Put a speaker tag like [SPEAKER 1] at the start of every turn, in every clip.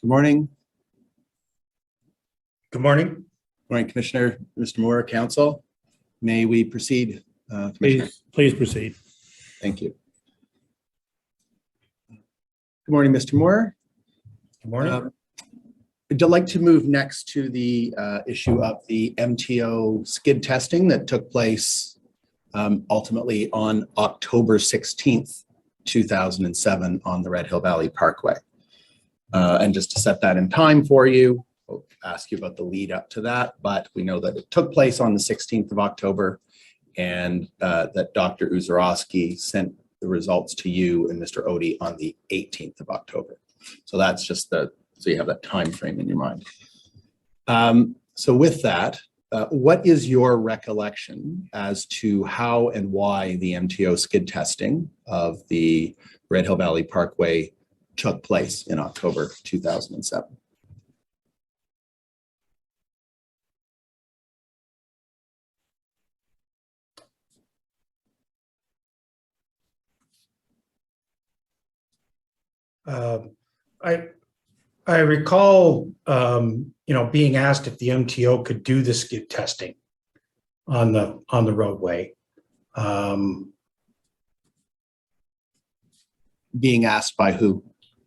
[SPEAKER 1] Good morning.
[SPEAKER 2] Good morning.
[SPEAKER 1] Morning, Commissioner, Mr. Moore, Council. May we proceed, Commissioner?
[SPEAKER 2] Please proceed.
[SPEAKER 1] Thank you. Good morning, Mr. Moore.
[SPEAKER 2] Good morning.
[SPEAKER 1] I'd like to move next to the issue of the MTO skid testing that took place ultimately on October 16th, 2007 on the Red Hill Valley Parkway. And just to set that in time for you, we'll ask you about the lead up to that, but we know that it took place on the 16th of October and that Dr. Uzorowski sent the results to you and Mr. Odie on the 18th of October. So that's just so you have that time frame in your mind. So with that, what is your recollection as to how and why the MTO skid testing of the Red Hill Valley Parkway took place in October 2007?
[SPEAKER 2] I recall, being asked if the MTO could do the skid testing on the roadway.
[SPEAKER 1] Being asked by who?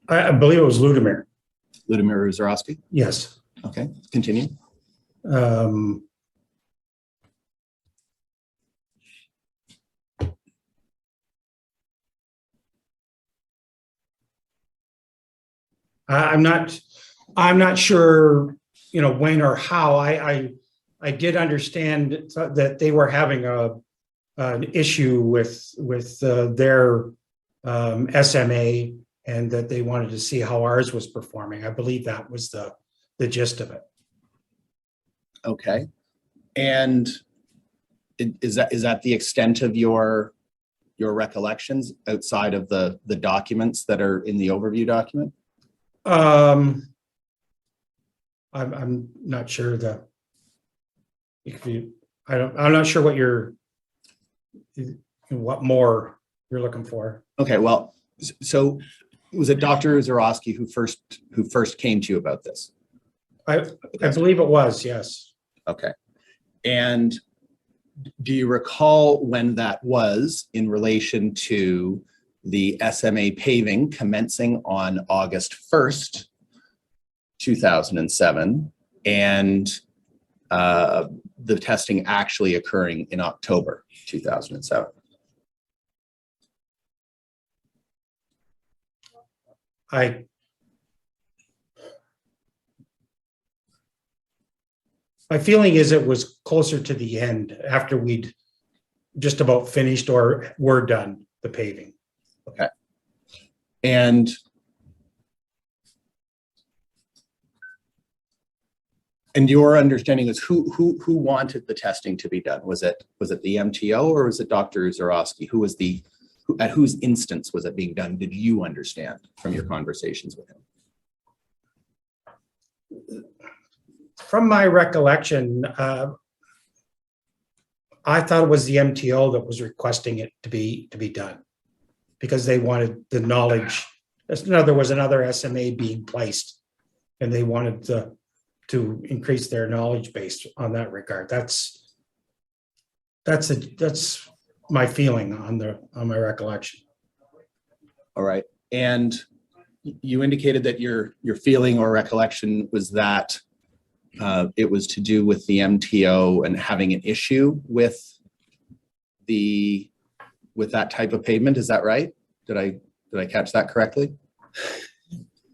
[SPEAKER 2] I believe it was Ludimir.
[SPEAKER 1] Ludimir Uzorowski?
[SPEAKER 2] Yes.
[SPEAKER 1] Okay, continue.
[SPEAKER 2] I'm not sure, when or how. I did understand that they were having an issue with their SMA, and that they wanted to see how ours was performing. I believe that was the gist of it.
[SPEAKER 1] Okay. And is that the extent of your recollections outside of the documents that are in the overview document?
[SPEAKER 2] I'm not sure I'm not sure what more you're looking for.
[SPEAKER 1] Okay, well, so was it Dr. Uzorowski who first came to you about this?
[SPEAKER 2] I believe it was, yes.
[SPEAKER 1] Okay. And do you recall when that was in relation to the SMA paving commencing on August 1st, 2007, and the testing actually occurring in October 2007?
[SPEAKER 2] My feeling is it was closer to the end, after we'd just about finished or were done the paving.
[SPEAKER 1] Okay. And your understanding is who wanted the testing to be done? Was it the MTO or was it Dr. Uzorowski? At whose instance was it being done? Did you understand from your conversations with him?
[SPEAKER 2] From my recollection, I thought it was the MTO that was requesting it to be done, because they wanted the knowledge. There was another SMA being placed, and they wanted to increase their knowledge base on that regard. That's my feeling on my recollection.
[SPEAKER 1] All right. And you indicated that your feeling or recollection was that it was to do with the MTO and having an issue with that type of pavement. Is that right? Did I catch that correctly?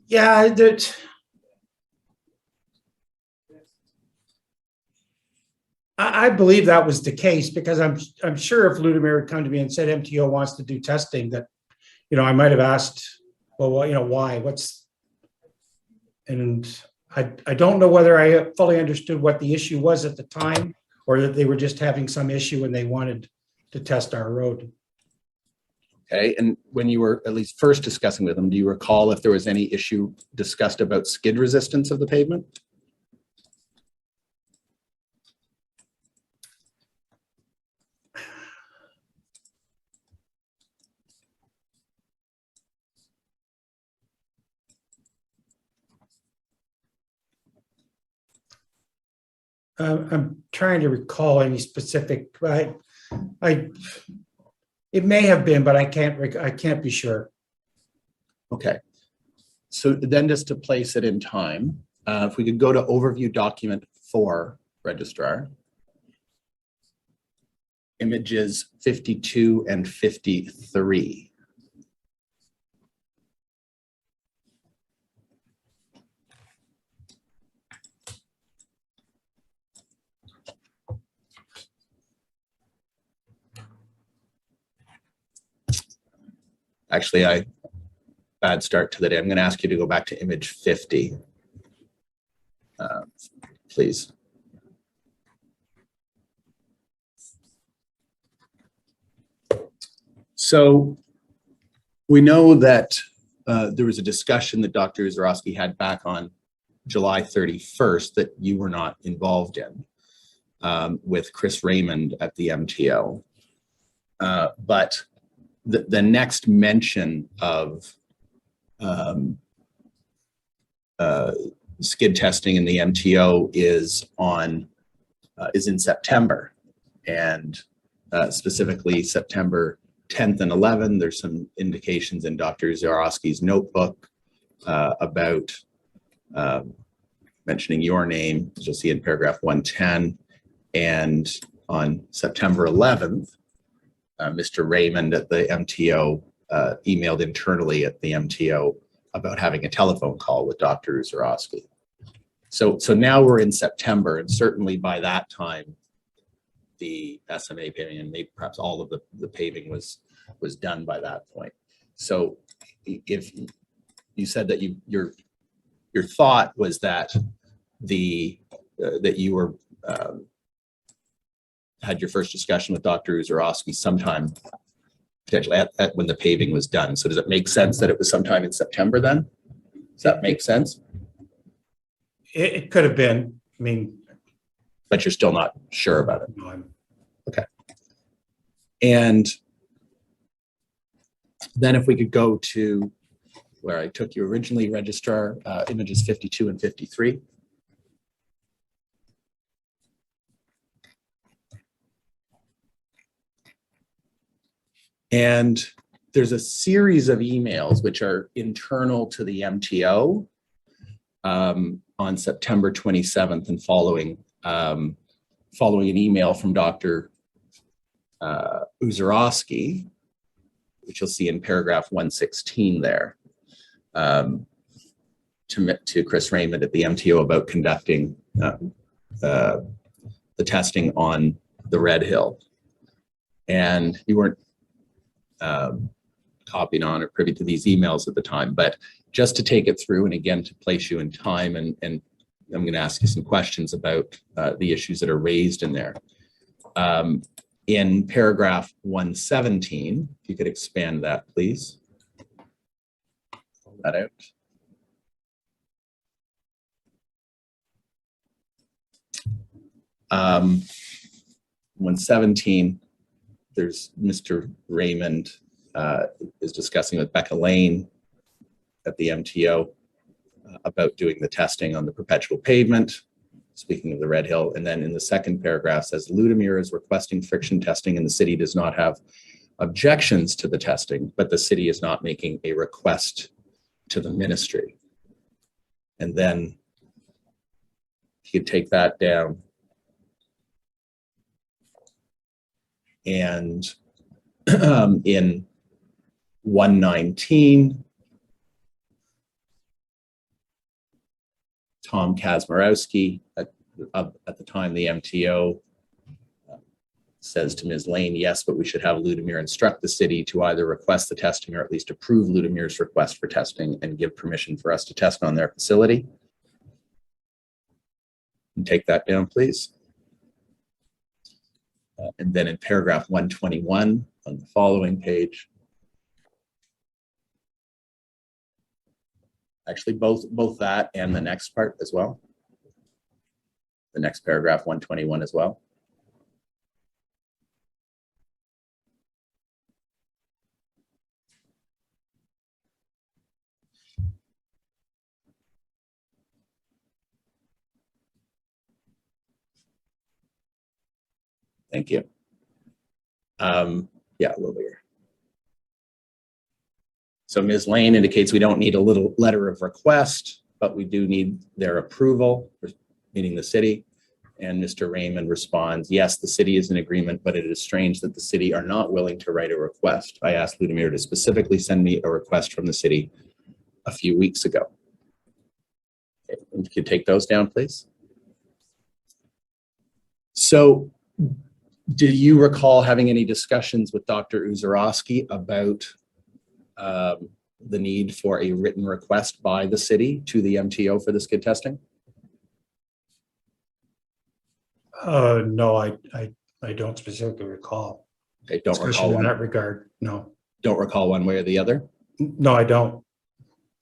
[SPEAKER 2] Yeah, I believe that was the case, because I'm sure if Ludimir had come to me and said MTO wants to do testing, that I might have asked, well, why? And I don't know whether I fully understood what the issue was at the time, or that they were just having some issue and they wanted to test our road.
[SPEAKER 1] Okay. And when you were at least first discussing with them, do you recall if there was any issue discussed about skid resistance of the pavement?
[SPEAKER 2] I'm trying to recall any specific, it may have been, but I can't be sure.
[SPEAKER 1] Okay. So then just to place it in time, if we could go to overview document 4, registrar, images 52 and 53. Actually, bad start to the day. I'm going to ask you to go back to image 50, please. So we know that there was a discussion that Dr. Uzorowski had back on July 31st that you were not involved in with Chris Raymond at the MTO. But the next mention of skid testing in the MTO is in September, and specifically September 10th and 11th. There's some indications in Dr. Uzorowski's notebook about mentioning your name, as you'll see in paragraph 110. And on September 11th, Mr. Raymond at the MTO emailed internally at the MTO about having a telephone call with Dr. Uzorowski. So now we're in September, and certainly by that time, the SMA paving and maybe perhaps all of the paving was done by that point. So if you said that your thought was that that you were had your first discussion with Dr. Uzorowski sometime potentially at when the paving was done. So does it make sense that it was sometime in September then? Does that make sense?
[SPEAKER 2] It could have been. I mean,
[SPEAKER 1] but you're still not sure about it.
[SPEAKER 2] no,
[SPEAKER 1] Okay. And then if we could go to where I took you originally, registrar, images 52 and 53. And there's a series of emails which are internal to the MTO on September 27th and following an email from Dr. Uzorowski, which you'll see in paragraph 116 there, to Chris Raymond at the MTO about conducting the testing on the Red Hill. And you weren't copied on or privy to these emails at the time, but just to take it through and again to place you in time, and I'm going to ask you some questions about the issues that are raised in there. In paragraph 117, if you could expand that, please. Pull that out. Um, 117, there's Mr. Raymond is discussing with Becca Lane at the MTO about doing the testing on the perpetual pavement, speaking of the Red Hill. And then in the second paragraph says, Ludimir is requesting friction testing and the city does not have objections to the testing, but the city is not making a request to the ministry. And then you could take that down. And in 119, Tom Kazmarowski, at the time the MTO, says to Ms. Lane, yes, but we should have Ludimir instruct the city to either request the testing or at least approve Ludimir's request for testing and give permission for us to test on their facility. And take that down, please. And then in paragraph 121 on the following page, actually both that and the next part as well, the next paragraph 121 as well. Thank you. Yeah, a little bigger. So Ms. Lane indicates we don't need a little letter of request, but we do need their approval, meaning the city. And Mr. Raymond responds, yes, the city is in agreement, but it is strange that the city are not willing to write a request. I asked Ludmir to specifically send me a request from the city a few weeks ago. Okay, and you can take those down, please. So do you recall having any discussions with Dr. Uzorowski about the need for a written request by the city to the MTO for the skid testing?
[SPEAKER 2] No, I don't specifically recall.
[SPEAKER 1] I don't
[SPEAKER 2] Discussion
[SPEAKER 1] recall
[SPEAKER 2] in
[SPEAKER 1] one.
[SPEAKER 2] that regard. No.
[SPEAKER 1] Don't recall one way or the other.
[SPEAKER 2] No, I don't.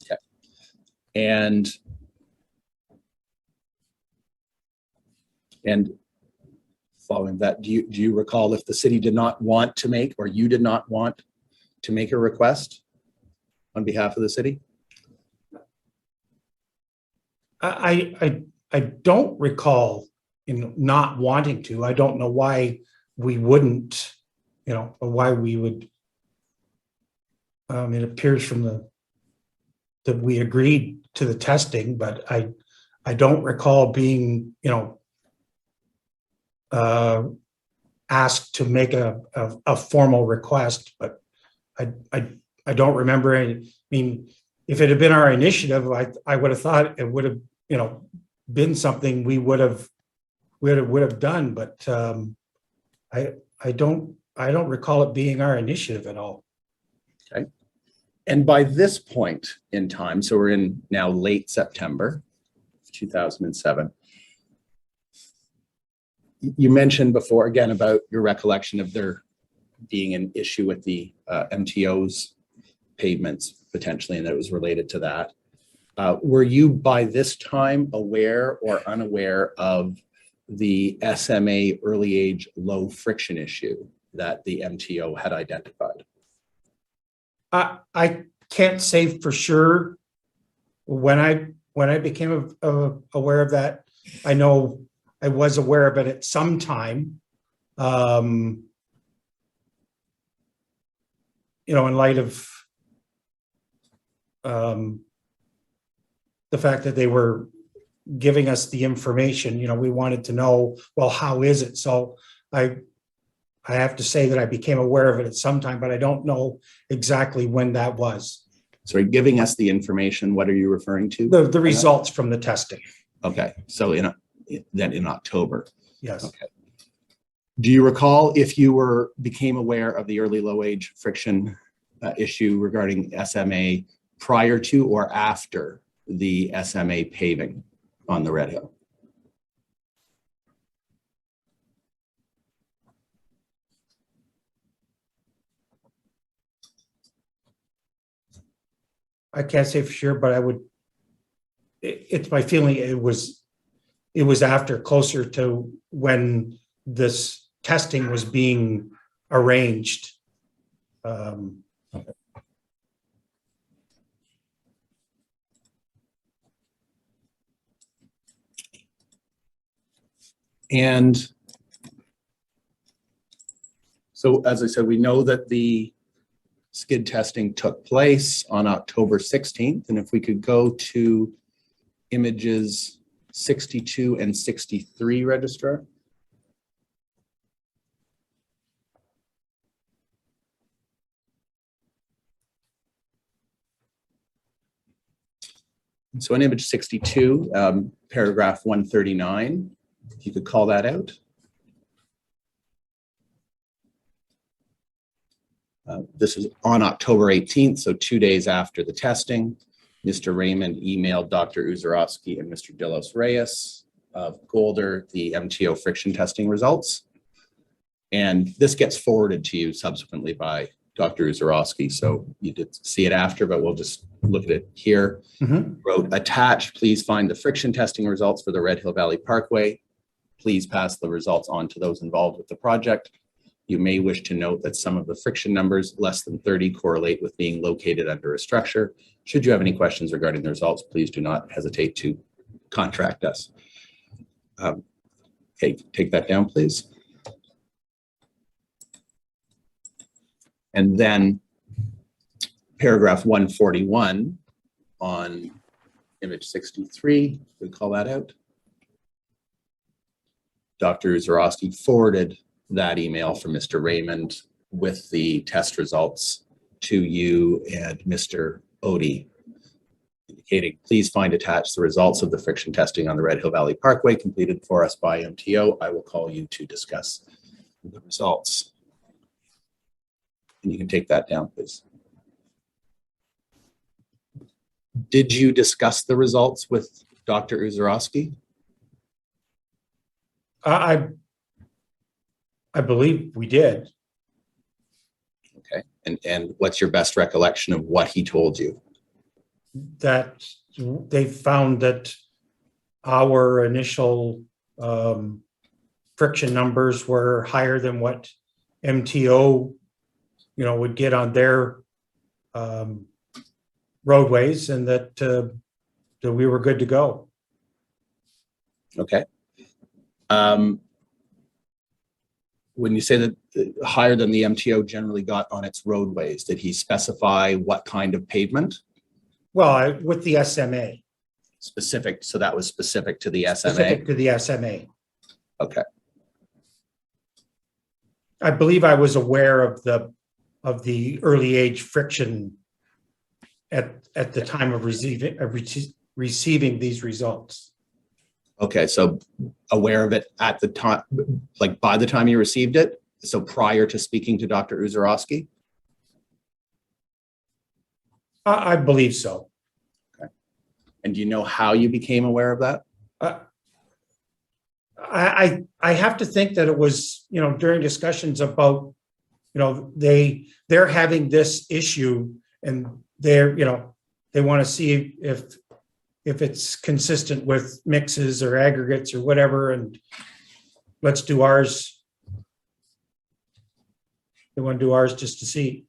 [SPEAKER 1] Okay. And following that, do you recall if the city did not want to make, or you did not want to make a request on behalf of the city?
[SPEAKER 2] I don't recall, not wanting to. I don't know why we wouldn't, or why we would. It appears from that we agreed to the testing, but I don't recall being, asked to make a formal request, but I don't remember any. I mean, if it had been our initiative, I would have thought it would have, been something we would have done, but I don't recall it being our initiative at all.
[SPEAKER 1] Okay. And by this point in time, so we're in now late September 2007. You mentioned before again about your recollection of there being an issue with the MTO's pavements potentially, and that it was related to that. Were you by this time aware or unaware of the SMA early age low friction issue that the MTO had identified?
[SPEAKER 2] I can't say for sure when I became aware of that. I know I was aware of it at some time, in light of the fact that they were giving us the information. We wanted to know, well, how is it? So I have to say that I became aware of it at some time, but I don't know exactly when that was.
[SPEAKER 1] So giving us the information, what are you referring to?
[SPEAKER 2] The results from the testing.
[SPEAKER 1] Okay, so then in October.
[SPEAKER 2] Yes.
[SPEAKER 1] Okay. Do you recall if you became aware of the early low age friction issue regarding SMA prior to or after the SMA paving on the Red Hill?
[SPEAKER 2] I can't say for sure, but it's my feeling it was after, closer to when this testing was being arranged.
[SPEAKER 1] And so, as I said, we know that the skid testing took place on October 16th. And if we could go to images 62 and 63, Registrar. So in image 62, paragraph 139, if you could call that out. This is on October 18th, so 2 days after the testing. Mr. Raymond emailed Dr. Uzorowski and Mr. Delos Reyes of Golder the MTO friction testing results. And this gets forwarded to you subsequently by Dr. Uzorowski. So you did see it after, but we'll just look at it here. Wrote, attached, please find the friction testing results for the Red Hill Valley Parkway. Please pass the results on to those involved with the project. You may wish to note that some of the friction numbers, less than 30, correlate with being located under a structure. Should you have any questions regarding the results, please do not hesitate to contact us. Okay, take that down, please. And then paragraph 141 on image 63, we call that out. Dr. Uzorowski forwarded that email from Mr. Raymond with the test results to you and Mr. Odie, indicating, please find attached the results of the friction testing on the Red Hill Valley Parkway completed for us by MTO. I will call you to discuss the results. And you can take that down, please. Did you discuss the results with Dr. Uzorowski?
[SPEAKER 2] I believe we did.
[SPEAKER 1] Okay. And what's your best recollection of what he told you?
[SPEAKER 2] That they found that our initial friction numbers were higher than what MTO, would get on their roadways, and that we were good to go.
[SPEAKER 1] Okay. When you say that higher than the MTO generally got on its roadways, did he specify what kind of pavement?
[SPEAKER 2] Well, with the SMA.
[SPEAKER 1] Specific, so that was specific to the SMA?
[SPEAKER 2] Specific to the SMA.
[SPEAKER 1] Okay.
[SPEAKER 2] I believe I was aware of the early age friction at the time of receiving these results.
[SPEAKER 1] Okay, so aware of it at the time, like by the time you received it? So prior to speaking to Dr. Uzorowski?
[SPEAKER 2] I believe so.
[SPEAKER 1] Okay. And do you know how you became aware of that?
[SPEAKER 2] I have to think that it was, during discussions about, they're having this issue, and they want to see if it's consistent with mixes or aggregates or whatever, and let's do ours. They want to do ours just to see.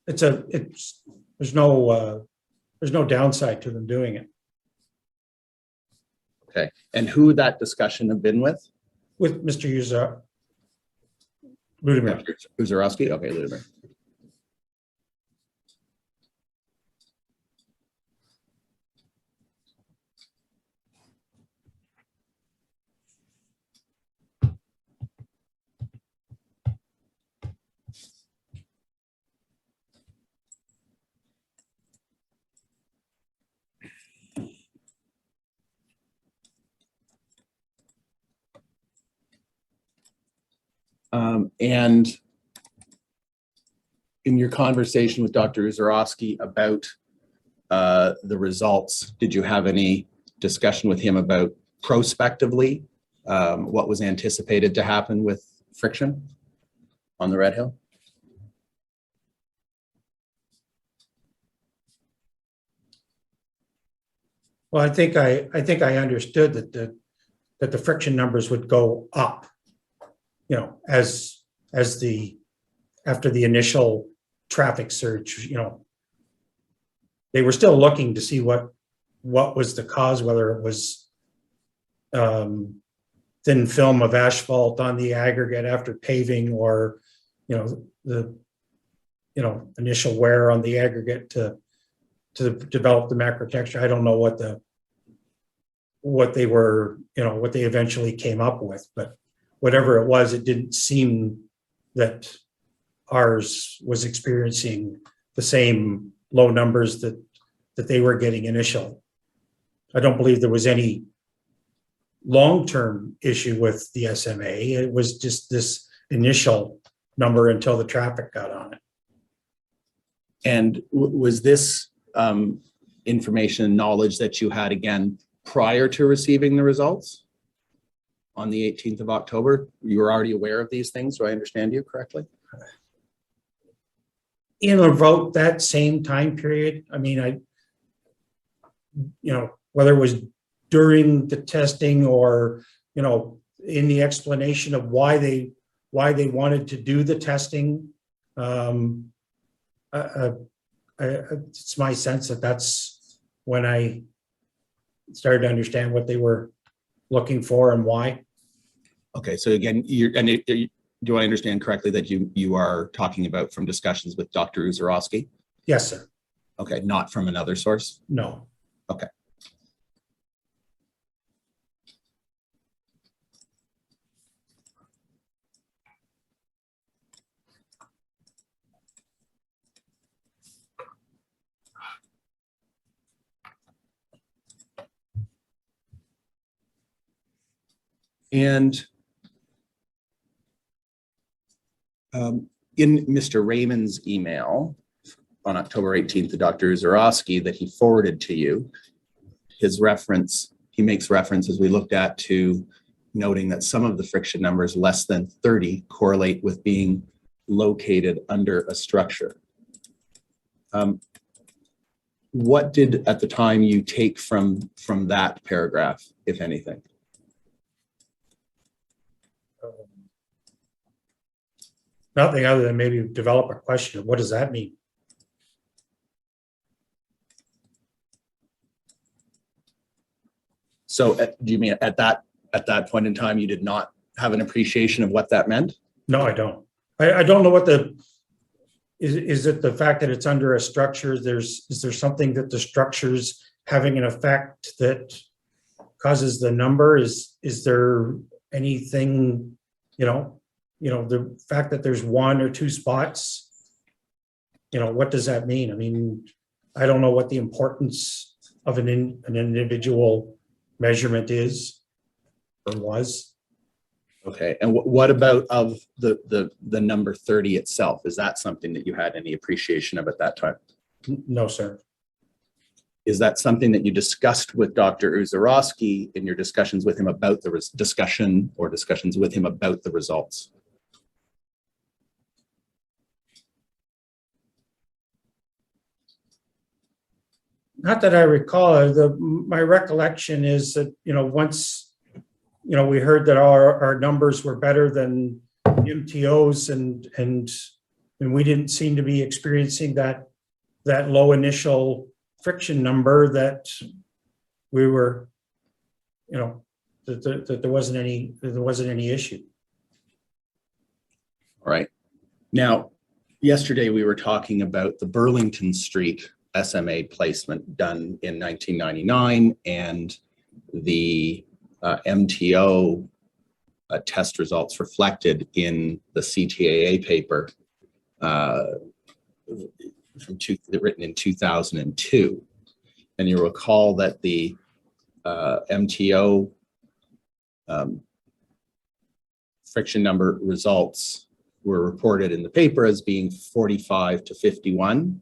[SPEAKER 2] There's no downside to them doing it.
[SPEAKER 1] Okay, and who would that discussion have been with?
[SPEAKER 2] With Mr. Ludemer.
[SPEAKER 1] Uzorowski? Okay, Ludemer. And in your conversation with Dr. Uzorowski about the results, did you have any discussion with him about prospectively what was anticipated to happen with friction on the Red Hill?
[SPEAKER 2] Well, I think I understood that the friction numbers would go up, as after the initial traffic surge, they were still looking to see what was the cause, whether it was thin film of asphalt on the aggregate after paving, or the initial wear on the aggregate to develop the macro texture. I don't know what they were, what they eventually came up with, but whatever it was, it didn't seem that ours was experiencing the same low numbers that they were getting initial. I don't believe there was any long-term issue with the SMA. It was just this initial number until the traffic got on it.
[SPEAKER 1] And was this information and knowledge that you had, again, prior to receiving the results on the 18th of October? You were already aware of these things, do I understand you correctly?
[SPEAKER 2] In about that same time period, I mean, whether it was during the testing or, in the explanation of why they wanted to do the testing, it's my sense that that's when I started to understand what they were looking for and why.
[SPEAKER 1] Okay, so again, do I understand correctly that you are talking about from discussions with Dr. Uzorowski?
[SPEAKER 2] Yes, sir.
[SPEAKER 1] Okay, not from another source?
[SPEAKER 2] No.
[SPEAKER 1] Okay. And in Mr. Raymond's email on October 18th to Dr. Uzorowski that he forwarded to you, he makes reference, as we looked at, to noting that some of the friction numbers less than 30 correlate with being located under a structure. What did, at the time, you take from that paragraph, if anything?
[SPEAKER 2] Nothing other than maybe develop a question of what does that mean?
[SPEAKER 1] So do you mean at that point in time, you did not have an appreciation of what that meant?
[SPEAKER 2] No, I don't. I don't know what is it the fact that it's under a structure? Is there something that the structure's having an effect that causes the number? Is there anything, the fact that there's one or two spots, what does that mean? I mean, I don't know what the importance of an individual measurement is or was.
[SPEAKER 1] Okay, and what about of the number 30 itself? Is that something that you had any appreciation of at that time?
[SPEAKER 2] No, sir.
[SPEAKER 1] Is that something that you discussed with Dr. Uzorowski in your discussions with him about the discussions with him about the results?
[SPEAKER 2] Not that I recall. My recollection is that, once, we heard that our numbers were better than MTOs and we didn't seem to be experiencing that low initial friction number, that we were, that there wasn't any issue.
[SPEAKER 1] All right. Now, yesterday we were talking about the Burlington Street SMA placement done in 1999 and the MTO test results reflected in the CTAA paper written in 2002. And you recall that the MTO friction number results were reported in the paper as being 45 to 51,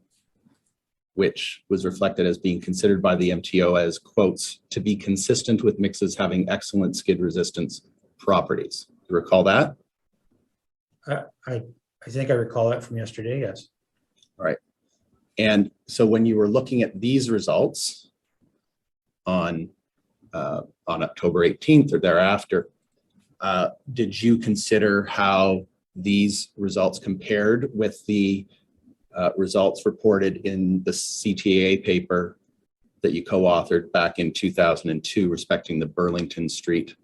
[SPEAKER 1] which was reflected as being considered by the MTO as, quotes, to be consistent with mixes having excellent skid resistance properties. Do you recall that?
[SPEAKER 2] I think I recall that from yesterday, yes.
[SPEAKER 1] All right. And so when you were looking at these results on October 18th or thereafter, did you consider how these results compared with the results reported in the CTAA paper that you co-authored back in 2002 respecting the Burlington Street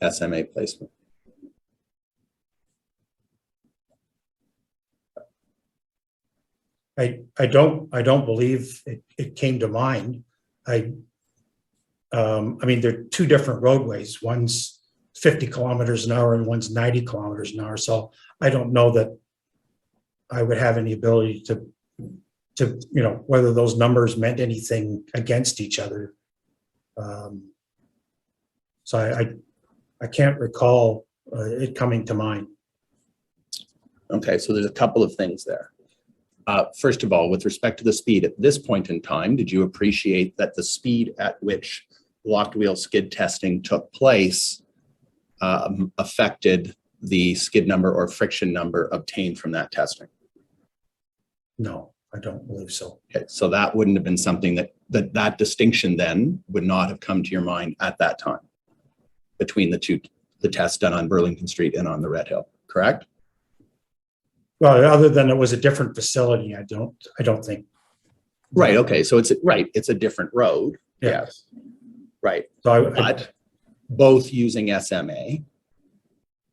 [SPEAKER 1] SMA placement?
[SPEAKER 2] I don't believe it came to mind. I mean, they're two different roadways. One's 50 kilometers an hour and one's 90 kilometers an hour. So I don't know that I would have any ability to whether those numbers meant anything against each other. So I can't recall it coming to mind.
[SPEAKER 1] Okay, so there's a couple of things there. First of all, with respect to the speed at this point in time, did you appreciate that the speed at which locked wheel skid testing took place affected the skid number or friction number obtained from that testing?
[SPEAKER 2] No, I don't believe so.
[SPEAKER 1] Okay, so that wouldn't have been something that distinction then would not have come to your mind at that time between the tests done on Burlington Street and on the Red Hill, correct?
[SPEAKER 2] Well, other than it was a different facility, I don't think.
[SPEAKER 1] Right. Okay. So it's a different road.
[SPEAKER 2] Yeah.
[SPEAKER 1] Yes. Right.
[SPEAKER 2] So
[SPEAKER 1] but both using SMA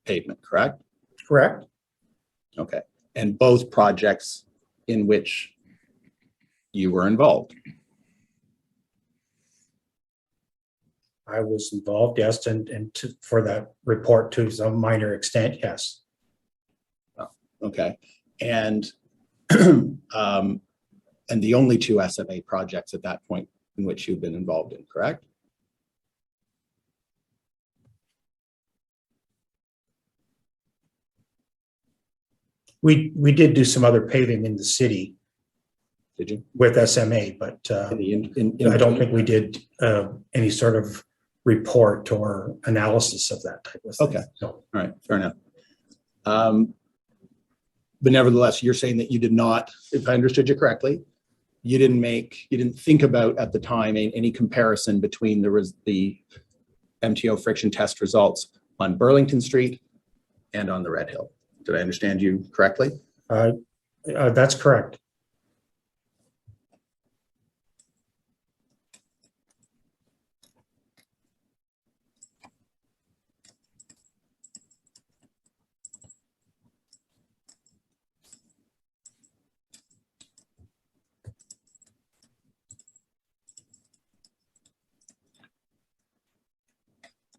[SPEAKER 1] pavement, correct?
[SPEAKER 2] correct.
[SPEAKER 1] Okay. And both projects in which you were involved?
[SPEAKER 2] I was involved, yes, for that report to some minor extent, yes.
[SPEAKER 1] Oh, okay. And and the only two SMA projects at that point in which you've been involved in, correct?
[SPEAKER 2] We did do some other paving in the city.
[SPEAKER 1] Did you?
[SPEAKER 2] With SMA, but I don't think we did any sort of report or analysis of that type of thing.
[SPEAKER 1] Okay.
[SPEAKER 2] So,
[SPEAKER 1] all right, fair enough. But nevertheless, you're saying that you did not, if I understood you correctly, you didn't think about at the time any comparison between the MTO friction test results on Burlington Street and on the Red Hill. Did I understand you correctly?
[SPEAKER 2] that's correct.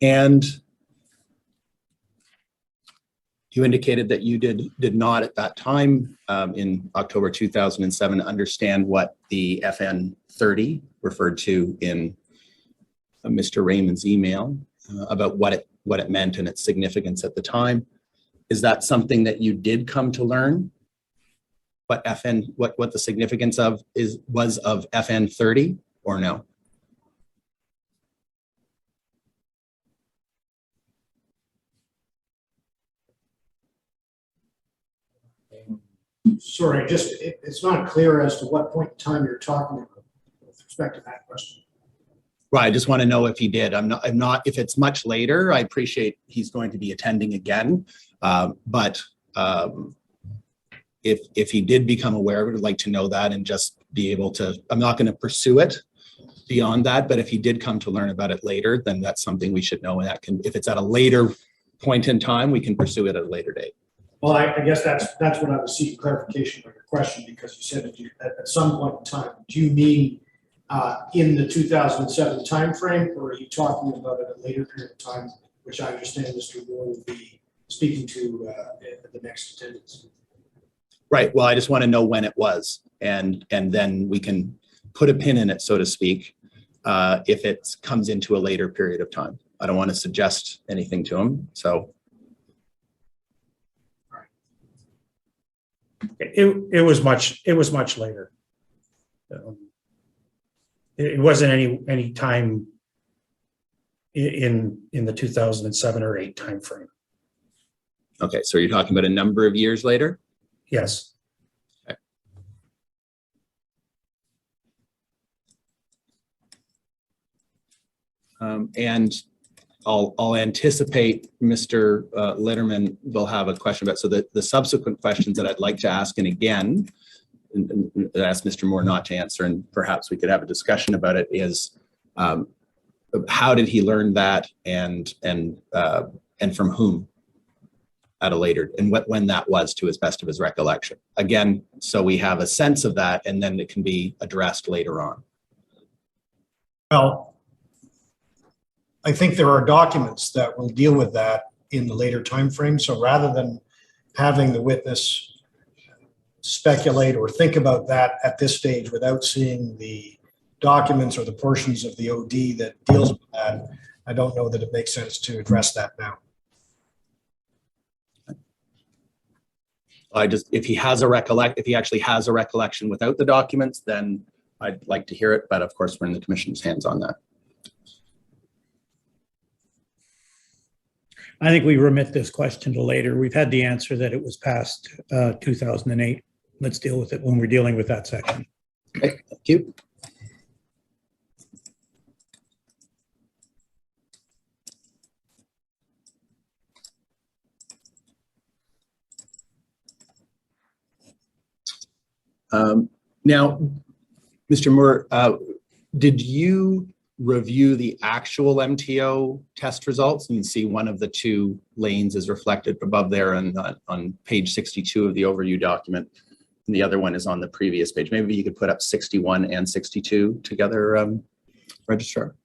[SPEAKER 1] And you indicated that you did not at that time in October 2007 understand what the FN 30 referred to in Mr. Raymond's email about what it meant and its significance at the time. Is that something that you did come to learn? What the significance was of FN 30 or no?
[SPEAKER 3] Sorry, it's not clear as to what point in time you're talking about with respect to that question.
[SPEAKER 1] Right, I just want to know if he did. I'm not, if it's much later, I appreciate he's going to be attending again. But if he did become aware of it, I'd like to know that and just be able to, I'm not going to pursue it beyond that, but if he did come to learn about it later, then that's something we should know. And that can, if it's at a later point in time, we can pursue it at a later date.
[SPEAKER 3] Well, I guess that's what I was seeking clarification on your question, because you said that at some point in time. Do you mean in the 2007 timeframe, or are you talking about at a later period of time, which I understand Mr. Moore will be speaking to at the next attendance?
[SPEAKER 1] Right. Well, I just want to know when it was, and then we can put a pin in it, so to speak, if it comes into a later period of time. I don't want to suggest anything to him, so.
[SPEAKER 2] It was much later. It wasn't any time in the 2007 or 8 time frame.
[SPEAKER 1] Okay, so you're talking about a number of years later?
[SPEAKER 2] Yes.
[SPEAKER 1] Okay. And I'll anticipate Mr. Litterman will have a question about, so the subsequent questions that I'd like to ask, and again, ask Mr. Moore not to answer, and perhaps we could have a discussion about it, is how did he learn that, and from whom at a later, and when that was, to his best of his recollection. Again, so we have a sense of that, and then it can be addressed later on.
[SPEAKER 3] Well, I think there are documents that will deal with that in the later time frame. So rather than having the witness speculate or think about that at this stage without seeing the documents or the portions of the OD that deals with that, I don't know that it makes sense to address that now.
[SPEAKER 1] If he actually has a recollection without the documents, then I'd like to hear it. But of course, we're in the commission's hands on that.
[SPEAKER 4] I think we remit this question to later. We've had the answer that it was past 2008. Let's deal with it when we're dealing with that section.
[SPEAKER 1] Okay, thank you. Now, Mr. Moore, did you review the actual MTO test results, and you can see one of the two lanes is reflected above there on page 62 of the overview document. And the other one is on the previous page. Maybe you could put up 61 and 62 together, Registrar.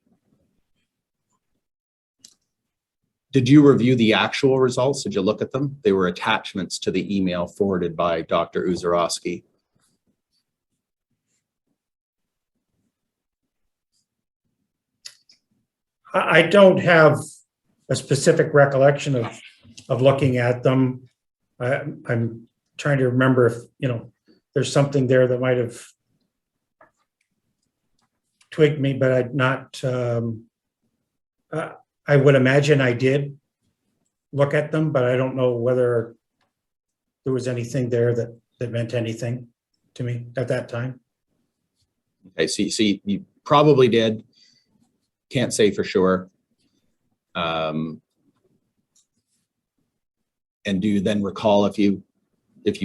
[SPEAKER 1] Did you review the actual results? Did you look at them? They were attachments to the email forwarded by Dr. Uzorowski.
[SPEAKER 2] I don't have a specific recollection of looking at them. I'm trying to remember if, there's something there that might have twigged me, but I'd not, I would imagine I did look at them, but I don't know whether there was anything there that meant anything to me at that time.
[SPEAKER 1] Okay, so you probably did. Can't say for sure. And do you then recall if you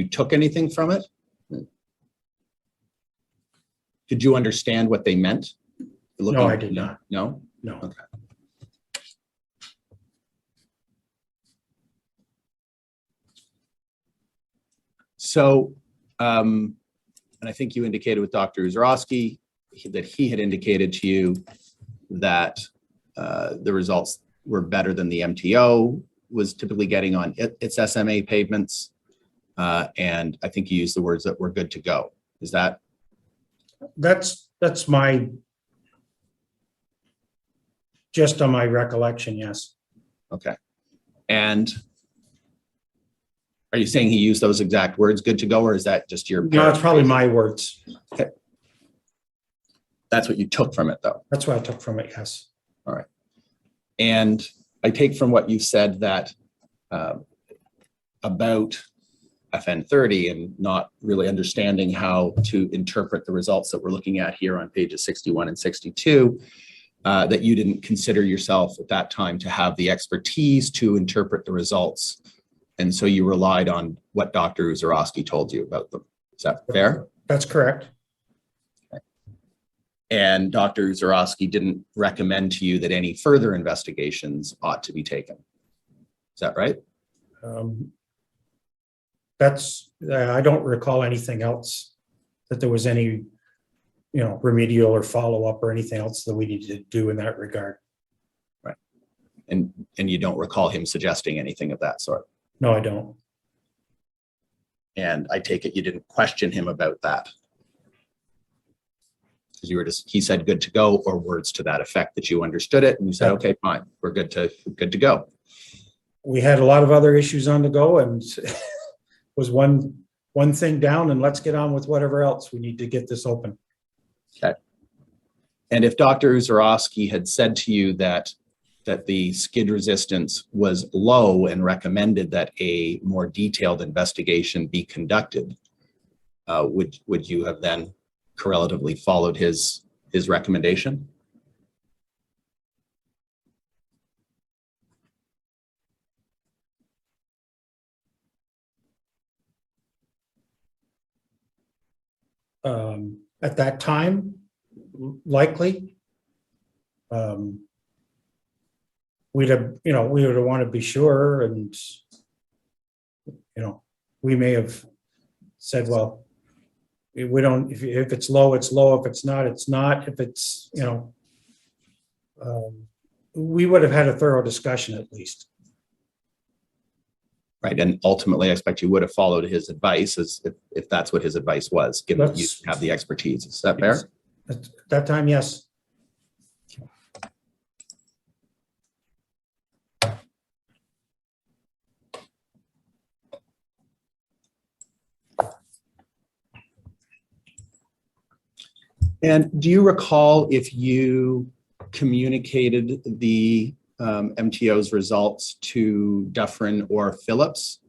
[SPEAKER 1] took anything from it? Did you understand what they meant?
[SPEAKER 2] No, I did not.
[SPEAKER 1] No?
[SPEAKER 2] No.
[SPEAKER 1] Okay. So, and I think you indicated with Dr. Uzorowski that he had indicated to you that the results were better than the MTO was typically getting on its SMA pavements. And I think you used the words that we're good to go. Is that?
[SPEAKER 2] That's my, just on my recollection, yes.
[SPEAKER 1] Okay. And are you saying he used those exact words, good to go, or is that just your?
[SPEAKER 2] No, it's probably my words.
[SPEAKER 1] Okay. That's what you took from it, though.
[SPEAKER 2] That's what I took from it, yes.
[SPEAKER 1] All right. And I take from what you said that about FN30 and not really understanding how to interpret the results that we're looking at here on pages 61 and 62, that you didn't consider yourself at that time to have the expertise to interpret the results. And so you relied on what Dr. Uzorowski told you about them. Is that fair?
[SPEAKER 2] That's correct.
[SPEAKER 1] Okay. And Dr. Uzorowski didn't recommend to you that any further investigations ought to be taken. Is that right?
[SPEAKER 2] I don't recall anything else, that there was any, remedial or follow-up or anything else that we needed to do in that regard.
[SPEAKER 1] Right. And you don't recall him suggesting anything of that sort?
[SPEAKER 2] No, I don't.
[SPEAKER 1] And I take it you didn't question him about that? Because you were just, he said good to go, or words to that effect that you understood it and you said, okay, fine, we're good to go. We
[SPEAKER 2] had a lot of other issues on the go, and was one thing down, and let's get on with whatever else we need to get this open.
[SPEAKER 1] Okay. And if Dr. Uzorowski had said to you that the skid resistance was low and recommended that a more detailed investigation be conducted, would you have then correlatively followed his recommendation?
[SPEAKER 2] At that time, likely. We would want to be sure, and we may have said, well, we don't, if it's low, it's low. If it's not, it's not. If it's, we would have had a thorough discussion at least.
[SPEAKER 1] Right, and ultimately, I expect you would have followed his advice, as if that's what his advice was, given that you have the expertise. Is that fair?
[SPEAKER 2] At that time, yes.
[SPEAKER 1] And do you recall if you communicated the MTO's results to Dufferin or Phillips?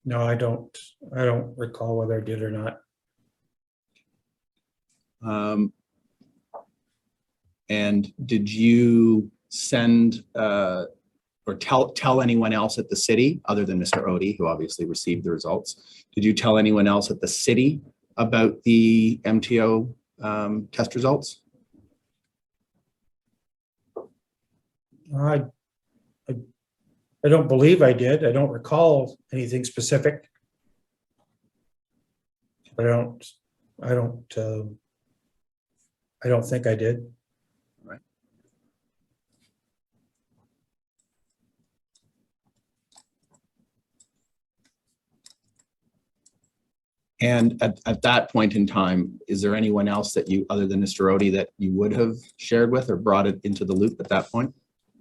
[SPEAKER 2] No, I don't recall whether I did or not.
[SPEAKER 1] And did you send or tell anyone else at the city, other than Mr. Odie, who obviously received the results? Did you tell anyone else at the city about the MTO test results?
[SPEAKER 2] I don't believe I did. I don't recall anything specific. But I don't think I did.
[SPEAKER 1] Right. And at that point in time, is there anyone else that you, other than Mr. Odie, that you would have shared with or brought it into the loop at that point?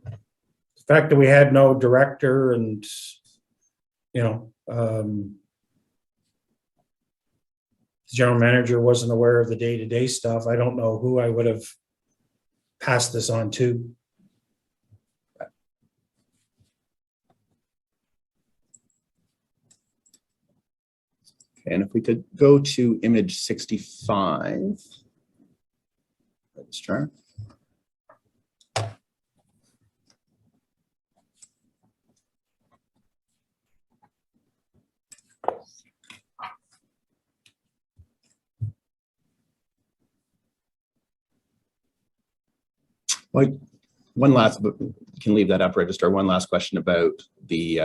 [SPEAKER 2] The fact that we had no director and, you know, the general manager wasn't aware of the day-to-day stuff. I don't know who I would have passed this on to.
[SPEAKER 1] And if we could go to image 65, registrar. Like one last, but can leave that up, registrar. One last question about the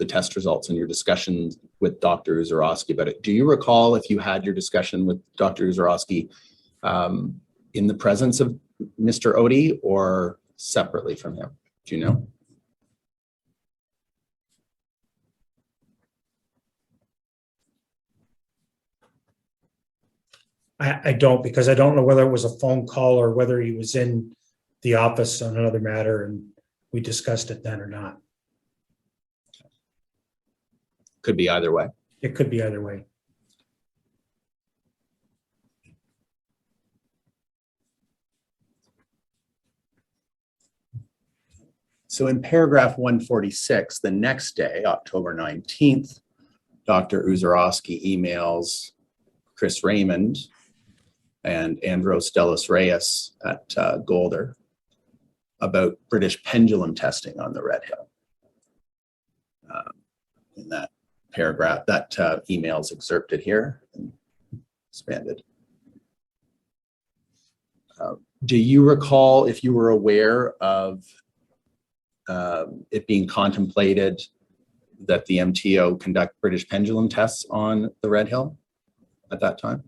[SPEAKER 1] test results and your discussion with Dr. Uzorowski about it. Do you recall if you had your discussion with Dr. Uzorowski in the presence of Mr. Odie or separately from him? Do you know?
[SPEAKER 2] I don't, because I don't know whether it was a phone call or whether he was in the office on another matter and we discussed it then or not.
[SPEAKER 1] Could be either way.
[SPEAKER 2] It could be either way.
[SPEAKER 1] So in paragraph 146, the next day, October 19th, Dr. Uzorowski emails Chris Raymond and Andros Delos Reyes at Golder about British pendulum testing on the Red Hill. In that paragraph, that email is excerpted here and expanded. Do you recall if you were aware of it being contemplated that the MTO conduct British pendulum tests on the Red Hill at that time?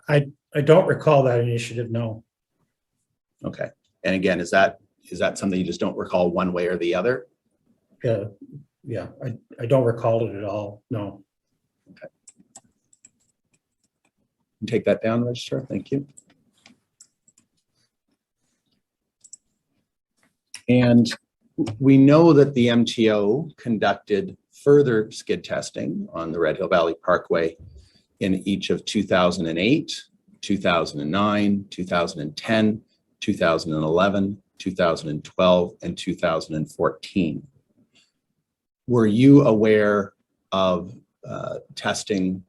[SPEAKER 2] I don't recall that initiative, no.
[SPEAKER 1] Okay. And again, is that something you just don't recall one way or the other?
[SPEAKER 2] Yeah, I don't recall it at all, no.
[SPEAKER 1] Okay. Take that down, Registrar. Thank you. And we know that the MTO conducted further skid testing on the Red Hill Valley Parkway in each of 2008, 2009, 2010, 2011, 2012, and 2014. Were you aware of that testing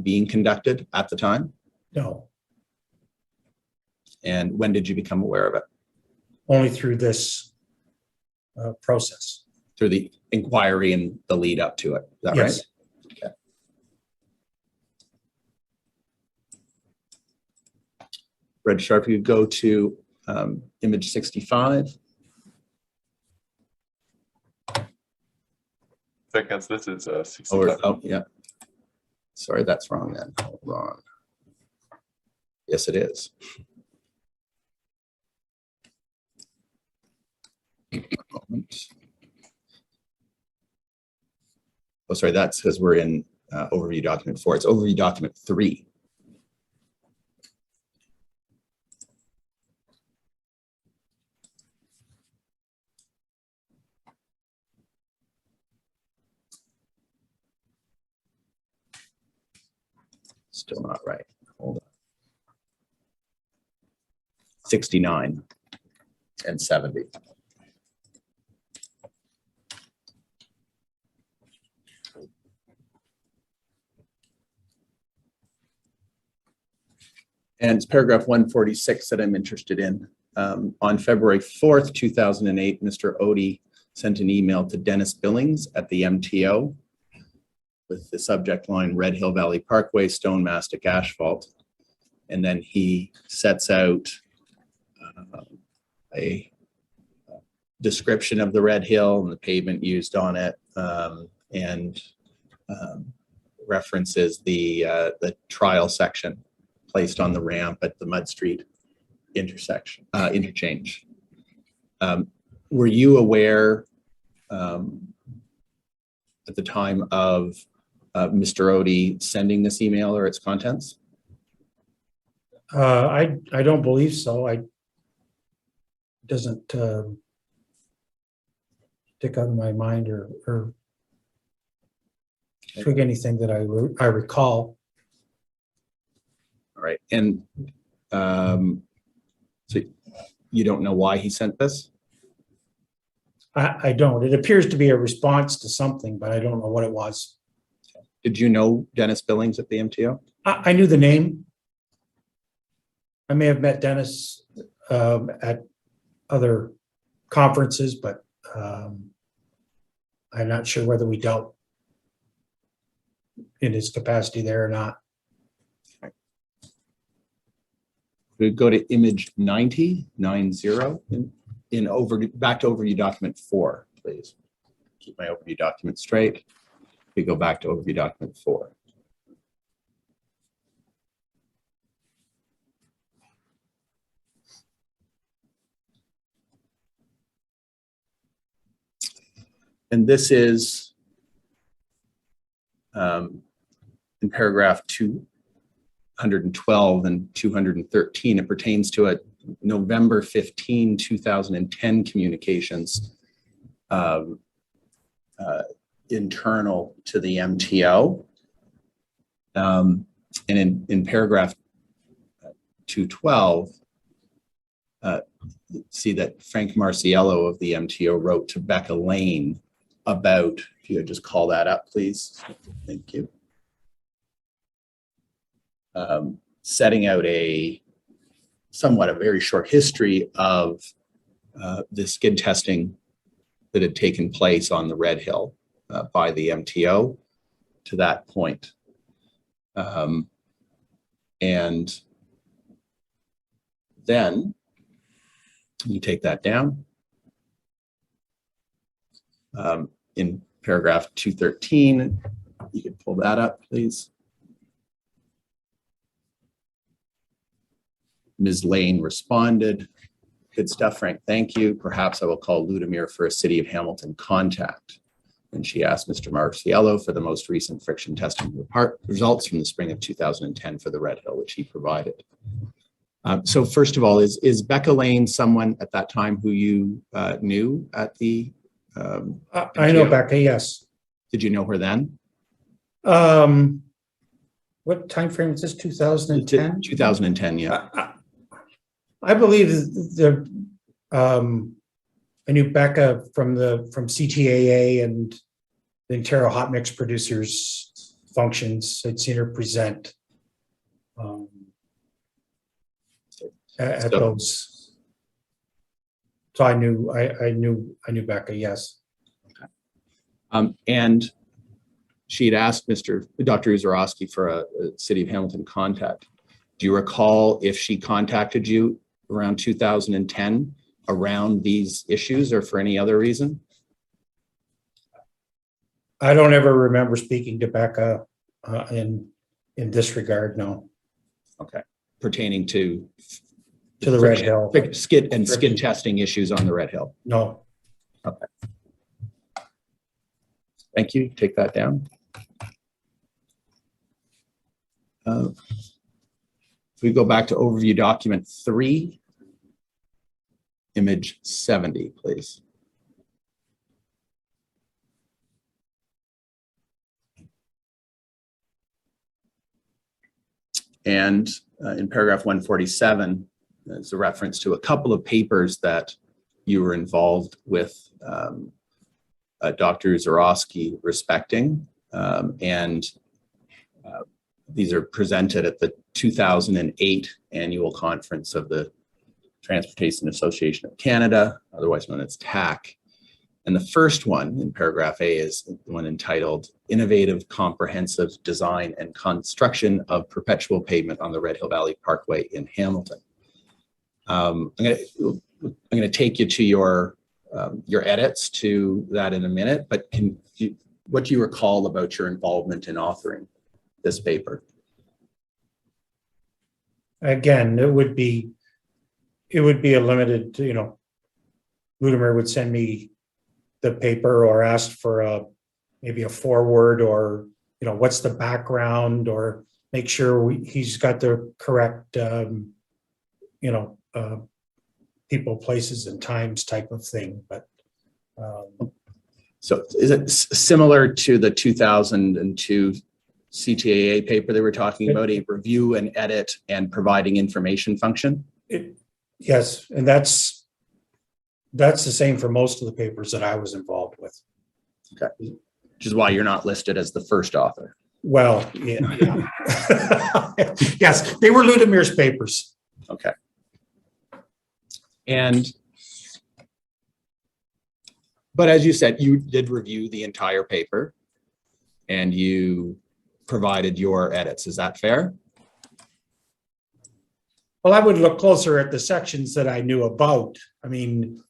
[SPEAKER 1] being conducted at the time?
[SPEAKER 2] No,
[SPEAKER 1] And when did you become aware of it?
[SPEAKER 2] only through this process.
[SPEAKER 1] Through the inquiry and the lead up to it. Is that
[SPEAKER 2] Yes.
[SPEAKER 1] right? Okay. Registrar, if you could go to image 65.
[SPEAKER 5] Seconds, this is 65.
[SPEAKER 1] Oh, yeah. Sorry, that's wrong then. Hold on. Yes, it is. Oh, sorry, that's because we're in overview document 4. It's overview document 3. Still not right. Hold on. 69 and 70. And it's paragraph 146 that I'm interested in. On February 4th, 2008, Mr. Odie sent an email to Dennis Billings at the MTO with the subject line, Red Hill Valley Parkway, stone mastic asphalt. And then he sets out a description of the Red Hill and the pavement used on it, and references the trial section placed on the ramp at the Mud Street interchange. Were you aware at the time of Mr. Odie sending this email or its contents?
[SPEAKER 2] I don't believe so. Doesn't stick out in my mind or trigger anything that I recall.
[SPEAKER 1] All right. And so you don't know why he sent this?
[SPEAKER 2] I don't. It appears to be a response to something, but I don't know what it was.
[SPEAKER 1] Did you know Dennis Billings at the MTO?
[SPEAKER 2] I knew the name. I may have met Dennis at other conferences, but I'm not sure whether we dealt in his capacity there or not.
[SPEAKER 1] We go to image 90 back to overview document 4, please. Keep my overview document straight. We go back to overview document 4. And this is in paragraph 212 and 213. It pertains to a November 15, 2010 communications internal to the MTO. And in paragraph 212, see that Frank Marciello of the MTO wrote to Becca Lane about, if you would just call that up, please. Thank you. Setting out somewhat a very short history of the skid testing that had taken place on the Red Hill by the MTO to that point. And then you take that down. In paragraph 213, you could pull that up, please. Ms. Lane responded, "Good stuff, Frank, thank you. Perhaps I will call Ludimir for a City of Hamilton contact." And she asked Mr. Marciello for the most recent friction testing results from the spring of 2010 for the Red Hill, which he provided. So first of all, is Becca Lane someone at that time who you knew at the
[SPEAKER 2] I know Becca, yes.
[SPEAKER 1] Did you know her then?
[SPEAKER 2] What time frame is this? 2010?
[SPEAKER 1] 2010, yeah.
[SPEAKER 2] I believe I knew Becca from CTAA and the Ontario Hot Mix Producers functions. I'd seen her present at those. So I knew Becca, yes.
[SPEAKER 1] Okay. And she had asked Dr. Uzorowski for a City of Hamilton contact. Do you recall if she contacted you around 2010 around these issues or for any other reason?
[SPEAKER 2] I don't ever remember speaking to Becca in this regard, no.
[SPEAKER 1] Okay. Pertaining to
[SPEAKER 2] the Red Hill.
[SPEAKER 1] Skid testing issues on the Red Hill?
[SPEAKER 2] No.
[SPEAKER 1] Okay. Thank you. Take that down. If we go back to overview document 3, image 70, please. And in paragraph 147, there's a reference to a couple of papers that you were involved with Dr. Uzorowski respecting, and these are presented at the 2008 annual conference of the Transportation Association of Canada, otherwise known as TAC. And the first one in paragraph A is the one entitled Innovative Comprehensive Design and Construction of Perpetual Pavement on the Red Hill Valley Parkway in Hamilton. I'm going to take you to your edits to that in a minute, but what do you recall about your involvement in authoring this paper?
[SPEAKER 2] Again, it would be a limited, you know, Ludemer would send me the paper or ask for maybe a foreword, or, you know, what's the background, or make sure he's got the correct, you know, people, places, and times type of thing. But
[SPEAKER 1] so is it similar to the 2002 CTAA paper they were talking about, a review and edit and providing information function?
[SPEAKER 2] Yes, and that's the same for most of the papers that I was involved with.
[SPEAKER 1] Okay, which is why you're not listed as the first author.
[SPEAKER 2] Well, yeah. Yes, they were Ludemer's papers.
[SPEAKER 1] Okay. But as you said, you did review the entire paper and you provided your edits. Is that fair?
[SPEAKER 2] Well, I would look closer at the sections that I knew about. I mean,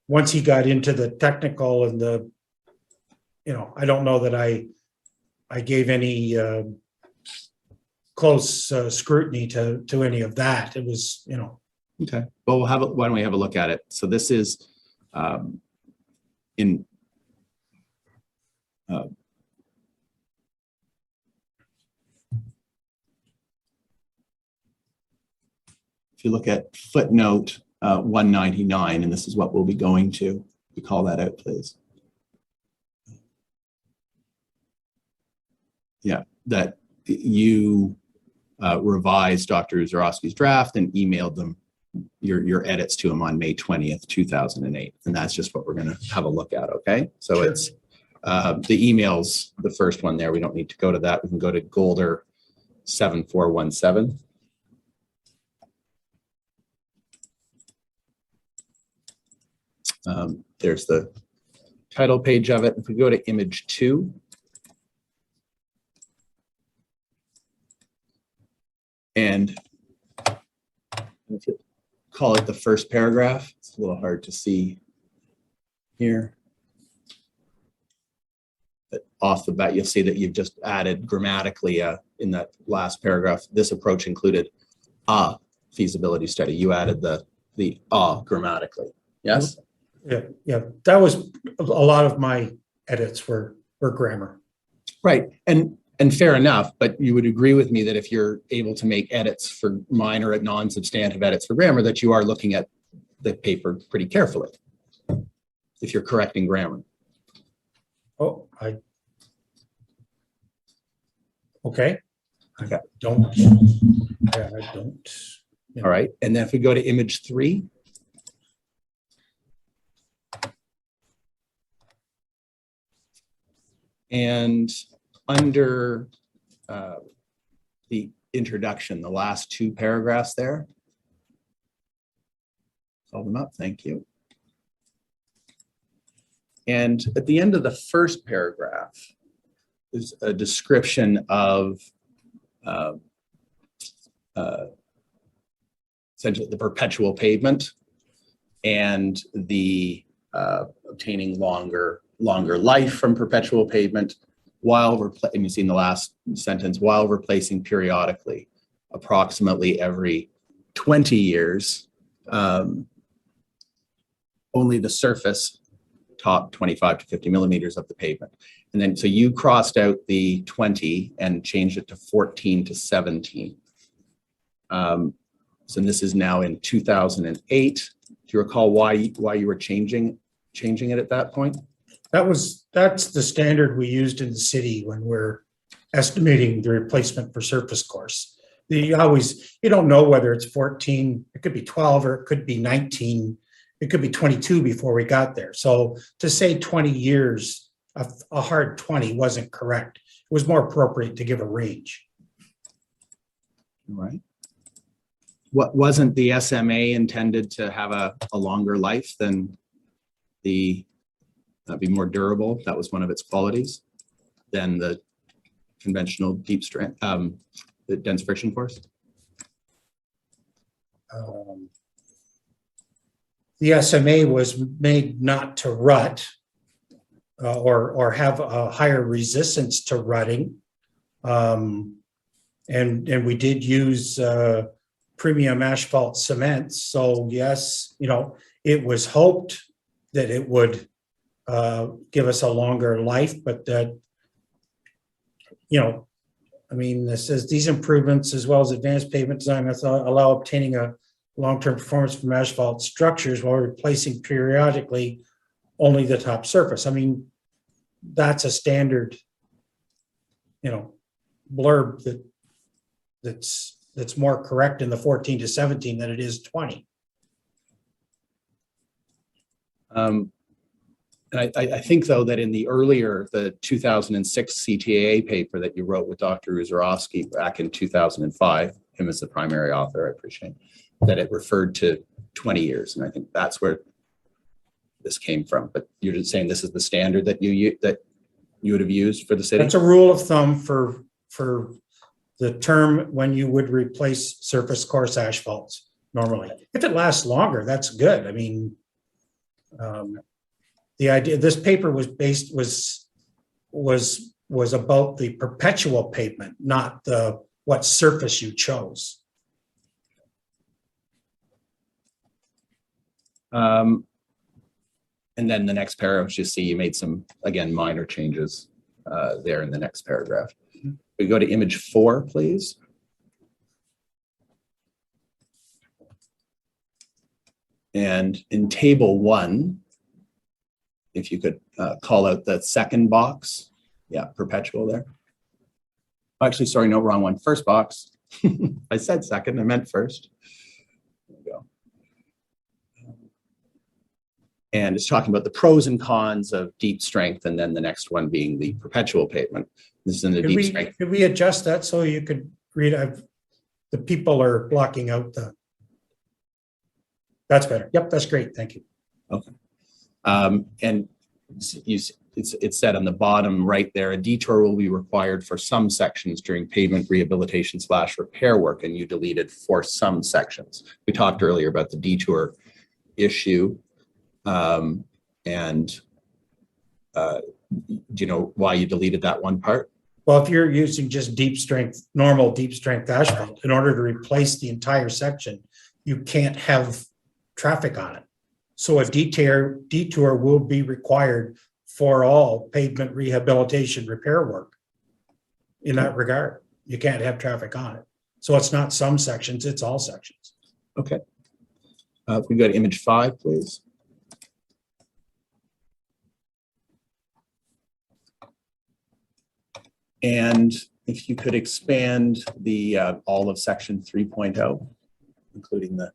[SPEAKER 2] once he got into the technical and the, you know, I don't know that I gave any close scrutiny to any of that. It was, you know.
[SPEAKER 1] Okay. Well, why don't we have a look at it? So this is if you look at footnote 199, and this is what we'll be going to, we call that out, please. Yeah, that you revised Dr. Uzorowski's draft and emailed them your edits to him on May 20th, 2008. And that's just what we're going to have a look at, okay? So sure. It's the emails, the first one there, we don't need to go to that. We can go to Golder 7417. There's the title page of it. If we go to image 2, and if you call it the first paragraph, it's a little hard to see here. But off the bat, you'll see that you've just added grammatically in that last paragraph, this approach included a feasibility study. You added the grammatically. Yes?
[SPEAKER 2] Yeah. That was a lot of my edits were grammar.
[SPEAKER 1] Right. And fair enough, but you would agree with me that if you're able to make edits for minor and non-substantive edits for grammar, that you are looking at the paper pretty carefully if you're correcting grammar.
[SPEAKER 2] Oh, okay.
[SPEAKER 1] Okay.
[SPEAKER 2] I don't. Yeah, I don't.
[SPEAKER 1] Yeah. All right. And then if we go to image 3. And under the introduction, the last 2 paragraphs there. Call them up, thank you. And at the end of the first paragraph is a description of essentially the perpetual pavement and the obtaining longer life from perpetual pavement, and you see in the last sentence, while replacing periodically, approximately every 20 years, only the surface top 25 to 50 millimeters of the pavement. And then, so you crossed out the 20 and changed it to 14 to 17. So this is now in 2008. Do you recall why you were changing it at that point?
[SPEAKER 2] That's the standard we used in the city when we're estimating the replacement for surface course. You don't know whether it's 14, it could be 12, or it could be 19, it could be 22 before we got there. So to say 20 years, a hard 20 wasn't correct. It was more appropriate to give a range.
[SPEAKER 1] All right. What wasn't the SMA intended to have a longer life than be more durable? That was one of its qualities than the conventional deep strength, the dense friction force.
[SPEAKER 2] The SMA was made not to rut or have a higher resistance to rutting. And we did use premium asphalt cement. So yes, it was hoped that it would give us a longer life, but that, I mean, this says these improvements as well as advanced pavement design allow obtaining a long-term performance from asphalt structures while replacing periodically only the top surface. I mean, that's a standard, blurb that's more correct in the 14 to 17 than it is 20.
[SPEAKER 1] And I think, though, that in the 2006 CTAA paper that you wrote with Dr. Uzorowski back in 2005, him as the primary author, I appreciate, that it referred to 20 years. And I think that's where this came from. But you're just saying this is the standard that you would have used for the city?
[SPEAKER 2] That's a rule of thumb for the term when you would replace surface coarse asphalts normally. If it lasts longer, that's good. I mean, the idea this paper was about the perpetual pavement, not what surface you chose.
[SPEAKER 1] And then the next paragraph, you see you made some, again, minor changes there in the next paragraph. We go to image 4, please. And in table 1, if you could call out the second box. Yeah, perpetual there. Actually, sorry, no, wrong one. First box. I said second, I meant first. There we go. And it's talking about the pros and cons of deep strength, and then the next one being the perpetual pavement. This is in the deep strength.
[SPEAKER 2] Could we adjust that so you could read? The people are blocking out the. That's better. Yep, that's great. Thank you.
[SPEAKER 1] Okay. And it's said on the bottom right there, a detour will be required for some sections during pavement rehabilitation / repair work, and you deleted for some sections. We talked earlier about the detour issue. Do you know why you deleted that one part?
[SPEAKER 2] Well, if you're using just normal deep strength asphalt, in order to replace the entire section, you can't have traffic on it. So a detour will be required for all pavement rehabilitation repair work. In that regard, you can't have traffic on it. So it's not some sections, it's all sections.
[SPEAKER 1] Okay. If we go to image 5, please. And if you could expand the all of section 3.0, including the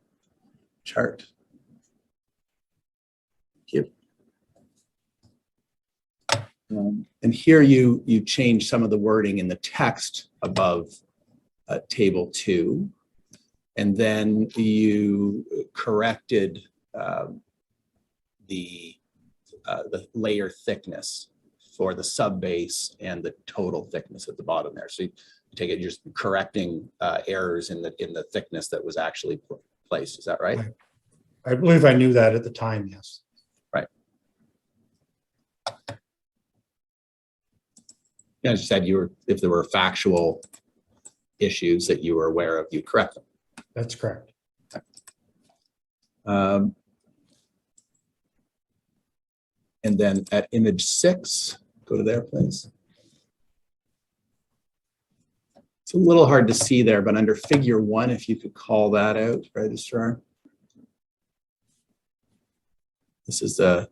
[SPEAKER 1] chart. Thank you. And here you change some of the wording in the text above table 2, and then you corrected the layer thickness for the sub base and the total thickness at the bottom there. So you take it, you're just correcting errors in the thickness that was actually placed. Is that right?
[SPEAKER 2] I believe I knew that at the time, yes.
[SPEAKER 1] Right. As you said, if there were factual issues that you were aware of, you correct them.
[SPEAKER 2] That's correct.
[SPEAKER 1] And then at image 6, go to there, please. It's a little hard to see there, but under figure 1, if you could call that out, registrar. This is yeah,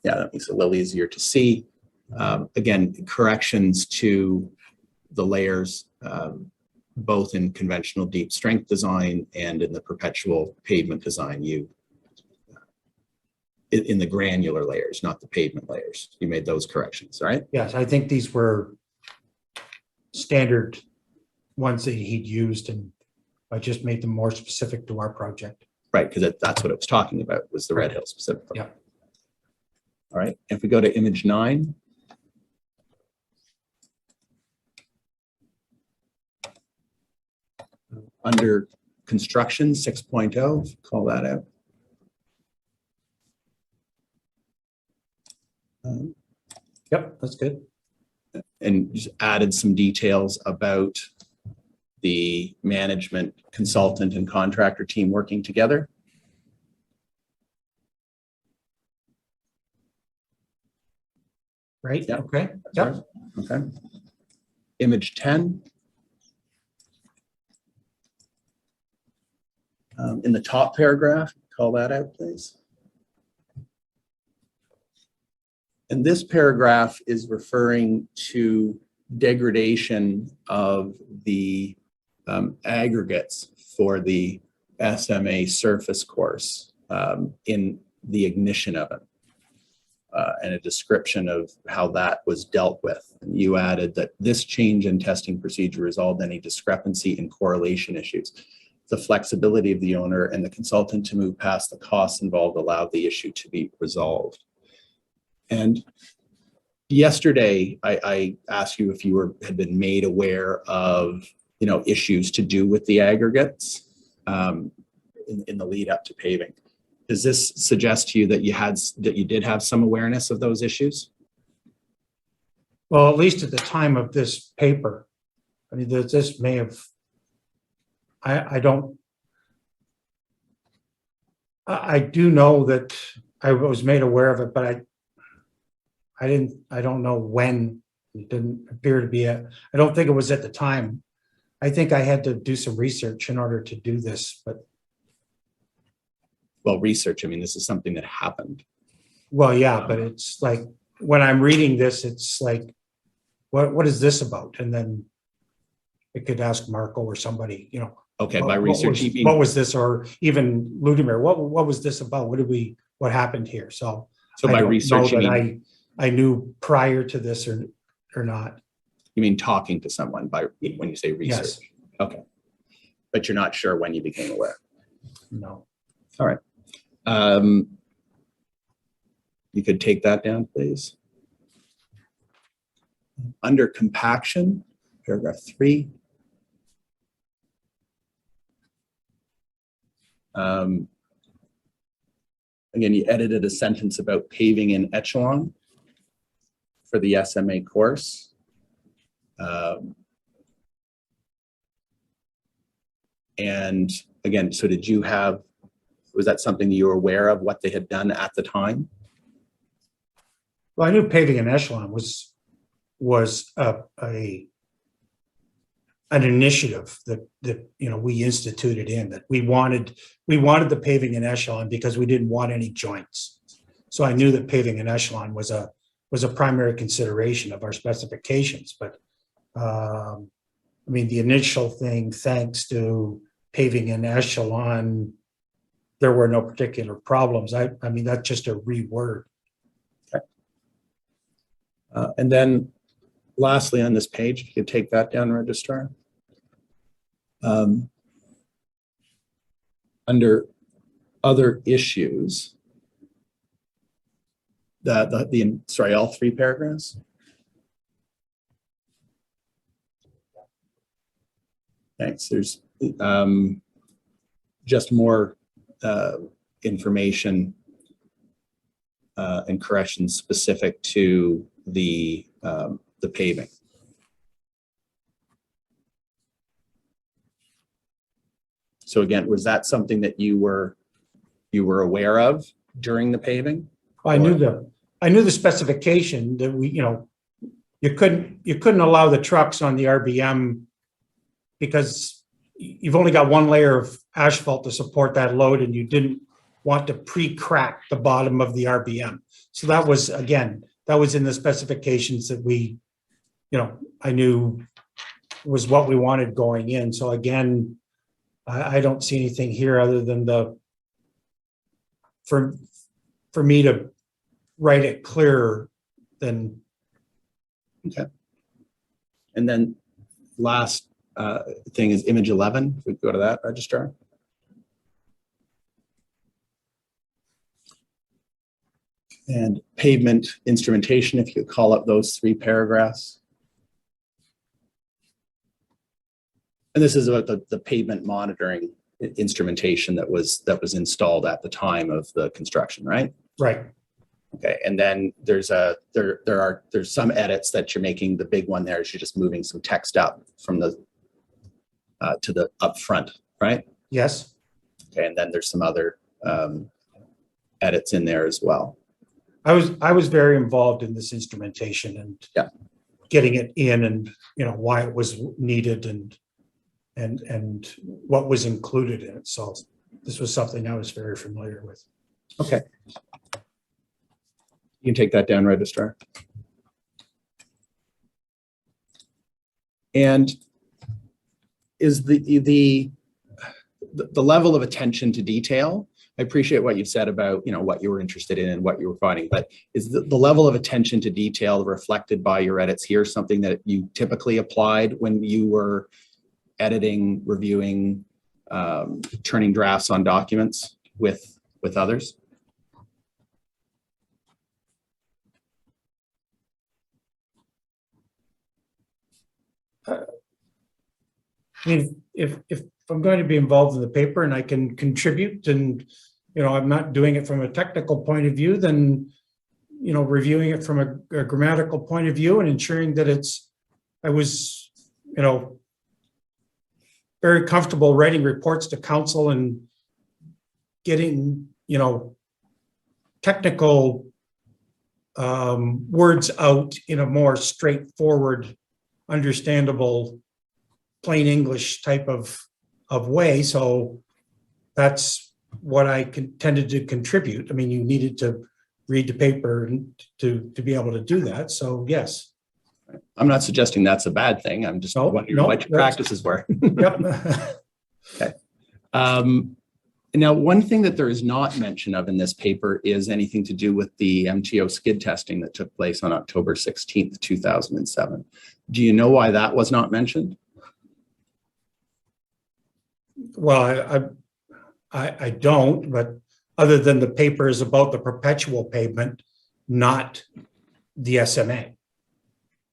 [SPEAKER 1] that makes it a little easier to see. Again, corrections to the layers, both in conventional deep strength design and in the perpetual pavement design, in the granular layers, not the pavement layers. You made those corrections, right?
[SPEAKER 2] Yes, I think these were standard ones that he'd used, and I just made them more specific to our project.
[SPEAKER 1] Right, because that's what it was talking about, was the Red Hill specifically.
[SPEAKER 2] Yeah.
[SPEAKER 1] All right, if we go to image 9. Under construction 6.0, call that out.
[SPEAKER 2] Yep, that's good.
[SPEAKER 1] And just added some details about the management consultant and contractor team working together.
[SPEAKER 2] Right,
[SPEAKER 1] Yeah.
[SPEAKER 2] okay, yep.
[SPEAKER 1] Okay. Image 10. In the top paragraph, call that out, please. And this paragraph is referring to degradation of the aggregates for the SMA surface course in the ignition oven, and a description of how that was dealt with. And you added that this change in testing procedure resolved any discrepancy in correlation issues. The flexibility of the owner and the consultant to move past the costs involved allowed the issue to be resolved. And yesterday, I asked you if you had been made aware of, issues to do with the aggregates in the lead up to paving. Does this suggest to you that you did have some awareness of those issues?
[SPEAKER 2] Well, at least at the time of this paper, I mean, this may have, I do know that I was made aware of it, but I don't know when. It didn't appear to be I don't think it was at the time. I think I had to do some research in order to do this, but.
[SPEAKER 1] Well, research, I mean, this is something that happened.
[SPEAKER 2] Well, yeah, but it's like, when I'm reading this, it's like, what is this about? And then I could ask Marco or somebody,
[SPEAKER 1] Okay, by research,
[SPEAKER 2] what was this, or even Ludimir, what was this about? What happened here? So
[SPEAKER 1] by
[SPEAKER 2] I don't
[SPEAKER 1] research,
[SPEAKER 2] know
[SPEAKER 1] you
[SPEAKER 2] that
[SPEAKER 1] mean,
[SPEAKER 2] I knew prior to this or not.
[SPEAKER 1] you mean talking to someone when you say research?
[SPEAKER 2] Yes.
[SPEAKER 1] Okay. But you're not sure when you became aware?
[SPEAKER 2] No.
[SPEAKER 1] All right. You could take that down, please. Under compaction, paragraph 3. Again, you edited a sentence about paving in echelon for the SMA course. And again, so was that something that you were aware of, what they had done at the time?
[SPEAKER 2] Well, I knew paving in echelon was an initiative that we instituted in, that we wanted the paving in echelon because we didn't want any joints. So I knew that paving in echelon was a primary consideration of our specifications. But I mean, the initial thing, thanks to paving in echelon, there were no particular problems. I mean, that's just a reword.
[SPEAKER 1] Okay. And then lastly on this page, if you could take that down, Registrar. Under other issues, sorry, all 3 paragraphs. Thanks. There's just more information and corrections specific to the paving. So again, was that something that you were aware of during the paving?
[SPEAKER 2] I knew the specification that you couldn't allow the trucks on the RBM because you've only got one layer of asphalt to support that load, and you didn't want to pre-crack the bottom of the RBM. So that was in the specifications that I knew was what we wanted going in. So again, I don't see anything here other than for me to write it clearer than.
[SPEAKER 1] Okay. And then last thing is image 11. If we go to that registrar. And pavement instrumentation, if you call up those 3 paragraphs. And this is about the pavement monitoring instrumentation that was installed at the time of the construction, right?
[SPEAKER 2] Right.
[SPEAKER 1] Okay, and then there's some edits that you're making. The big one there is you're just moving some text up from the to the up front, right?
[SPEAKER 2] Yes.
[SPEAKER 1] Okay, and then there's some other edits in there as well.
[SPEAKER 2] I was very involved in this instrumentation and
[SPEAKER 1] Yeah.
[SPEAKER 2] getting it in, and why it was needed and what was included in it. So this was something I was very familiar with.
[SPEAKER 1] Okay. You can take that down, registrar. And is the level of attention to detail, I appreciate what you've said about what you were interested in and what you were finding, but is the level of attention to detail reflected by your edits here something that you typically applied when you were editing, reviewing, turning drafts on documents with others?
[SPEAKER 2] I mean, if I'm going to be involved in the paper and I can contribute, and I'm not doing it from a technical point of view, then reviewing it from a grammatical point of view and ensuring that I was very comfortable writing reports to council and getting technical words out in a more straightforward, understandable, plain English type of way. So that's what I tended to contribute. I mean, you needed to read the paper to be able to do that. So yes.
[SPEAKER 1] I'm not suggesting that's a bad thing. I'm just wondering what your practices were.
[SPEAKER 2] Yep.
[SPEAKER 1] Okay. Now, one thing that there is not mention of in this paper is anything to do with the MTO skid testing that took place on October 16th, 2007. Do you know why that was not mentioned?
[SPEAKER 2] Well, I don't, but other than the paper is about the perpetual pavement, not the SMA.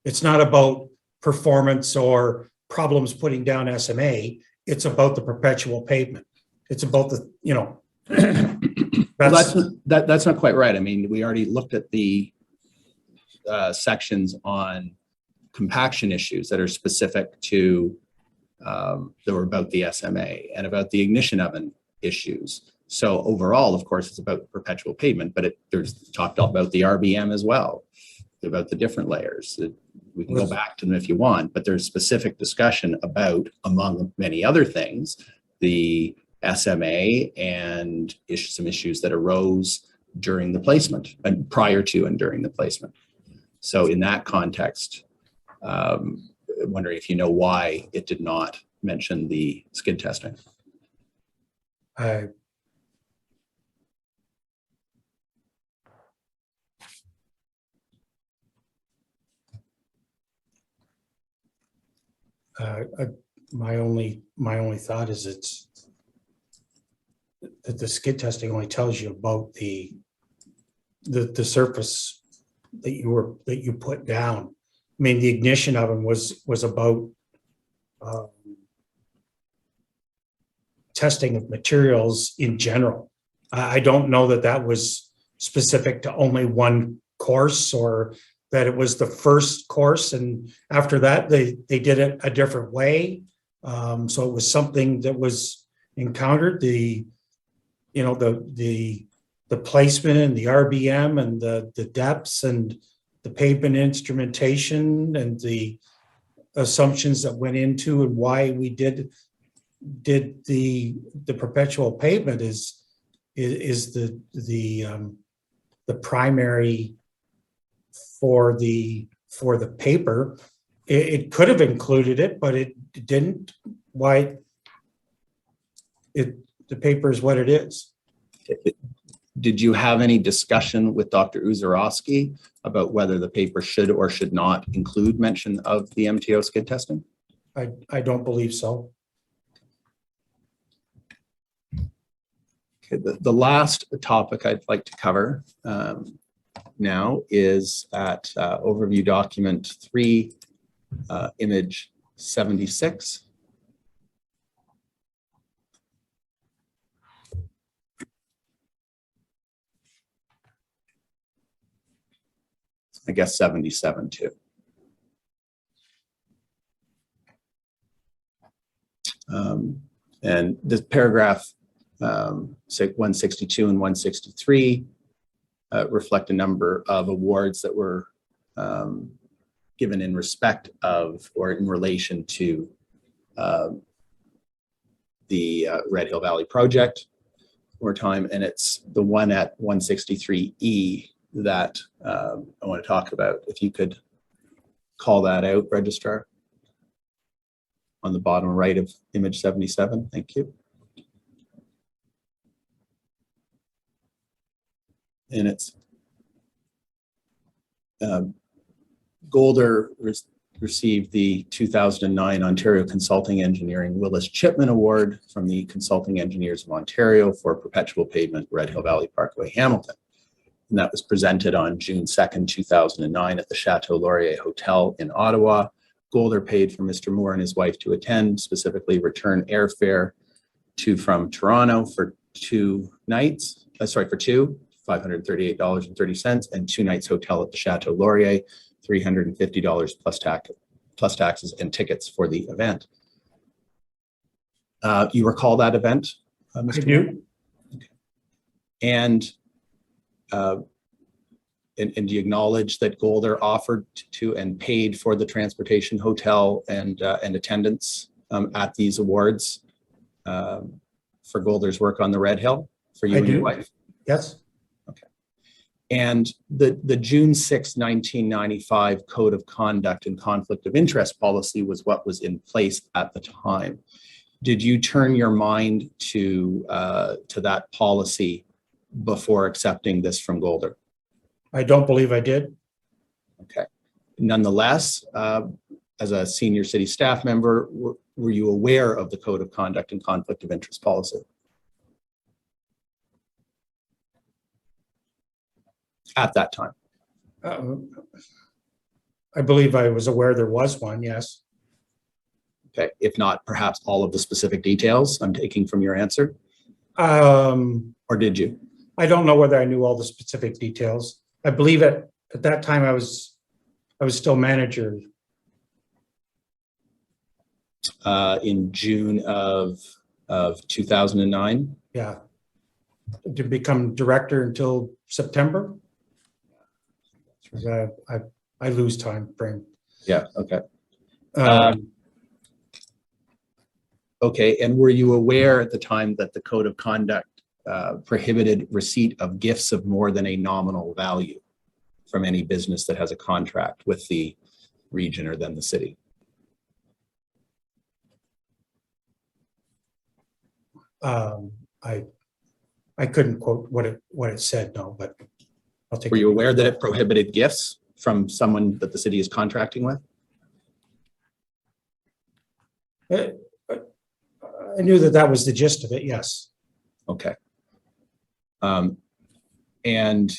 [SPEAKER 2] It's not about performance or problems putting down SMA. It's about the perpetual pavement. It's about the,
[SPEAKER 1] that's not quite right. I mean, we already looked at the sections on compaction issues that are specific to that were about the SMA and about the ignition oven issues. So overall, of course, it's about perpetual pavement, but there's talked about the RBM as well, about the different layers. We can go back to them if you want, but there's specific discussion about, among many other things, the SMA and some issues that arose during the placement and prior to and during the placement. So in that context, wondering if you know why it did not mention the skid testing.
[SPEAKER 2] My only thought is it's that the skid testing only tells you about the surface that you put down. I mean, the ignition oven was about testing of materials in general. I don't know that was specific to only one course, or that it was the first course, and after that they did it a different way. So it was something that was encountered. The placement and the RBM and the depths and the pavement instrumentation and the assumptions that went into and why we did the perpetual pavement is the primary for the paper. It could have included it, but it didn't. Why? The paper is what it is.
[SPEAKER 1] Did you have any discussion with Dr. Uzorowski about whether the paper should or should not include mention of the MTO skid testing?
[SPEAKER 2] I don't believe so.
[SPEAKER 1] Okay, the last topic I'd like to cover now is at overview document 3, image 76. I guess 77 too. And this paragraph, say 162 and 163, reflect a number of awards that were given in respect of or in relation to the Red Hill Valley project over time. And it's the one at 163E that I want to talk about. If you could call that out, Registrar, on the bottom right of image 77. Thank you. And it's Golder received the 2009 Ontario Consulting Engineering Willis Chipman Award from the Consulting Engineers of Ontario for Perpetual Pavement Red Hill Valley Parkway, Hamilton. And that was presented on June 2nd, 2009 at the Chateau Laurier Hotel in Ottawa. Golder paid for Mr. Moore and his wife to attend, specifically return airfare to from Toronto for 2 nights, for two, $538.30, and 2 nights hotel at the Chateau Laurier, $350 plus taxes and tickets for the event. You recall that event, Mr.
[SPEAKER 2] I do.
[SPEAKER 1] Okay. And do you acknowledge that Golder offered to and paid for the transportation, hotel, and attendance at these awards for Golder's work on the Red Hill for you
[SPEAKER 2] I
[SPEAKER 1] and
[SPEAKER 2] do.
[SPEAKER 1] your wife?
[SPEAKER 2] Yes.
[SPEAKER 1] Okay. And the June 6, 1995 Code of Conduct and Conflict of Interest policy was what was in place at the time. Did you turn your mind to that policy before accepting this from Golder?
[SPEAKER 2] I don't believe I did.
[SPEAKER 1] Okay. Nonetheless, as a senior city staff member, were you aware of the Code of Conduct and Conflict of Interest policy? At that time?
[SPEAKER 2] I believe I was aware there was one, yes.
[SPEAKER 1] Okay. If not, perhaps all of the specific details I'm taking from your answer? Or did you?
[SPEAKER 2] I don't know whether I knew all the specific details. I believe at that time I was still manager.
[SPEAKER 1] In June of 2009?
[SPEAKER 2] Yeah. To become director until September. I lose time frame.
[SPEAKER 1] Yeah, okay. Okay, and were you aware at the time that the Code of Conduct prohibited receipt of gifts of more than a nominal value from any business that has a contract with the region or then the city?
[SPEAKER 2] I couldn't quote what it said, no, but I'll take.
[SPEAKER 1] Were you aware that it prohibited gifts from someone that the city is contracting with?
[SPEAKER 2] I knew that was the gist of it, yes.
[SPEAKER 1] Okay. And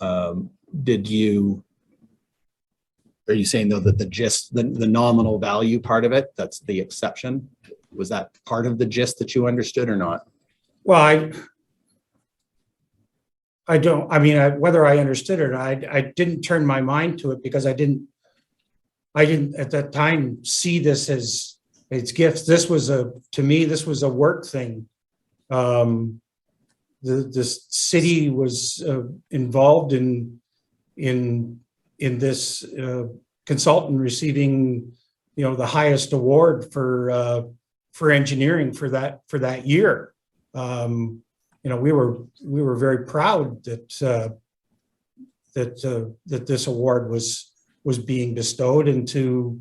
[SPEAKER 1] are you saying though that the gist, the nominal value part of it, that's the exception? Was that part of the gist that you understood or not?
[SPEAKER 2] Well, I don't, I mean, whether I understood it, I didn't turn my mind to it because I didn't at that time see this as it's gifts. This was to me, this was a work thing. The city was involved in this consultant receiving, the highest award for engineering for that year. We were very proud that this award was being bestowed, and to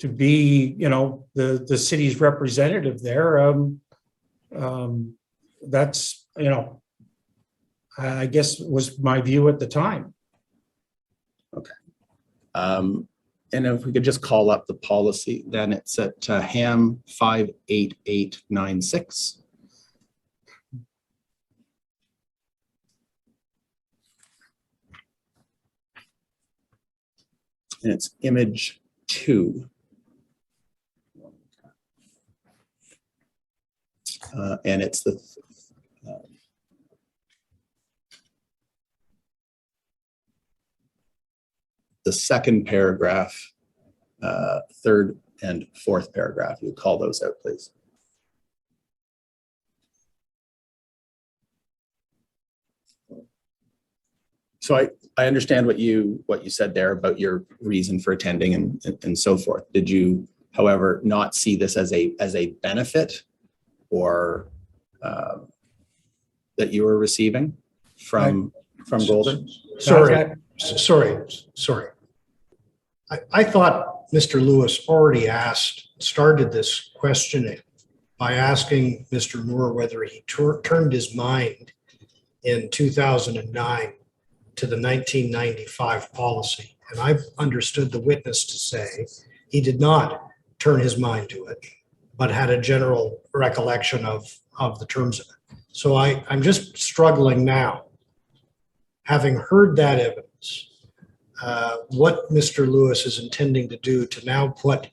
[SPEAKER 2] be the city's representative there. That's I guess was my view at the time.
[SPEAKER 1] Okay. And if we could just call up the policy, then it's at HAM 58896. And it's image 2. And it's the second paragraph, third and fourth paragraph. You call those out, please. So I understand what you said there about your reason for attending and so forth. Did you, however, not see this as a benefit or that you were receiving from Golden?
[SPEAKER 3] Sorry. I thought Mr. Lewis already started this questioning by asking Mr. Moore whether he turned his mind in 2009 to the 1995 policy. And I've understood the witness to say he did not turn his mind to it, but had a general recollection of the terms of it. So I'm just struggling now, having heard that evidence, what Mr. Lewis is intending to do to now put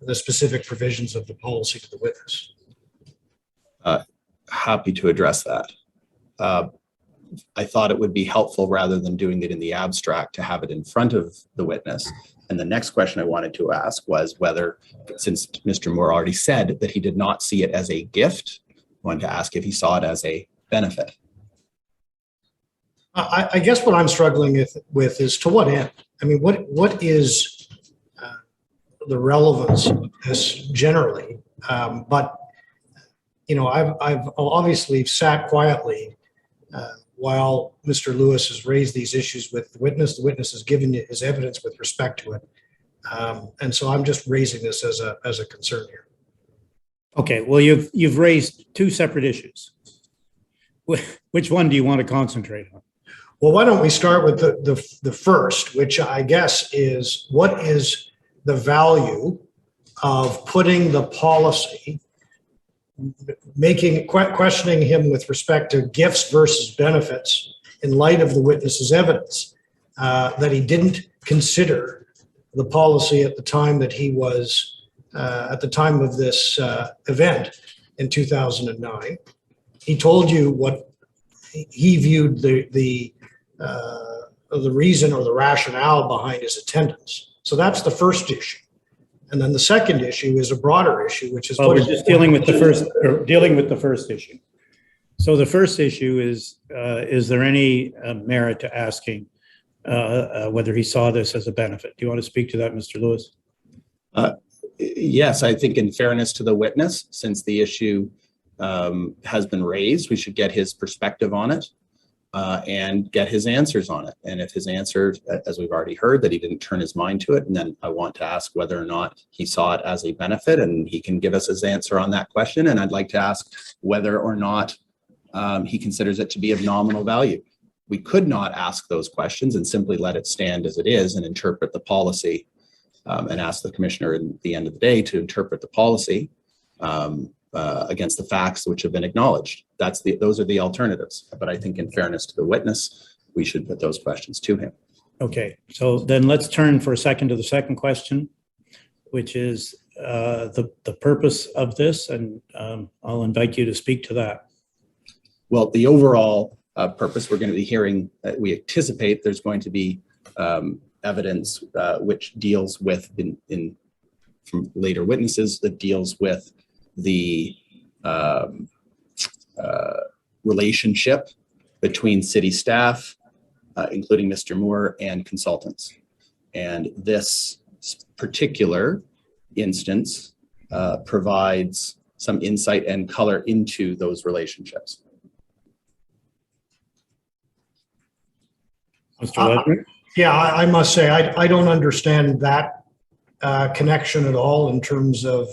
[SPEAKER 3] the specific provisions of the policy to the witness.
[SPEAKER 1] Happy to address that. I thought it would be helpful, rather than doing it in the abstract, to have it in front of the witness. And the next question I wanted to ask was whether, since Mr. Moore already said that he did not see it as a gift, I wanted to ask if he saw it as a benefit.
[SPEAKER 3] I guess what I'm struggling with is to what end? I mean, what is the relevance of this generally? But, you know, I've obviously sat quietly while Mr. Lewis has raised these issues with the witness. The witness has given his evidence with respect to it. And so I'm just raising this as a concern here. Okay,
[SPEAKER 4] well, you've raised two separate issues. Which one do you want to concentrate on?
[SPEAKER 3] Well, why don't we start with the first, which I guess is, what is the value of putting the policy, questioning him with respect to gifts versus benefits in light of the witness's evidence, that he didn't consider the policy at the time that he was, at the time of this event in 2009. He told you what he viewed the reason or the rationale behind his attendance. So that's the first issue. And then the second issue is a broader issue, which is,
[SPEAKER 4] well, we're just dealing with the first issue. So the first issue is there any merit to asking whether he saw this as a benefit? Do you want to speak to that, Mr. Lewis?
[SPEAKER 1] Yes, I think in fairness to the witness, since the issue has been raised, we should get his perspective on it and get his answers on it. And if his answer, as we've already heard, that he didn't turn his mind to it, and then I want to ask whether or not he saw it as a benefit, and he can give us his answer on that question. And I'd like to ask whether or not he considers it to be of nominal value. We could not ask those questions and simply let it stand as it is and interpret the policy and ask the commissioner at the end of the day to interpret the policy against the facts which have been acknowledged. Those are the alternatives. But I think in fairness to the witness, we should put those questions to him.
[SPEAKER 4] Okay, so then let's turn for a second to the second question, which is the purpose of this, and I'll invite you to speak to that.
[SPEAKER 1] Well, the overall purpose, we're going to be hearing, we anticipate there's going to be evidence which deals with, from later witnesses, that deals with the relationship between city staff, including Mr. Moore, and consultants. And this particular instance provides some insight and color into those relationships.
[SPEAKER 4] Mr. Ledger?
[SPEAKER 3] Yeah, I must say, I don't understand that connection at all in terms of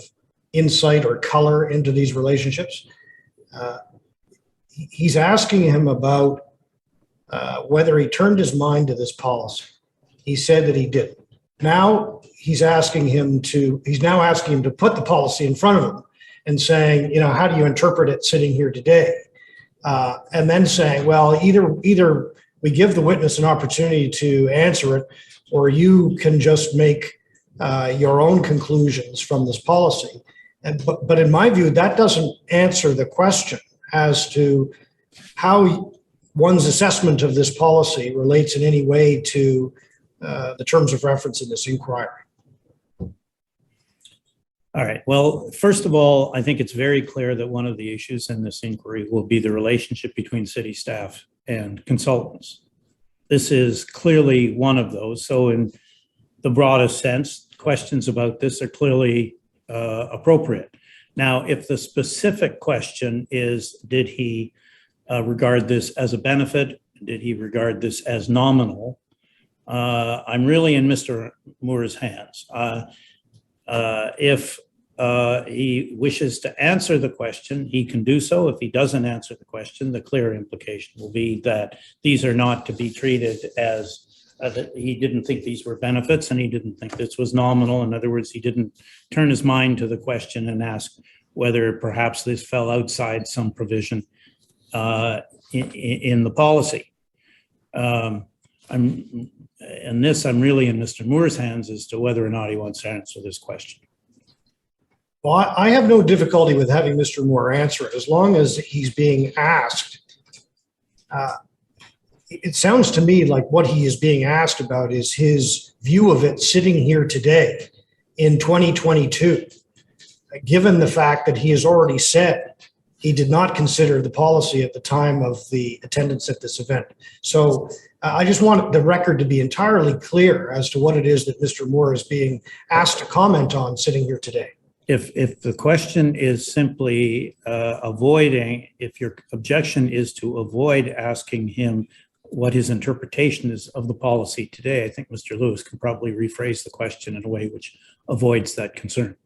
[SPEAKER 3] insight or color into these relationships. He's asking him about whether he turned his mind to this policy. He said that he didn't. Now he's now asking him to put the policy in front of him and saying, how do you interpret it sitting here today? And then saying, well, either we give the witness an opportunity to answer it, or you can just make your own conclusions from this policy. But in my view, that doesn't answer the question as to how one's assessment of this policy relates in any way to the terms of reference in this inquiry.
[SPEAKER 4] All right. Well, first of all, I think it's very clear that one of the issues in this inquiry will be the relationship between city staff and consultants. This is clearly one of those. So in the broadest sense, questions about this are clearly appropriate. Now, if the specific question is, did he regard this as a benefit? Did he regard this as nominal? I'm really in Mr. Moore's hands. If he wishes to answer the question, he can do so. If he doesn't answer the question, the clear implication will be that these are not to be treated as that he didn't think these were benefits and he didn't think this was nominal. In other words, he didn't turn his mind to the question and ask whether perhaps this fell outside some provision in the policy. I'm really in Mr. Moore's hands as to whether or not he wants to answer this question.
[SPEAKER 3] Well, I have no difficulty with having Mr. Moore answer it as long as he's being asked. It sounds to me like what he is being asked about is his view of it sitting here today in 2022, given the fact that he has already said he did not consider the policy at the time of the attendance at this event. So I just want the record to be entirely clear as to what it is that Mr. Moore is being asked to comment on sitting here today.
[SPEAKER 4] If the question is simply avoiding, if your objection is to avoid asking him what his interpretation is of the policy today, I think Mr. Lewis can probably rephrase the question in a way which avoids that concern.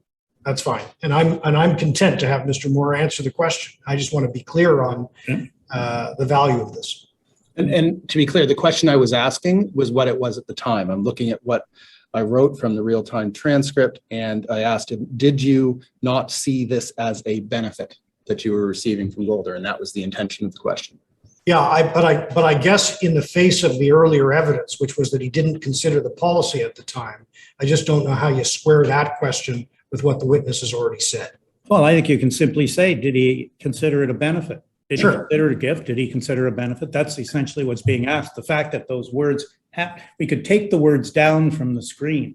[SPEAKER 3] That's fine. And I'm content to have Mr. Moore answer the question. I just want to be clear on the value of this.
[SPEAKER 1] And to be clear, the question I was asking was what it was at the time. I'm looking at what I wrote from the real-time transcript, and I asked him, did you not see this as a benefit that you were receiving from Golder? And that was the intention of the question.
[SPEAKER 3] Yeah, but I guess in the face of the earlier evidence, which was that he didn't consider the policy at the time, I just don't know how you square that question with what the witness has already said.
[SPEAKER 4] Well, I think you can simply say, did he consider it a benefit? Did he consider it a gift? Did he consider a benefit? That's essentially what's being asked. The fact that those words we could take the words down from the screen.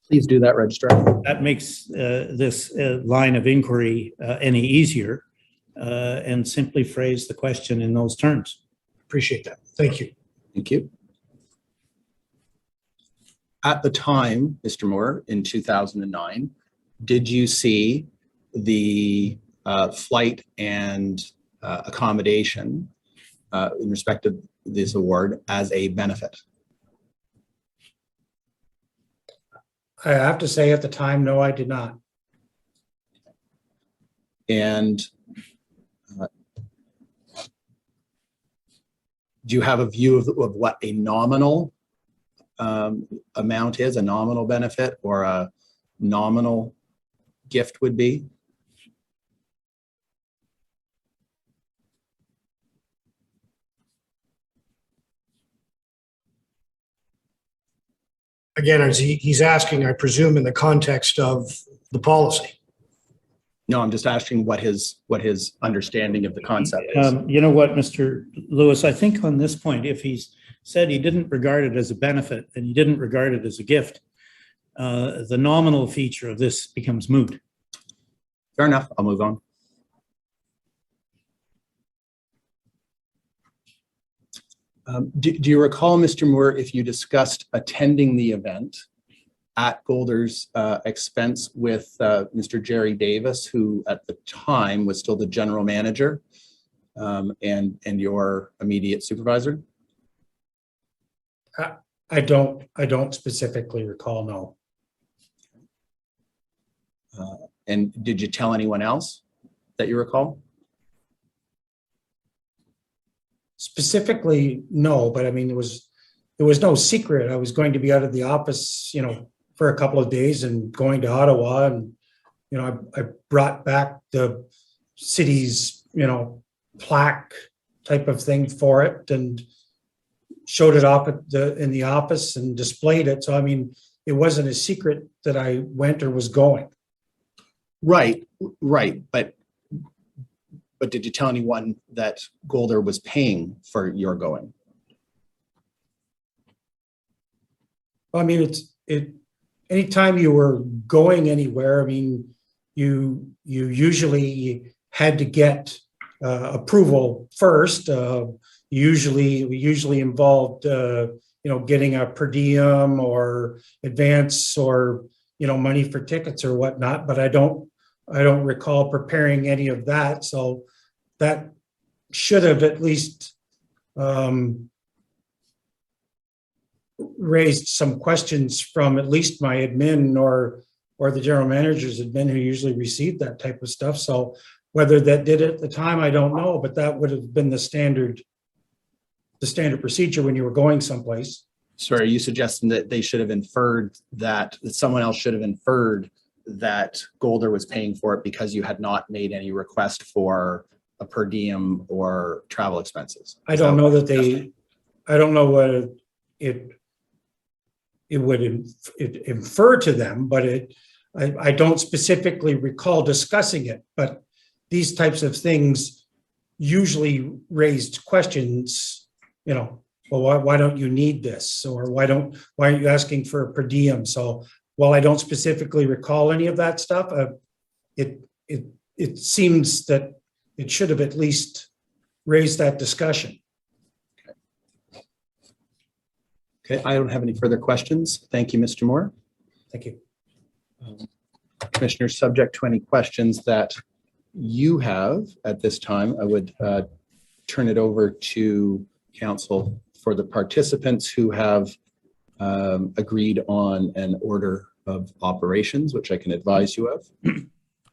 [SPEAKER 1] Please do that, Registrar.
[SPEAKER 4] That makes this line of inquiry any easier, and simply phrase the question in those terms.
[SPEAKER 3] Appreciate that. Thank you.
[SPEAKER 1] Thank you. At the time, Mr. Moore, in 2009, did you see the flight and accommodation in respect of this award as a benefit?
[SPEAKER 2] I have to say at the time, no, I did not.
[SPEAKER 1] And do you have a view of what a nominal amount is, a nominal benefit or a nominal gift would be?
[SPEAKER 3] Again, as he's asking, I presume in the context of the policy.
[SPEAKER 1] No, I'm just asking what his understanding of the concept is.
[SPEAKER 4] You know what, Mr. Lewis, I think on this point, if he's said he didn't regard it as a benefit and he didn't regard it as a gift, the nominal feature of this becomes moot.
[SPEAKER 1] Fair enough. I'll move on. Do you recall, Mr. Moore, if you discussed attending the event at Golder's expense with Mr. Jerry Davis, who at the time was still the general manager and your immediate supervisor?
[SPEAKER 2] I don't specifically recall, no.
[SPEAKER 1] And did you tell anyone else that you recall?
[SPEAKER 2] Specifically, no, but I mean, there was it was no secret I was going to be out of the office, for a couple of days and going to Ottawa, and I brought back the city's plaque type of thing for it and showed it off in the office and displayed it. So I mean, it wasn't a secret that I went or was going.
[SPEAKER 1] Right. But did you tell anyone that Golder was paying for your going?
[SPEAKER 2] I mean, anytime you were going anywhere, I mean, you usually had to get approval first. Usually involved, getting a per diem or advance or, money for tickets or whatnot, but I don't recall preparing any of that. So that should have at least raised some questions from at least my admin or the general manager's admin, who usually received that type of stuff. So whether that did it at the time, I don't know, but that would have been the standard procedure when you were going someplace.
[SPEAKER 1] So are you suggesting that they should have inferred that someone else should have inferred that Golder was paying for it because you had not made any request for a per diem or travel expenses?
[SPEAKER 2] I don't know what it would infer to them, but I don't specifically recall discussing it, but these types of things usually raised questions, well, why don't you need this? Or why aren't you asking for a per diem? So while I don't specifically recall any of that stuff, it seems that it should have at least raised that discussion.
[SPEAKER 1] Okay, I don't have any further questions. Thank you, Mr. Moore.
[SPEAKER 2] Thank you.
[SPEAKER 1] Commissioners, subject to any questions that you have at this time, I would turn it over to council for the participants who have agreed on an order of operations, which I can advise you of.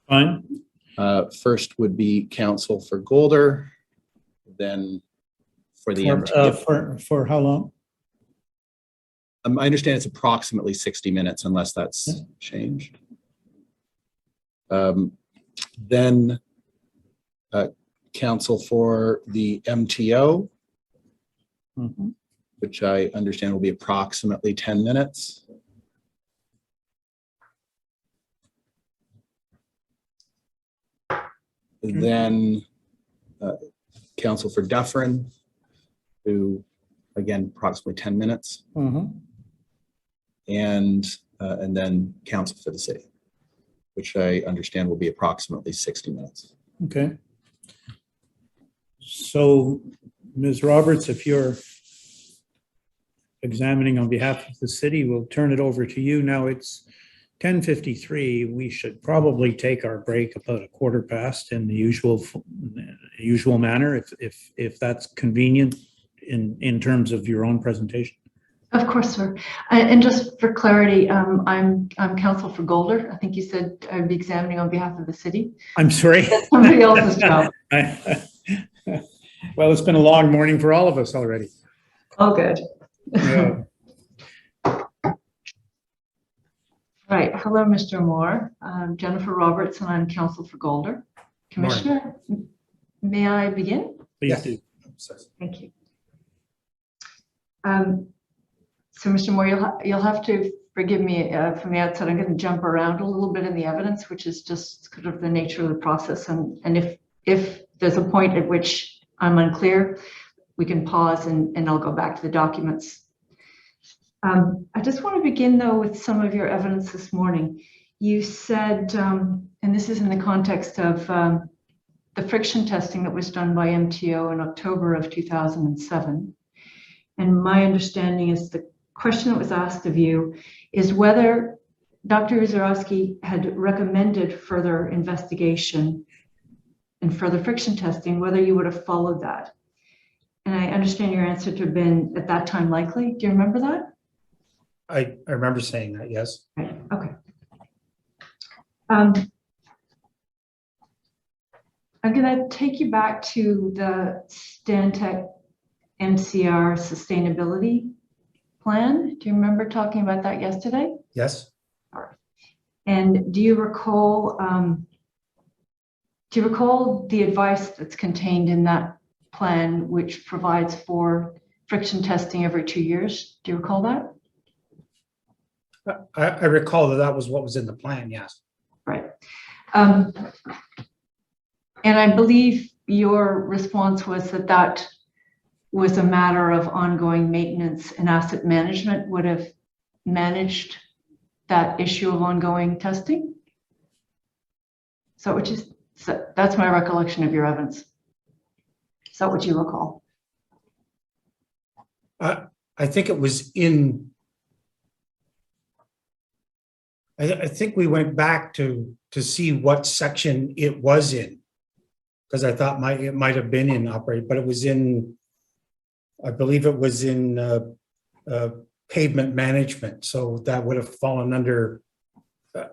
[SPEAKER 4] Fine.
[SPEAKER 1] First would be council for Golder, then for the MTO.
[SPEAKER 4] For how long?
[SPEAKER 1] I understand it's approximately 60 minutes unless that's changed. Then council for the MTO, which I understand will be approximately 10 minutes. Then council for Dufferin, who again, approximately 10 minutes. And then council for the city, which I understand will be approximately 60 minutes.
[SPEAKER 4] Okay. So, Ms. Roberts, if you're examining on behalf of the city, we'll turn it over to you. Now it's 10:53. We should probably take our break about a quarter past in the usual manner, if that's convenient in terms of your own presentation.
[SPEAKER 6] Of course, sir. And just for clarity, I'm counsel for Golder. I think you said I'd be examining on behalf of the city.
[SPEAKER 4] I'm sorry.
[SPEAKER 6] That's somebody else's job.
[SPEAKER 4] Well, it's been a long morning for all of us already.
[SPEAKER 6] Oh, good.
[SPEAKER 4] Yeah.
[SPEAKER 6] Right. Hello, Mr. Moore. I'm Jennifer Roberts, and I'm counsel for Golder. Commissioner, may I begin?
[SPEAKER 4] Please do.
[SPEAKER 6] Thank you. So, Mr. Moore, you'll have to forgive me from the outset. I'm going to jump around a little bit in the evidence, which is just kind of the nature of the process. And if there's a point at which I'm unclear, we can pause and I'll go back to the documents. I just want to begin, though, with some of your evidence this morning. You said, and this is in the context of the friction testing that was done by MTO in October of 2007. And my understanding is the question that was asked of you is whether Dr. Uzorowski had recommended further investigation and further friction testing, whether you would have followed that. And I understand your answer to have been at that time likely. Do you remember that?
[SPEAKER 2] I remember saying that, yes.
[SPEAKER 6] Right. Okay. I'm going to take you back to the Stantec MCR sustainability plan. Do you remember talking about that yesterday?
[SPEAKER 2] Yes.
[SPEAKER 6] And do you recall the advice that's contained in that plan, which provides for friction testing every 2 years? Do you recall that?
[SPEAKER 2] I recall that was what was in the plan, yes.
[SPEAKER 6] Right. And I believe your response was that was a matter of ongoing maintenance, and asset management would have managed that issue of ongoing testing. So that's my recollection of your evidence. Is that what you recall?
[SPEAKER 2] I think it was in, I think we went back to see what section it was in, because I thought it might have been in operate, but it was in, I believe it was in pavement management. So that would have fallen under,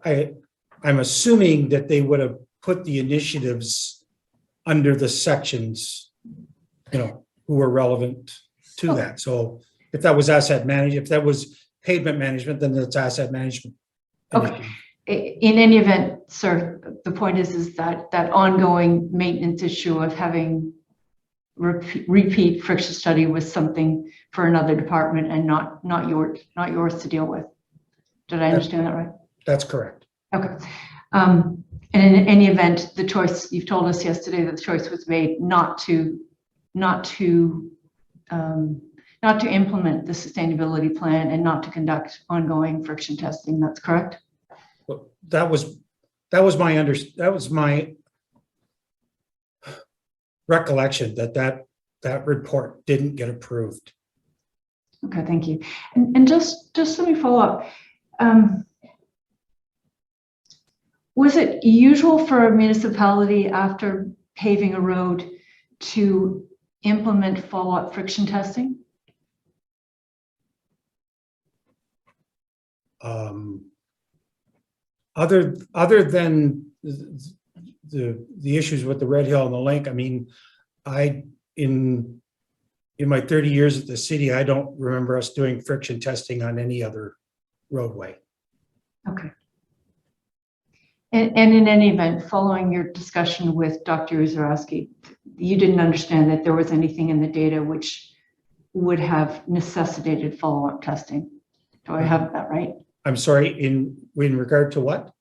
[SPEAKER 2] I'm assuming that they would have put the initiatives under the sections, who were relevant to that. So if that was asset management, if that was pavement management, then it's asset management.
[SPEAKER 6] Okay. In any event, sir, the point is that ongoing maintenance issue of having repeat friction study was something for another department and not yours to deal with. Did I understand that right?
[SPEAKER 2] That's correct.
[SPEAKER 6] Okay. And in any event, the choice, you've told us yesterday that the choice was made not to implement the sustainability plan and not to conduct ongoing friction testing. That's correct?
[SPEAKER 2] Well, that was my recollection that report didn't get approved.
[SPEAKER 6] Okay, thank you. And just let me follow up. Was it usual for a municipality after paving a road to implement follow-up friction testing?
[SPEAKER 2] Other than the issues with the Red Hill and the link, I mean, in my 30 years at the city, I don't remember us doing friction testing on any other roadway.
[SPEAKER 6] Okay. And in any event, following your discussion with Dr. Uzarowski, you didn't understand that there was anything in the data which would have necessitated follow-up testing. Do I have that right?
[SPEAKER 2] I'm sorry, in regard to what?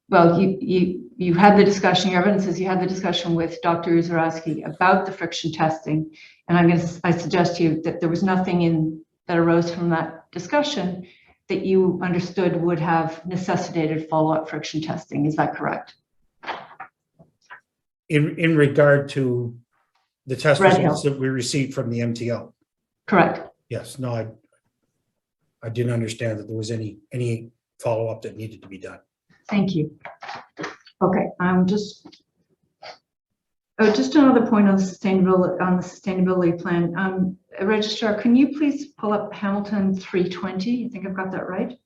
[SPEAKER 6] Well, you had the discussion, your evidence says you had the discussion with Dr. Uzarowski about the friction testing. And I suggest to you that there was nothing that arose from that discussion that you understood would have necessitated follow-up friction testing. Is that correct?
[SPEAKER 2] In regard to the test
[SPEAKER 6] Red
[SPEAKER 2] results
[SPEAKER 6] Hill.
[SPEAKER 2] that we received from the MTO?
[SPEAKER 6] Correct.
[SPEAKER 2] Yes, no, I didn't understand that there was any follow-up that needed to be done.
[SPEAKER 6] Thank you. Okay, just another point on the sustainability plan. Registrar, can you please pull up Hamilton 320? I think I've got that right.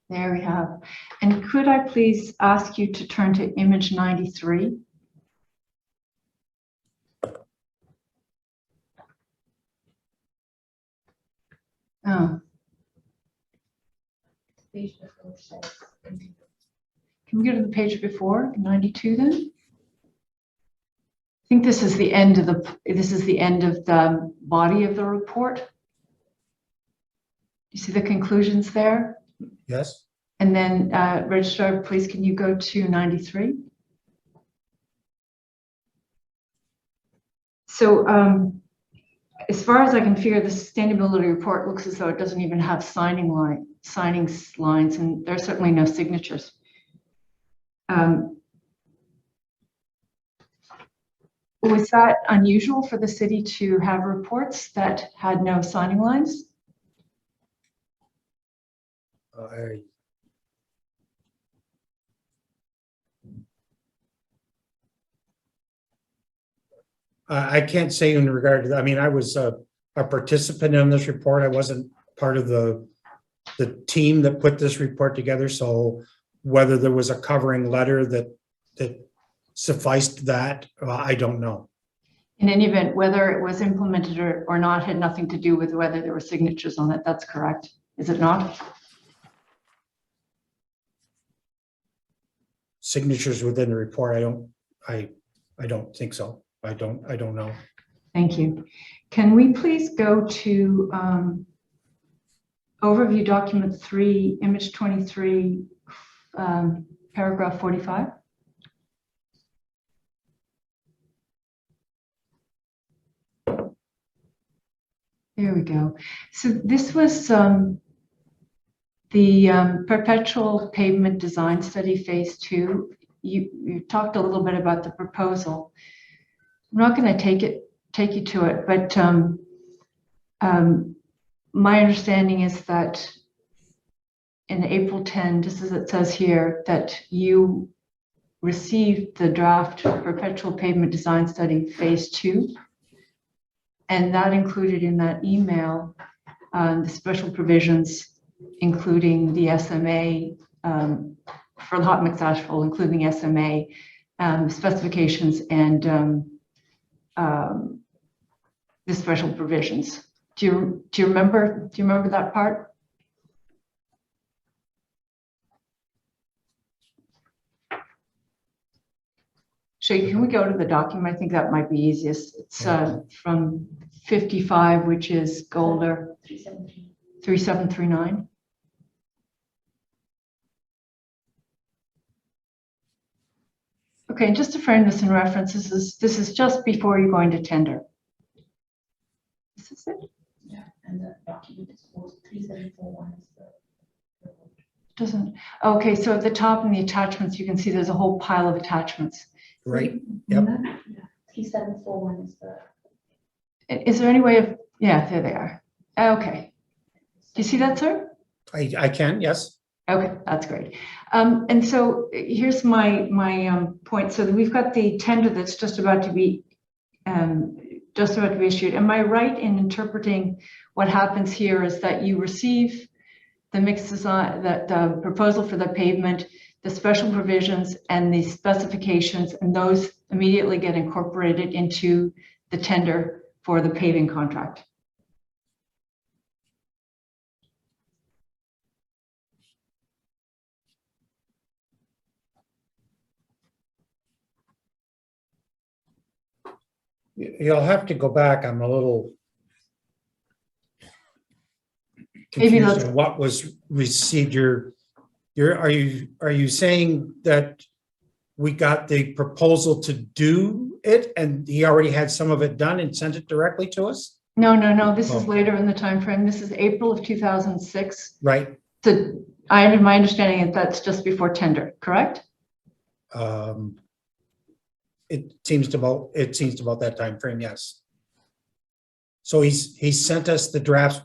[SPEAKER 6] There we have. And could I please ask you to turn to image 93? Oh. Can we go to the page before 92 then? I think this is the end of the body of the report. You see the conclusions there?
[SPEAKER 2] Yes.
[SPEAKER 6] And then Registrar, please, can you go to 93? So as far as I can figure, the sustainability report looks as though it doesn't even have signing lines, and there are certainly no signatures. Was that unusual for the city to have reports that had no signing lines?
[SPEAKER 2] I can't say in regard to that. I mean, I was a participant in this report. I wasn't part of the team that put this report together. So whether there was a covering letter that sufficed that, I don't know.
[SPEAKER 6] In any event, whether it was implemented or not had nothing to do with whether there were signatures on it. That's correct, is it not?
[SPEAKER 2] Signatures within the report, I don't think so. I don't know.
[SPEAKER 6] Thank you. Can we please go to overview document 3, image 23, paragraph 45? There we go. So this was the perpetual pavement design study phase 2. You talked a little bit about the proposal. I'm not going to take you to it, but my understanding is that in April 10, just as it says here, that you received the draft perpetual pavement design study phase 2. And that included in that email the special provisions, including the SMA for the hot mix asphalt, including SMA specifications and the special provisions. Do you remember that part? So can we go to the document? I think that might be easiest. It's from 55, which is Golder 3739. Okay, and just to frame this in reference, this is just before you're going to tender. This is it.
[SPEAKER 7] Yeah, and the document is 3741 is the
[SPEAKER 6] Doesn't, okay, so at the top in the attachments, you can see there's a whole pile of attachments.
[SPEAKER 2] Right?
[SPEAKER 7] Yeah,
[SPEAKER 2] Yep.
[SPEAKER 7] 3741 is the
[SPEAKER 6] Is there any way of, yeah, there they are. Okay. Do you see that, sir?
[SPEAKER 2] I can, yes.
[SPEAKER 6] Okay, that's great. And so here's my point. So we've got the tender that's just about to be issued. Am I right in interpreting what happens here is that you receive the mix design, the proposal for the pavement, the special provisions and the specifications, and those immediately get incorporated into the tender for the paving contract?
[SPEAKER 2] You'll have to go back. I'm a little
[SPEAKER 6] Maybe
[SPEAKER 2] confused
[SPEAKER 6] let's-
[SPEAKER 2] on what was received. Are you saying that we got the proposal to do it and he already had some of it done and sent it directly to us?
[SPEAKER 6] No. This is
[SPEAKER 2] Oh.
[SPEAKER 6] later in the time frame. This is April of 2006.
[SPEAKER 2] Right.
[SPEAKER 6] So my understanding is that's just before tender, correct?
[SPEAKER 2] It seems about that time frame, yes. So he sent us the drafts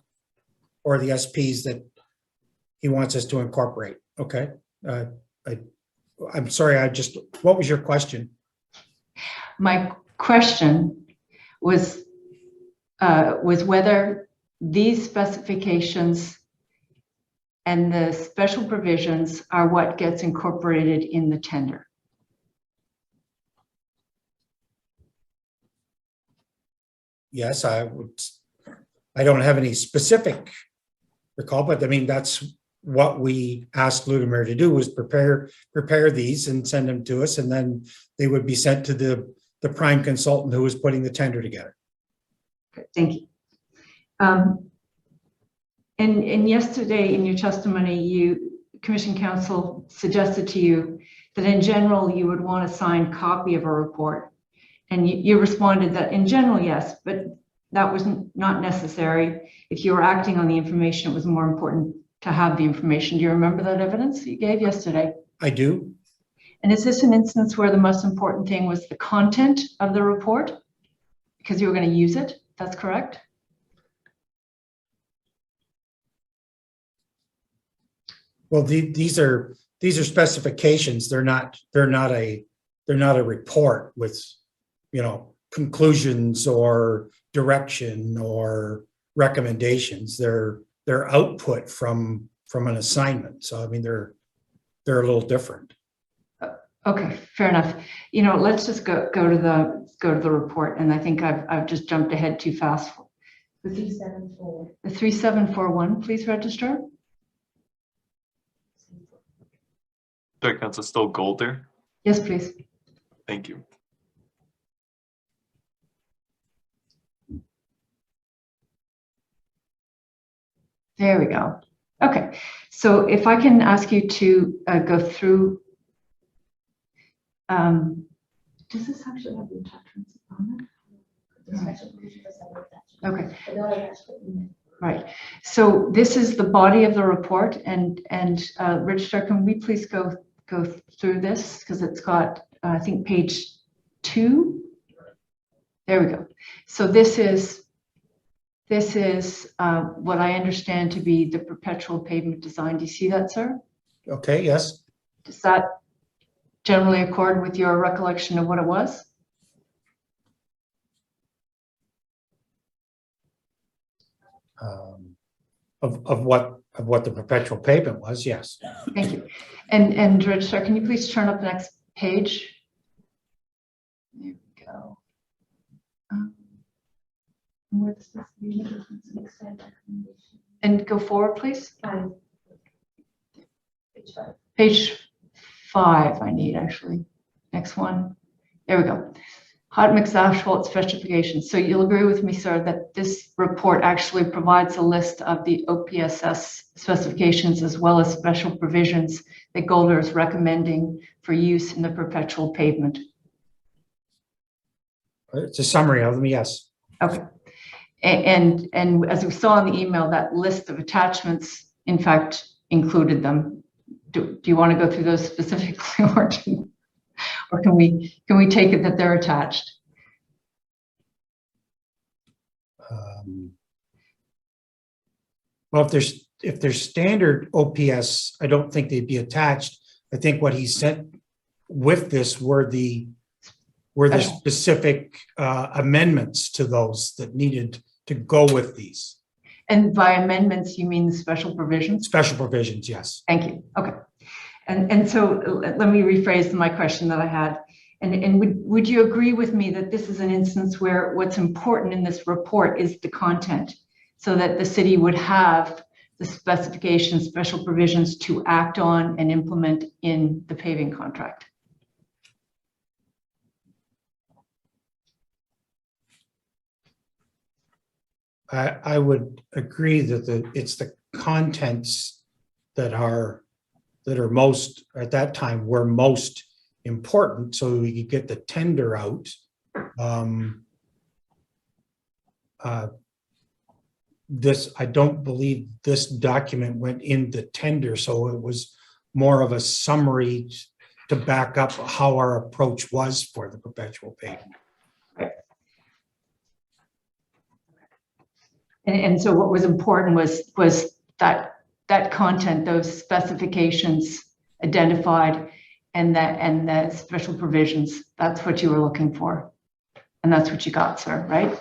[SPEAKER 2] or the SPs that he wants us to incorporate. Okay. I'm sorry. What was your question?
[SPEAKER 6] My question was whether these specifications and the special provisions are what gets incorporated in the tender.
[SPEAKER 2] Yes, I don't have any specific recall, but I mean, that's what we asked Ludemer to do, was prepare these and send them to us, and then they would be sent to the prime consultant who was putting the tender together.
[SPEAKER 6] Okay, thank you. And yesterday in your testimony, Commission Counsel suggested to you that in general, you would want a signed copy of a report. And you responded that in general, yes, but that was not necessary. If you were acting on the information, it was more important to have the information. Do you remember that evidence that you gave yesterday?
[SPEAKER 2] I do.
[SPEAKER 6] And is this an instance where the most important thing was the content of the report? Because you were going to use it, that's correct?
[SPEAKER 2] Well, these are specifications. They're not a report with, conclusions or direction or recommendations. They're output from an assignment. So I mean, they're they're a little different.
[SPEAKER 6] Okay, fair enough. You know, let's just go to the report, and I think I've just jumped ahead too fast.
[SPEAKER 7] The 374.
[SPEAKER 6] The 3741, please register.
[SPEAKER 5] Sorry, Council, still Golder.
[SPEAKER 6] Yes, please.
[SPEAKER 5] Thank you.
[SPEAKER 6] There we go. Okay, so if I can ask you to go through. Does this actually have the attachments on it?
[SPEAKER 7] The special provision does have attachments.
[SPEAKER 6] Okay.
[SPEAKER 7] But not attached to the email.
[SPEAKER 6] Right. So this is the body of the report, and Registrar, can we please go through this, because it's got I think page 2. There we go. So this is what I understand to be the perpetual pavement design. Do you see that, sir?
[SPEAKER 2] Okay, yes.
[SPEAKER 6] Does that generally accord with your recollection of what it was?
[SPEAKER 2] Of what the perpetual pavement was, yes.
[SPEAKER 6] Thank you. And Registrar, can you please turn up the next page? There we go. What's this?
[SPEAKER 7] Next slide, recommendation.
[SPEAKER 6] And go forward, please.
[SPEAKER 7] 5. Page 5.
[SPEAKER 6] Page 5, I need actually. Next one. There we go. Hot mix asphalt specifications. So you'll agree with me, sir, that this report actually provides a list of the OPSS specifications as well as special provisions that Golder is recommending for use in the perpetual pavement.
[SPEAKER 2] It's a summary of them, yes.
[SPEAKER 6] Okay. And as we saw in the email, that list of attachments, in fact, included them. Do you want to go through those specifically, or can we take it that they're attached?
[SPEAKER 2] Well, if there's standard OPS, I don't think they'd be attached. I think what he sent with this were the specific amendments to those that needed to go with these.
[SPEAKER 6] And by amendments, you mean the special provisions?
[SPEAKER 2] Special provisions, yes.
[SPEAKER 6] Thank you. Okay. And so let me rephrase my question that I had. And would you agree with me that this is an instance where what's important in this report is the content, so that the city would have the specifications, special provisions to act on and implement in the paving contract?
[SPEAKER 2] I would agree that it's the contents that are most, at that time, were most important, so we could get the tender out. I don't believe this document went in the tender, so it was more of a summary to back up how our approach was for the perpetual pavement.
[SPEAKER 6] And so what was important was that content, those specifications identified, and the special provisions. That's what you were looking for, and that's what you got, sir, right?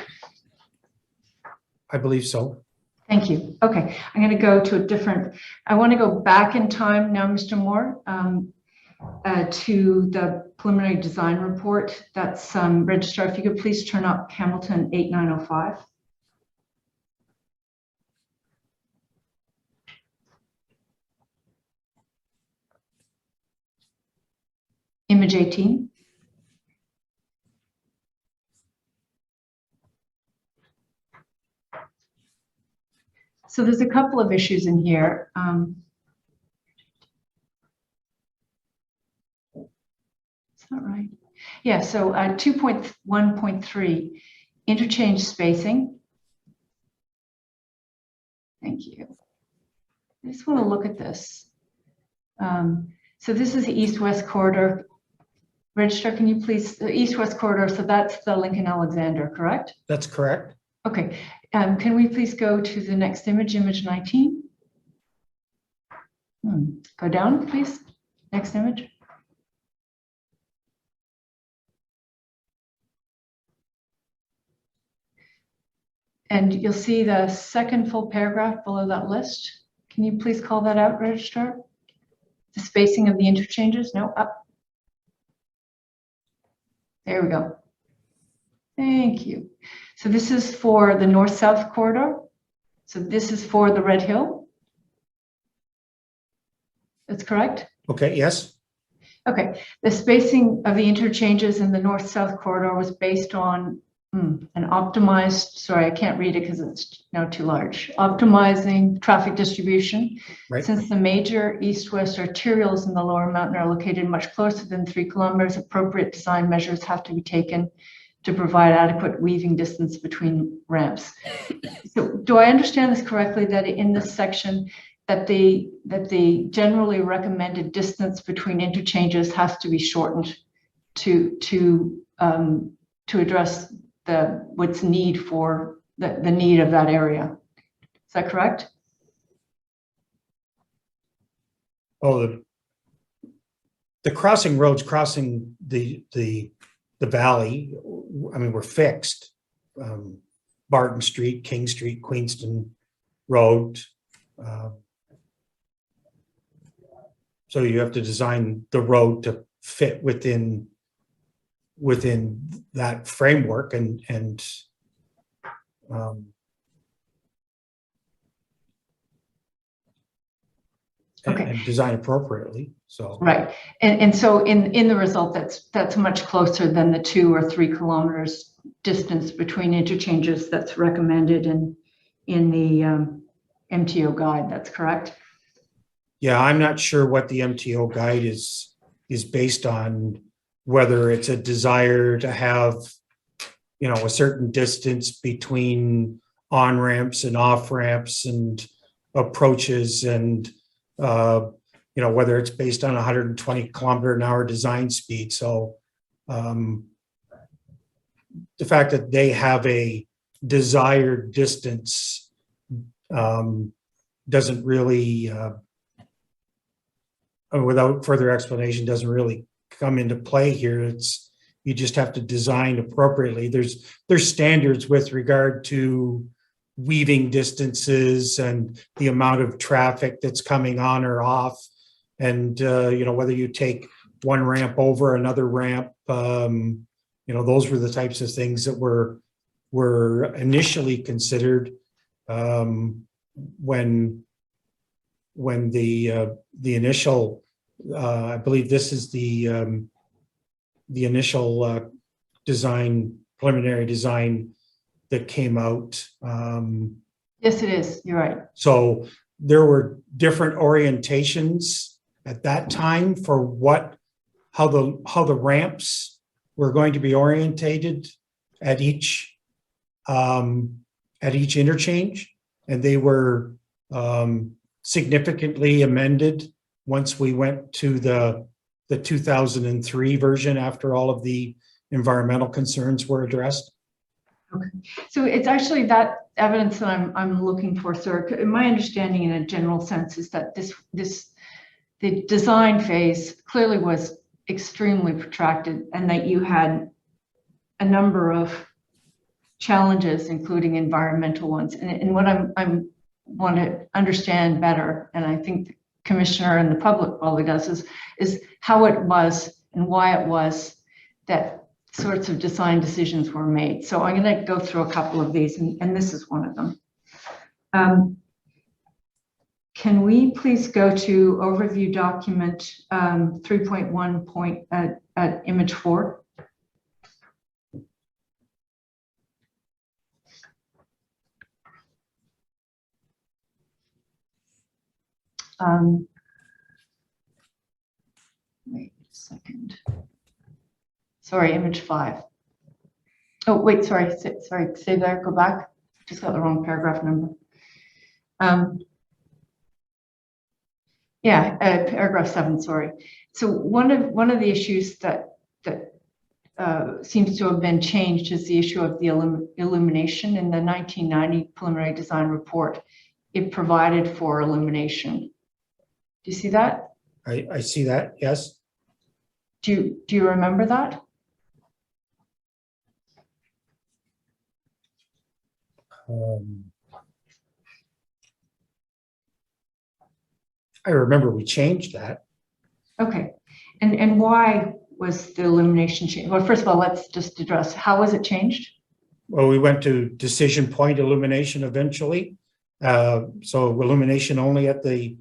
[SPEAKER 2] I believe so.
[SPEAKER 6] Thank you. Okay, I'm going to go to a different. I want to go back in time now, Mr. Moore, to the preliminary design report. That's Registrar. If you could please turn up Hamilton 8905. Image 18. So there's a couple of issues in here. It's not right. Yeah, so 2.1.3, interchange spacing. Thank you. I just want to look at this. So this is the east-west corridor. Registrar, can you please, the east-west corridor, so that's the Lincoln Alexander, correct?
[SPEAKER 2] That's correct.
[SPEAKER 6] Okay, can we please go to the next image, image 19? Go down, please. Next image. And you'll see the second full paragraph below that list. Can you please call that out, Registrar? The spacing of the interchanges? No, up. There we go. Thank you. So this is for the north-south corridor. So this is for the Red Hill. That's correct?
[SPEAKER 2] Okay, yes,
[SPEAKER 6] Okay. The spacing of the interchanges in the north-south corridor was based on an optimized, sorry, I can't read it because it's now too large. Optimizing traffic distribution.
[SPEAKER 2] right.
[SPEAKER 6] Since the major east-west arterials in the lower mountain are located much closer than 3 kilometers, appropriate design measures have to be taken to provide adequate weaving distance between ramps. So do I understand this correctly, that in this section that the generally recommended distance between interchanges has to be shortened to address what's need for the need of that area? Is that correct?
[SPEAKER 2] Oh, the crossing roads crossing the valley, I mean, were fixed. Barton Street, King Street, Queenston Road. So you have to design the road to fit within that framework and
[SPEAKER 6] Okay.
[SPEAKER 2] and design appropriately. So
[SPEAKER 6] Right. And so in the result, that's much closer than the 2 or 3 kilometers distance between interchanges that's recommended in the MTO guide. That's correct?
[SPEAKER 2] yeah, I'm not sure what the MTO guide is based on, whether it's a desire to have, you know, a certain distance between on ramps and off ramps and approaches, and you know, whether it's based on 120 kilometer an hour design speed. So the fact that they have a desired distance doesn't really, without further explanation, doesn't really come into play here. It's, you just have to design appropriately. There's standards with regard to weaving distances and the amount of traffic that's coming on or off, and you know, whether you take one ramp over another ramp. You know, those were the types of things that were initially considered when the initial, I believe this is the initial design, preliminary design that came out.
[SPEAKER 6] Yes, it is. You're right.
[SPEAKER 2] So there were different orientations at that time for how the ramps were going to be orientated at each interchange, and they were significantly amended once we went to the 2003 version, after all of the environmental concerns were addressed.
[SPEAKER 6] Okay. So it's actually that evidence that I'm looking for, sir. My understanding in a general sense is that the design phase clearly was extremely protracted, and that you had a number of challenges, including environmental ones. And what I'm want to understand better, and I think the commissioner and the public probably does, is how it was and why it was that sorts of design decisions were made. So I'm going to go through a couple of these, and this is one of them. Can we please go to overview document 3.1 point at image 4? Wait a second. Sorry, image 5. Oh, wait, sorry, stay there, go back. Just got the wrong paragraph number. Yeah, paragraph 7, sorry. So one of the issues that seems to have been changed is the issue of the illumination. In the 1990 preliminary design report, it provided for illumination. Do you see that?
[SPEAKER 2] I see that, yes.
[SPEAKER 6] Do you remember that?
[SPEAKER 2] I remember we changed that.
[SPEAKER 6] Okay, and why was the illumination changed? Well, first of all, let's just address, how was it changed?
[SPEAKER 2] Well, we went to decision point illumination eventually. So illumination only at the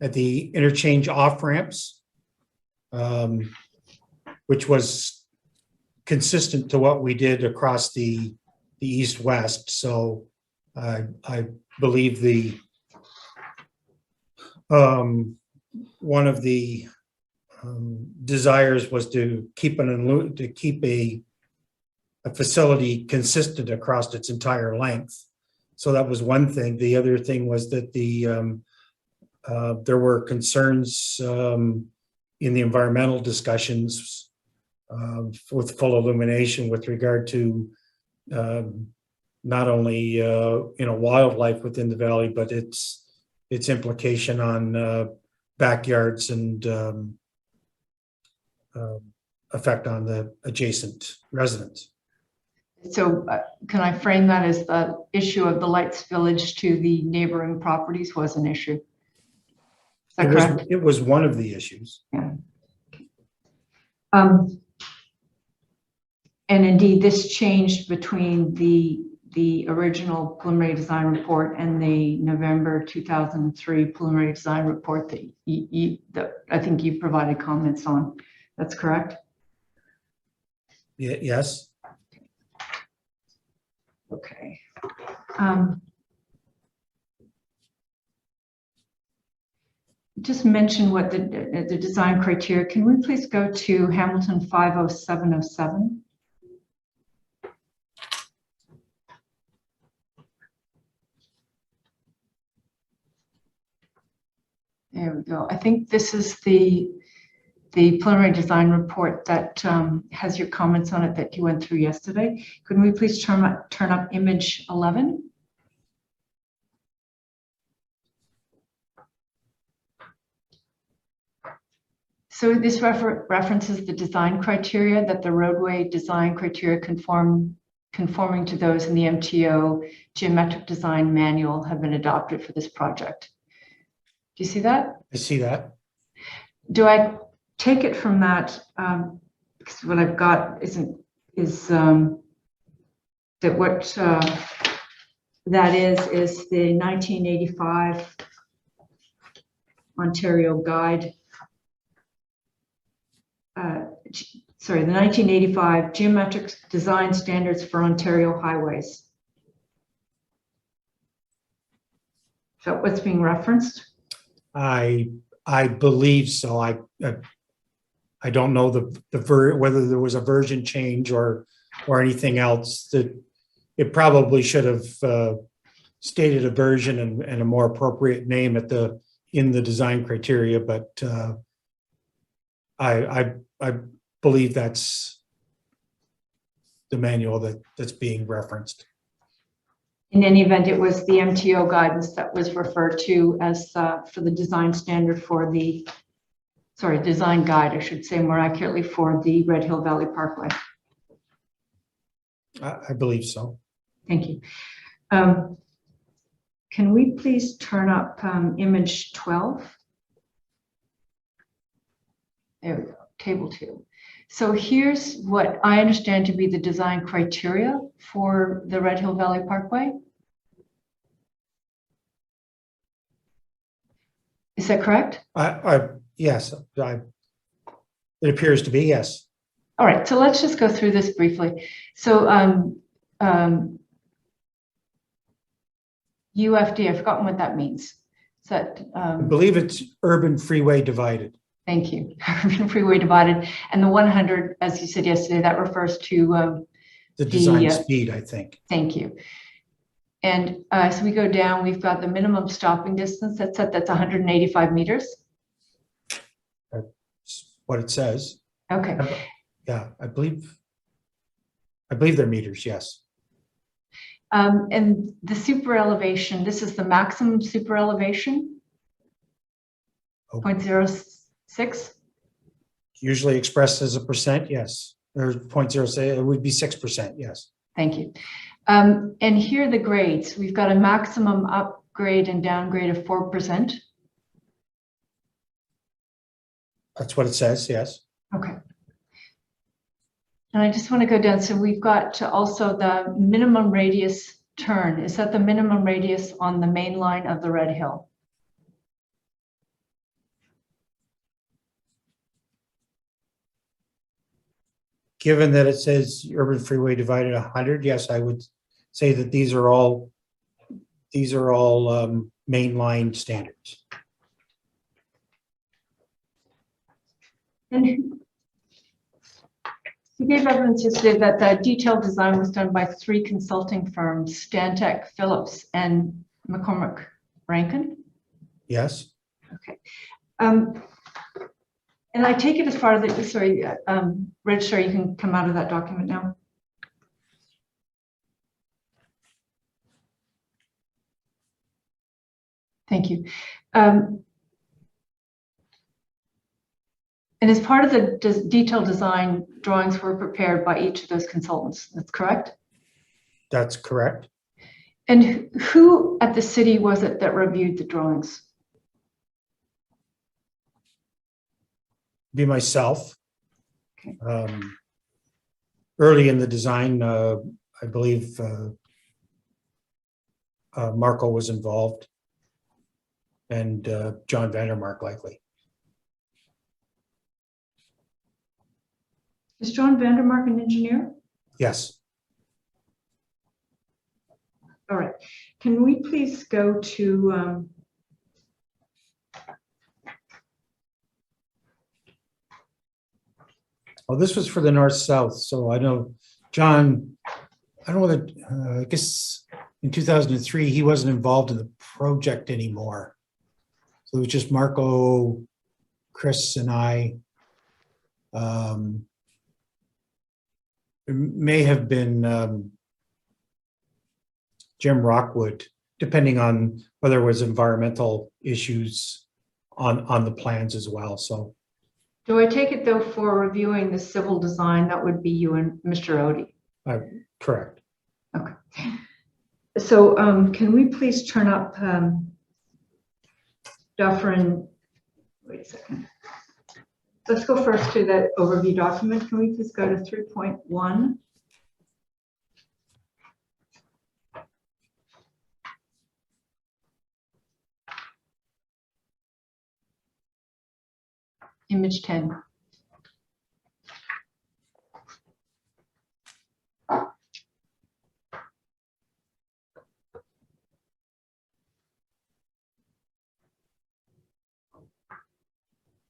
[SPEAKER 2] interchange off ramps, which was consistent to what we did across the east-west. So I believe one of the desires was to keep a facility consistent across its entire length. So that was one thing. The other thing was that there were concerns in the environmental discussions with full illumination with regard to not only wildlife within the valley, but its implication on backyards and effect on the adjacent residents.
[SPEAKER 6] So can I frame that as the issue of the light spillage to the neighboring properties was an issue? Is that correct?
[SPEAKER 2] It was one of the issues.
[SPEAKER 6] Yeah. And indeed, this changed between the original preliminary design report and the November 2003 preliminary design report that I think you provided comments on. That's correct?
[SPEAKER 2] Yes.
[SPEAKER 6] Okay. Just mention what the design criteria. Can we please go to Hamilton 50707? There we go. I think this is the preliminary design report that has your comments on it that you went through yesterday. Could we please turn up image 11? So this references the design criteria, that the roadway design criteria conforming to those in the MTO geometric design manual have been adopted for this project. Do you see that?
[SPEAKER 2] I see that.
[SPEAKER 6] Do I take it from that? Because what I've got is that what that is the 1985 Ontario Guide. Sorry, the 1985 Geometric Design Standards for Ontario Highways. Is that what's being referenced?
[SPEAKER 2] I believe so. I don't know whether there was a version change or anything else. That it probably should have stated a version and a more appropriate name in the design criteria, but I believe that's the manual that's being referenced.
[SPEAKER 6] In any event, it was the MTO guidance that was referred to as for the design standard for the, design guide, I should say more accurately, for the Red Hill Valley Parkway.
[SPEAKER 2] I believe so.
[SPEAKER 6] Thank you. Can we please turn up image 12? There we go, table 2. So here's what I understand to be the design criteria for the Red Hill Valley Parkway. Is that correct?
[SPEAKER 2] Yes, it appears to be, yes.
[SPEAKER 6] All right, so let's just go through this briefly. So UFD, I've forgotten what that means. Is that,
[SPEAKER 2] I believe it's urban freeway divided.
[SPEAKER 6] Thank you. Urban freeway divided. And the 100, as you said yesterday, that refers to
[SPEAKER 2] the design speed, I think.
[SPEAKER 6] Thank you. And so we go down, we've got the minimum stopping distance that's 185 meters.
[SPEAKER 2] That's what it says.
[SPEAKER 6] Okay.
[SPEAKER 2] Yeah, I believe they're meters, yes.
[SPEAKER 6] And the super elevation, this is the maximum super elevation.
[SPEAKER 2] Oh.
[SPEAKER 6] 0.06.
[SPEAKER 2] Usually expressed as a percent, yes. Or 0.06, it would be 6%, yes.
[SPEAKER 6] Thank you. And here are the grades. We've got a maximum upgrade and downgrade of 4%.
[SPEAKER 2] That's what it says, yes.
[SPEAKER 6] Okay. And I just want to go down, so we've got also the minimum radius turn. Is that the minimum radius on the main line of the Red Hill?
[SPEAKER 2] Given that it says urban freeway divided 100, yes, I would say that these are all mainline standards.
[SPEAKER 6] And you gave evidence yesterday that the detailed design was done by 3 consulting firms, Stantec, Phillips, and McCormick Rankin.
[SPEAKER 2] Yes.
[SPEAKER 6] Okay. And I take it as far as the, sorry, Registrar, you can come out of that document now. Thank you. And as part of the detailed design, drawings were prepared by each of those consultants. That's correct?
[SPEAKER 2] That's correct.
[SPEAKER 6] And who at the city was it that reviewed the drawings?
[SPEAKER 2] Be myself.
[SPEAKER 6] Okay.
[SPEAKER 2] Early in the design, I believe Marco was involved, and John Vandermark likely.
[SPEAKER 6] Is John Vandermark an engineer?
[SPEAKER 2] Yes.
[SPEAKER 6] All right. Can we please go to
[SPEAKER 2] Well, this was for the north-south, so I know John, I don't know whether, I guess in 2003, he wasn't involved in the project anymore. So it was just Marco, Chris, and I. It may have been Jim Rockwood, depending on whether it was environmental issues on the plans as well, so.
[SPEAKER 6] do I take it though for reviewing the civil design, that would be you and Mr. Odie?
[SPEAKER 2] Correct.
[SPEAKER 6] Okay. So can we please turn up Dufferin, wait a second. Let's go first to the overview document. Can we please go to 3.1? Image 10.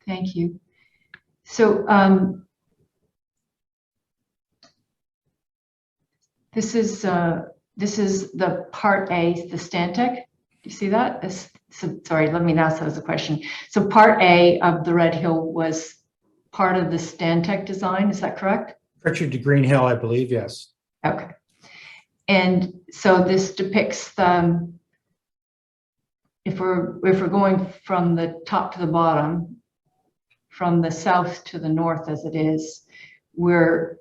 [SPEAKER 6] Thank you. So this is the part A, the Stantec. Do you see that? So, sorry, let me ask that as a question. So part A of the Red Hill was part of the Stantec design, is that correct?
[SPEAKER 2] Richard de Greenhill, I believe, yes.
[SPEAKER 6] Okay. And so this depicts the, if we're going from the top to the bottom, from the south to the north as it is, we're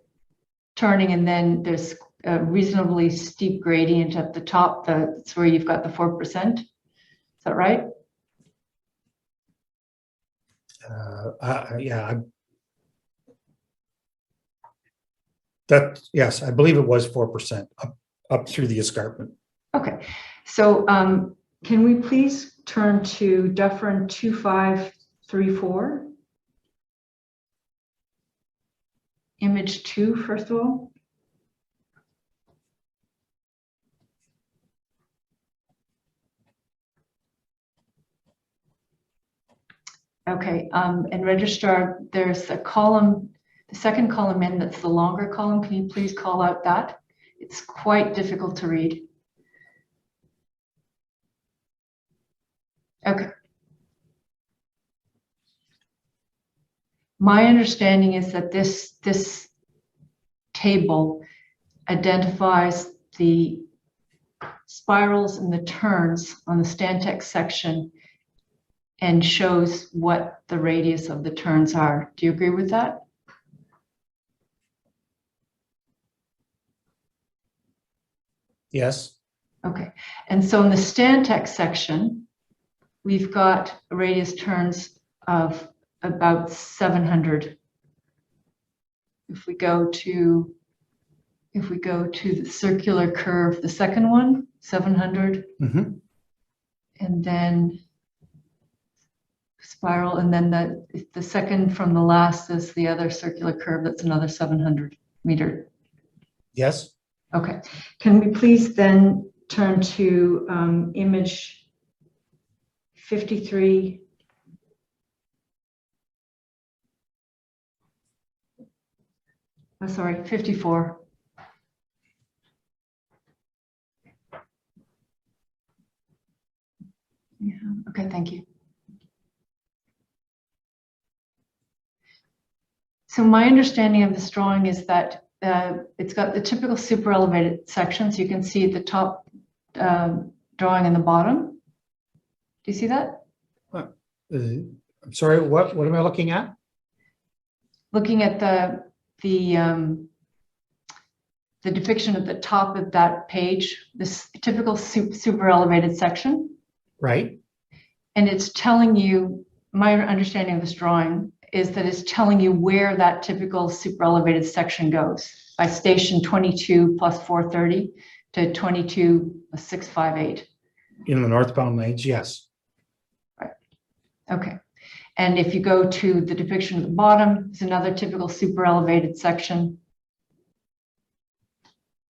[SPEAKER 6] turning, and then there's a reasonably steep gradient at the top. That's where you've got the 4%. Is that right?
[SPEAKER 2] Yeah. Yes, I believe it was 4% up through the escarpment.
[SPEAKER 6] Okay. So can we please turn to Dufferin 2534? Image 2, first of all. Okay, and Registrar, there's a column, the second column in, that's the longer column. Can you please call out that? It's quite difficult to read. Okay. My understanding is that this table identifies the spirals and the turns on the Stantec section and shows what the radius of the turns are. Do you agree with that?
[SPEAKER 2] Yes.
[SPEAKER 6] Okay. And so in the Stantec section, we've got radius turns of about 700. If we go to the circular curve, the second one, 700,
[SPEAKER 2] Mhm.
[SPEAKER 6] and then spiral, and then the second from the last is the other circular curve, that's another 700 meter.
[SPEAKER 2] Yes.
[SPEAKER 6] Okay, can we please then turn to image 53? Oh, sorry, 54. Yeah, okay, thank you. So my understanding of this drawing is that it's got the typical super elevated sections. You can see the top drawing and the bottom. Do you see that?
[SPEAKER 2] I'm sorry, what am I looking at?
[SPEAKER 6] Looking at the depiction at the top of that page, this typical super elevated section.
[SPEAKER 2] Right.
[SPEAKER 6] And it's telling you, my understanding of this drawing is that it's telling you where that typical super elevated section goes by station 22 plus 430 to 22 658.
[SPEAKER 2] In the northbound lanes, yes.
[SPEAKER 6] Right. Okay. And if you go to the depiction at the bottom, it's another typical super elevated section.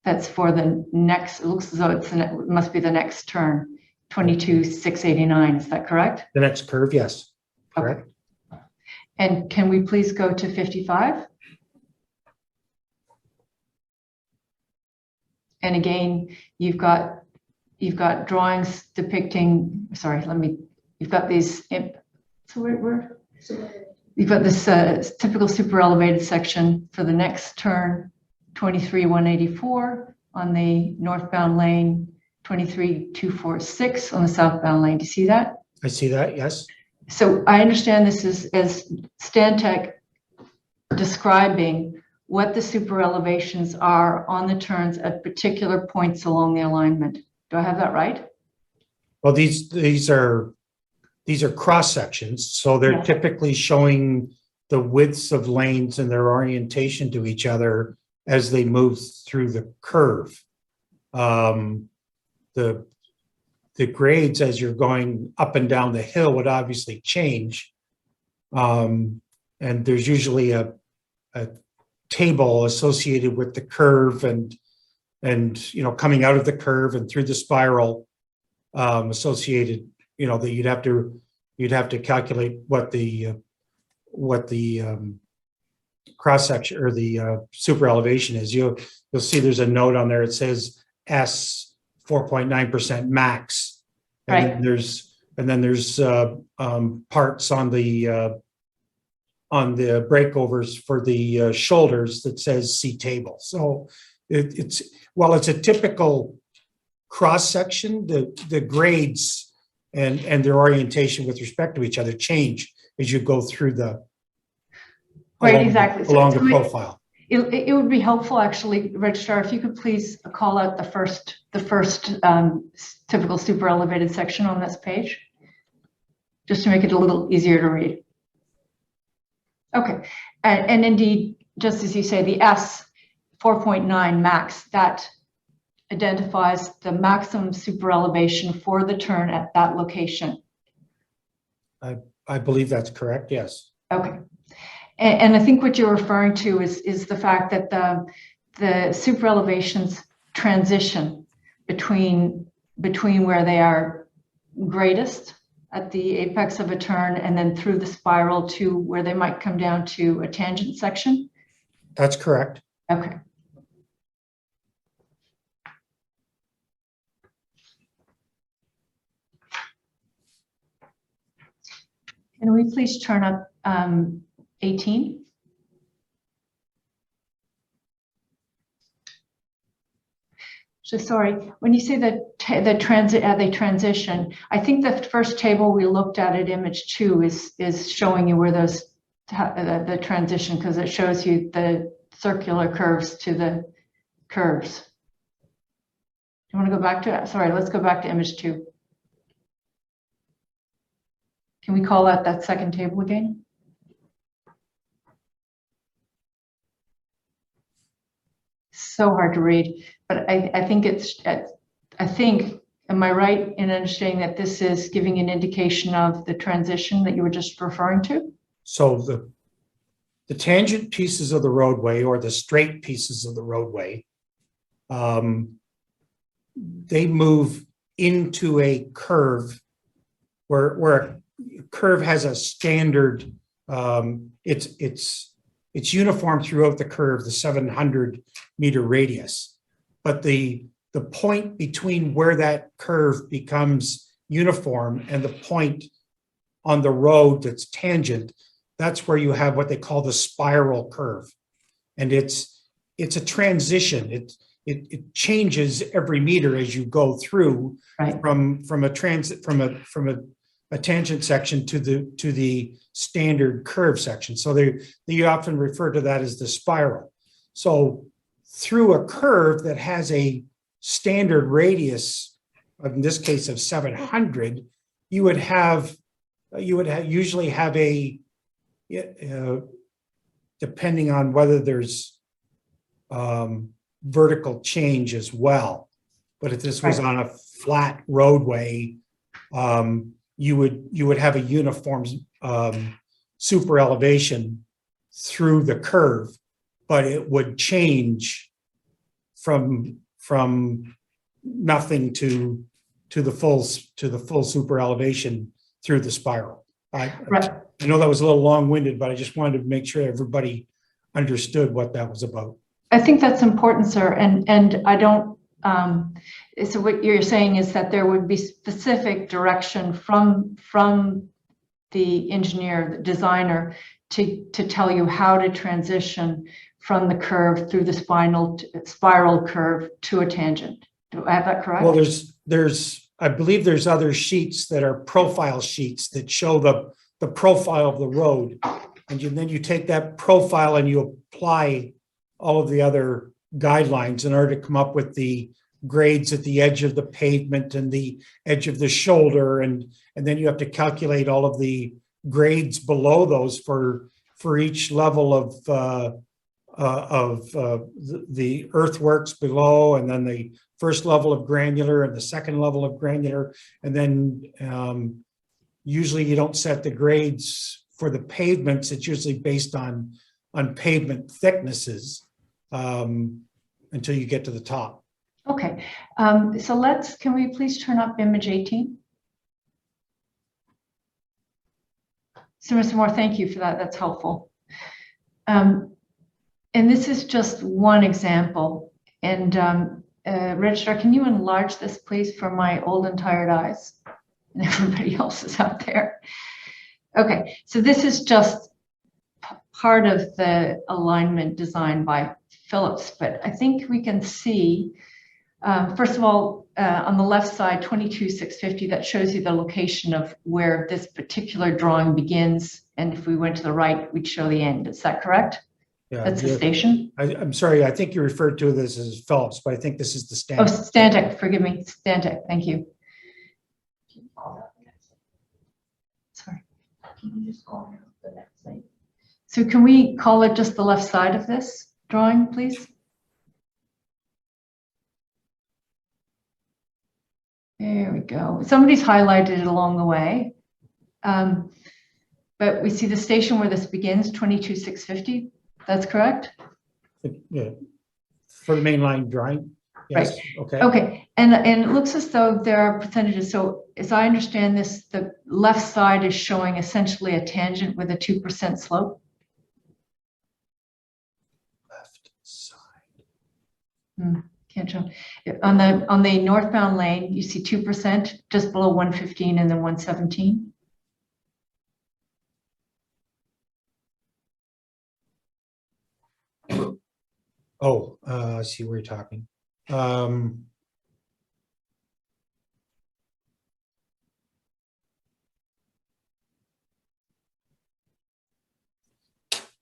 [SPEAKER 6] That's for the next, it looks as though it must be the next turn, 22 689. Is that correct?
[SPEAKER 2] The next curve, yes.
[SPEAKER 6] Okay.
[SPEAKER 2] Correct.
[SPEAKER 6] And can we please go to 55? And again, you've got drawings depicting, sorry, you've got these, so where? You've got this typical super elevated section for the next turn, 23 184 on the northbound lane, 23 246 on the southbound lane. Do you see that?
[SPEAKER 2] I see that, yes.
[SPEAKER 6] So I understand this is as Stantec describing what the super elevations are on the turns at particular points along the alignment. Do I have that right?
[SPEAKER 2] Well, these are cross sections, so they're
[SPEAKER 6] Yeah.
[SPEAKER 2] typically showing the widths of lanes and their orientation to each other as they move through the curve. The grades as you're going up and down the hill would obviously change. And there's usually a table associated with the curve and coming out of the curve and through the spiral associated, that you'd have to calculate what the cross section or the super elevation is. You'll see there's a note on there. It says S 4.9% max. And
[SPEAKER 6] Right.
[SPEAKER 2] then there's parts on the breakovers for the shoulders that says C table. So it's a typical cross section, the grades and their orientation with respect to each other change as you go through
[SPEAKER 6] Right, exactly.
[SPEAKER 2] along the profile.
[SPEAKER 6] It would be helpful, actually, Registrar, if you could please call out the first typical super elevated section on this page, just to make it a little easier to read. Okay, and indeed, just as you say, the S 4.9 max, that identifies the maximum super elevation for the turn at that location.
[SPEAKER 2] I believe that's correct, yes.
[SPEAKER 6] Okay. And I think what you're referring to is the fact that the super elevations transition between where they are greatest at the apex of a turn and then through the spiral to where they might come down to a tangent section.
[SPEAKER 2] That's correct.
[SPEAKER 6] Okay. Can we please turn up 18? So sorry, when you say that the transition, I think the first table we looked at image 2 is showing you where those the transition, because it shows you the circular curves to the curves. Do you want to go back to it? Sorry, let's go back to image 2. Can we call that second table again? so hard to read, but I think am I right in understanding that this is giving an indication of the transition that you were just referring to?
[SPEAKER 2] So the tangent pieces of the roadway or the straight pieces of the roadway, they move into a curve where a curve has a standard, it's uniform throughout the curve, the 700-meter radius. But the point between where that curve becomes uniform and the point on the road that's tangent, that's where you have what they call the spiral curve. And it's a transition. It changes every meter as you go through,
[SPEAKER 6] Right.
[SPEAKER 2] from a tangent section to the standard curve section. So they often refer to that as the spiral. So through a curve that has a standard radius, in this case of 700, you would usually have a, depending on whether there's vertical change as well. But if this was on a flat roadway, you would have a uniform super elevation through the curve, but it would change from nothing to the full super elevation through the spiral. I know that was a little long-winded, but I just wanted to make sure everybody understood what that was about.
[SPEAKER 6] I think that's important, sir. And I don't, so what you're saying is that there would be specific direction from the engineer, the designer, to tell you how to transition from the curve through the spiral curve to a tangent. Do I have that correct?
[SPEAKER 2] Well, I believe there's other sheets that are profile sheets that show the profile of the road. And then you take that profile and you apply all of the other guidelines in order to come up with the grades at the edge of the pavement and the edge of the shoulder. And then you have to calculate all of the grades below those for each level of the earthworks below, and then the first level of granular and the second level of granular. And then usually you don't set the grades for the pavements. It's usually based on pavement thicknesses until you get to the top.
[SPEAKER 6] Okay, so can we please turn up image 18? So Mr. Moore, thank you for that. That's helpful. And this is just one example. And Registrar, can you enlarge this, please, for my old and tired eyes and everybody else's out there? Okay, so this is just part of the alignment designed by Phillips, but I think we can see, first of all, on the left side, 22,650, that shows you the location of where this particular drawing begins. And if we went to the right, we'd show the end. Is that correct?
[SPEAKER 2] Yeah,
[SPEAKER 6] That's the station?
[SPEAKER 2] I'm sorry, I think you referred to this as Phillips, but I think this is the Stantec.
[SPEAKER 6] Oh, Stantec, forgive me, Stantec, thank you. Sorry.
[SPEAKER 7] Can you just call out the next slide?
[SPEAKER 6] So can we call it just the left side of this drawing, please? There we go. Somebody's highlighted it along the way. But we see the station where this begins, 22,650. That's correct?
[SPEAKER 2] Yeah. For the mainline drawing. Yes.
[SPEAKER 6] Right.
[SPEAKER 2] Okay.
[SPEAKER 6] Okay. And it looks as though there are percentages. So as I understand this, the left side is showing essentially a tangent with a 2% slope.
[SPEAKER 2] Left side.
[SPEAKER 6] Can't show. On the northbound lane, you see 2% just below 115 and then 117.
[SPEAKER 2] Oh, I see where you're talking.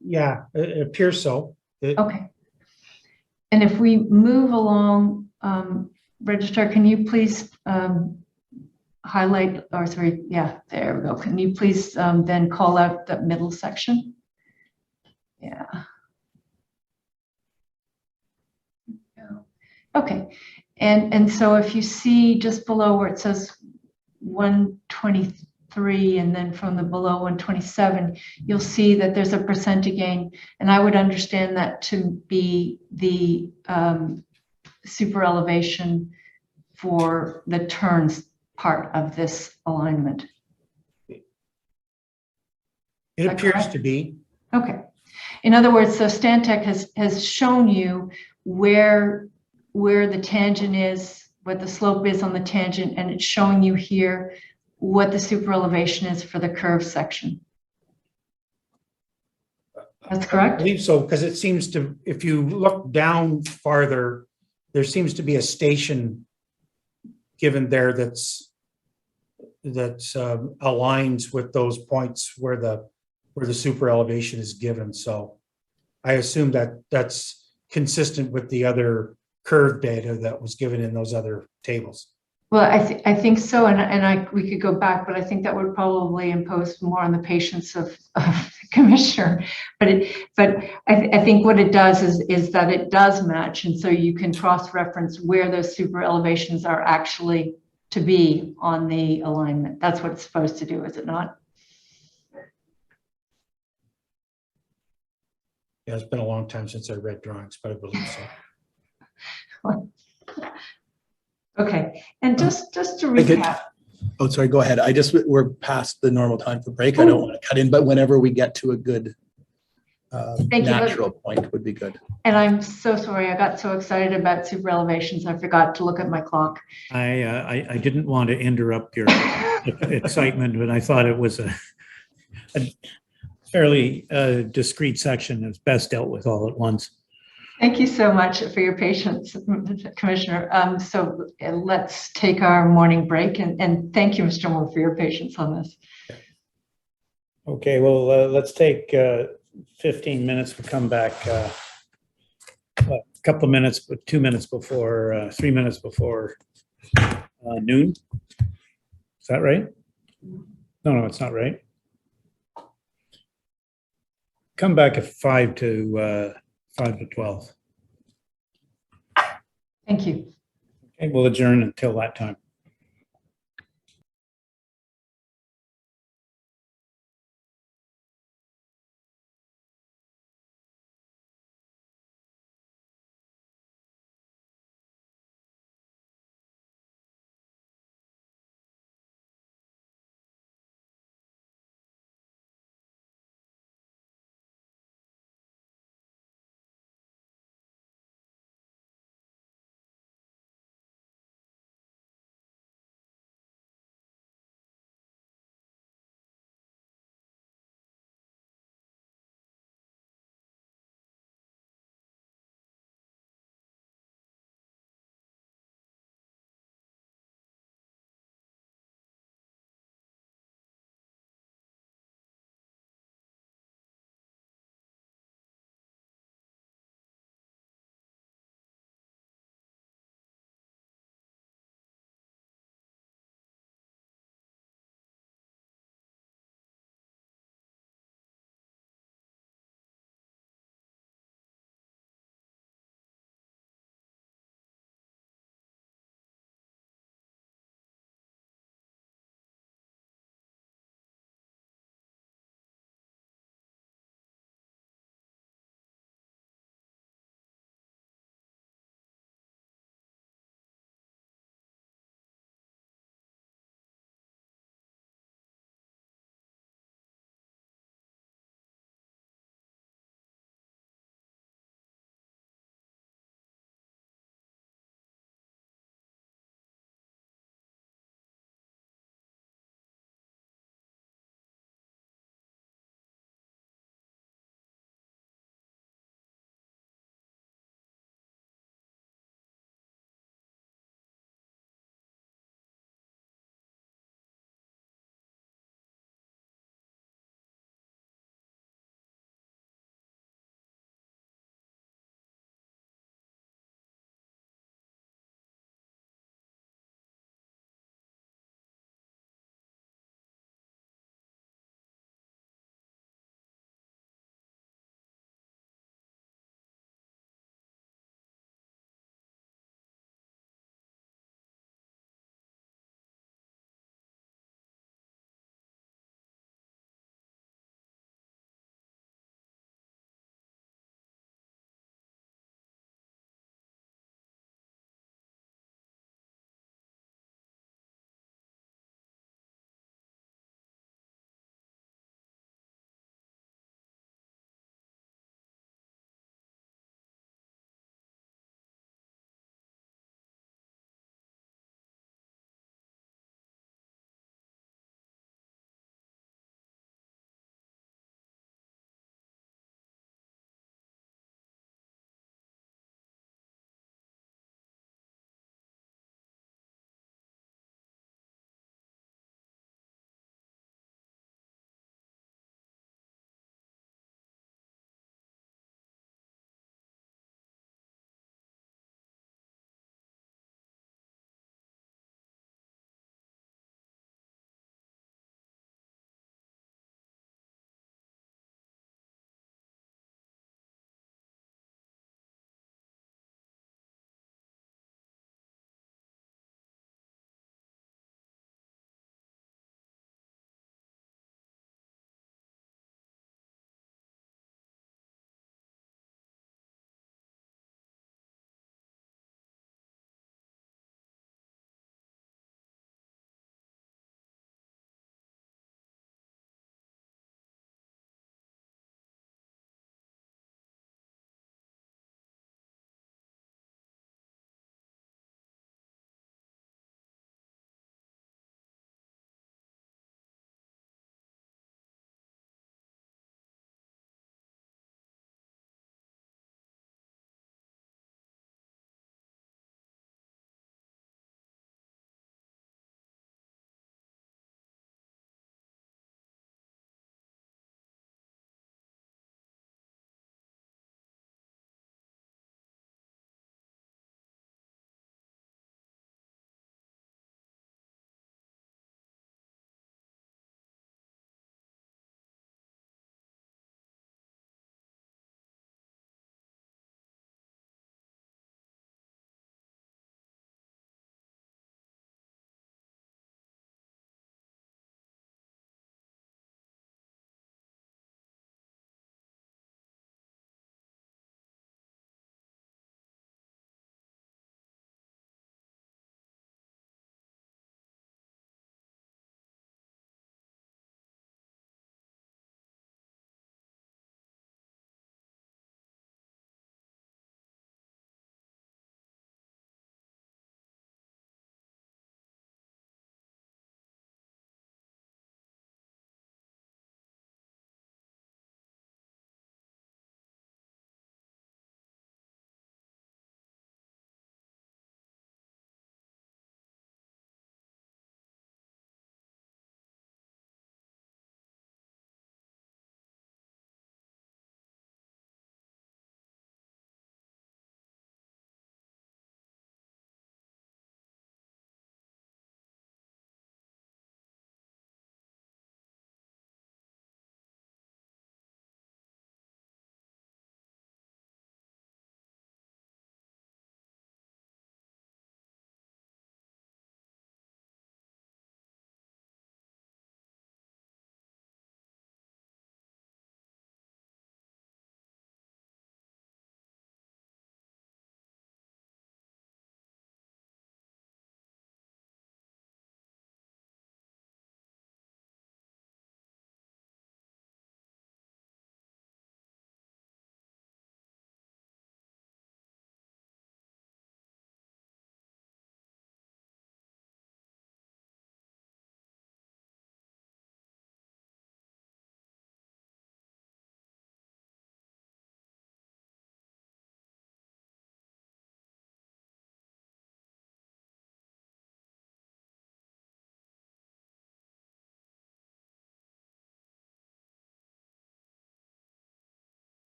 [SPEAKER 2] Yeah, it appears so.
[SPEAKER 6] Okay. And if we move along, Registrar, can you please highlight, or sorry, yeah, there we go. Can you please then call out the middle section? Yeah. Okay, and so if you see just below where it says 123 and then from the below 127, you'll see that there's a percent gain. And I would understand that to be the super elevation for the turns part of this alignment.
[SPEAKER 2] It appears to be.
[SPEAKER 6] Okay. In other words, so Stantec has shown you where the tangent is, what the slope is on the tangent, and it's showing you here what the super elevation is for the curve section. That's
[SPEAKER 2] I
[SPEAKER 6] correct?
[SPEAKER 2] believe so, because it seems to, if you look down farther, there seems to be a station given there that's aligns with those points where the super elevation is given. So I assume that that's consistent with the other curve data that was given in those other tables.
[SPEAKER 6] Well, I think so, and we could go back, but I think that would probably impose more on the patience of the commissioner. But I think what it does is that it does match, and so you can cross-reference where those super elevations are actually to be on the alignment. That's what it's supposed to do, is it not?
[SPEAKER 2] Yeah, it's been a long time since I read drawings, but I believe so.
[SPEAKER 6] Okay, and just to
[SPEAKER 1] I could-
[SPEAKER 6] recap.
[SPEAKER 1] Oh, sorry, go ahead. We're past the normal time for break. I don't want to cut in, but whenever we get to a good
[SPEAKER 6] Thank you.
[SPEAKER 1] natural point would be good.
[SPEAKER 6] And I'm so sorry, I got so excited about super elevations, I forgot to look at my clock.
[SPEAKER 4] I didn't want to interrupt your excitement, but I thought it was a fairly discrete section that's best dealt with all at once.
[SPEAKER 6] Thank you so much for your patience, Commissioner. So let's take our morning break, and thank you, Mr. Moore, for your patience on this.
[SPEAKER 4] Okay, well, let's take 15 minutes. We'll come back a couple of minutes, but 2 minutes before, 3 minutes before noon. Is that right? No, it's not right. Come back at 5 to 12.
[SPEAKER 6] Thank you.
[SPEAKER 4] Okay, we'll adjourn until that time.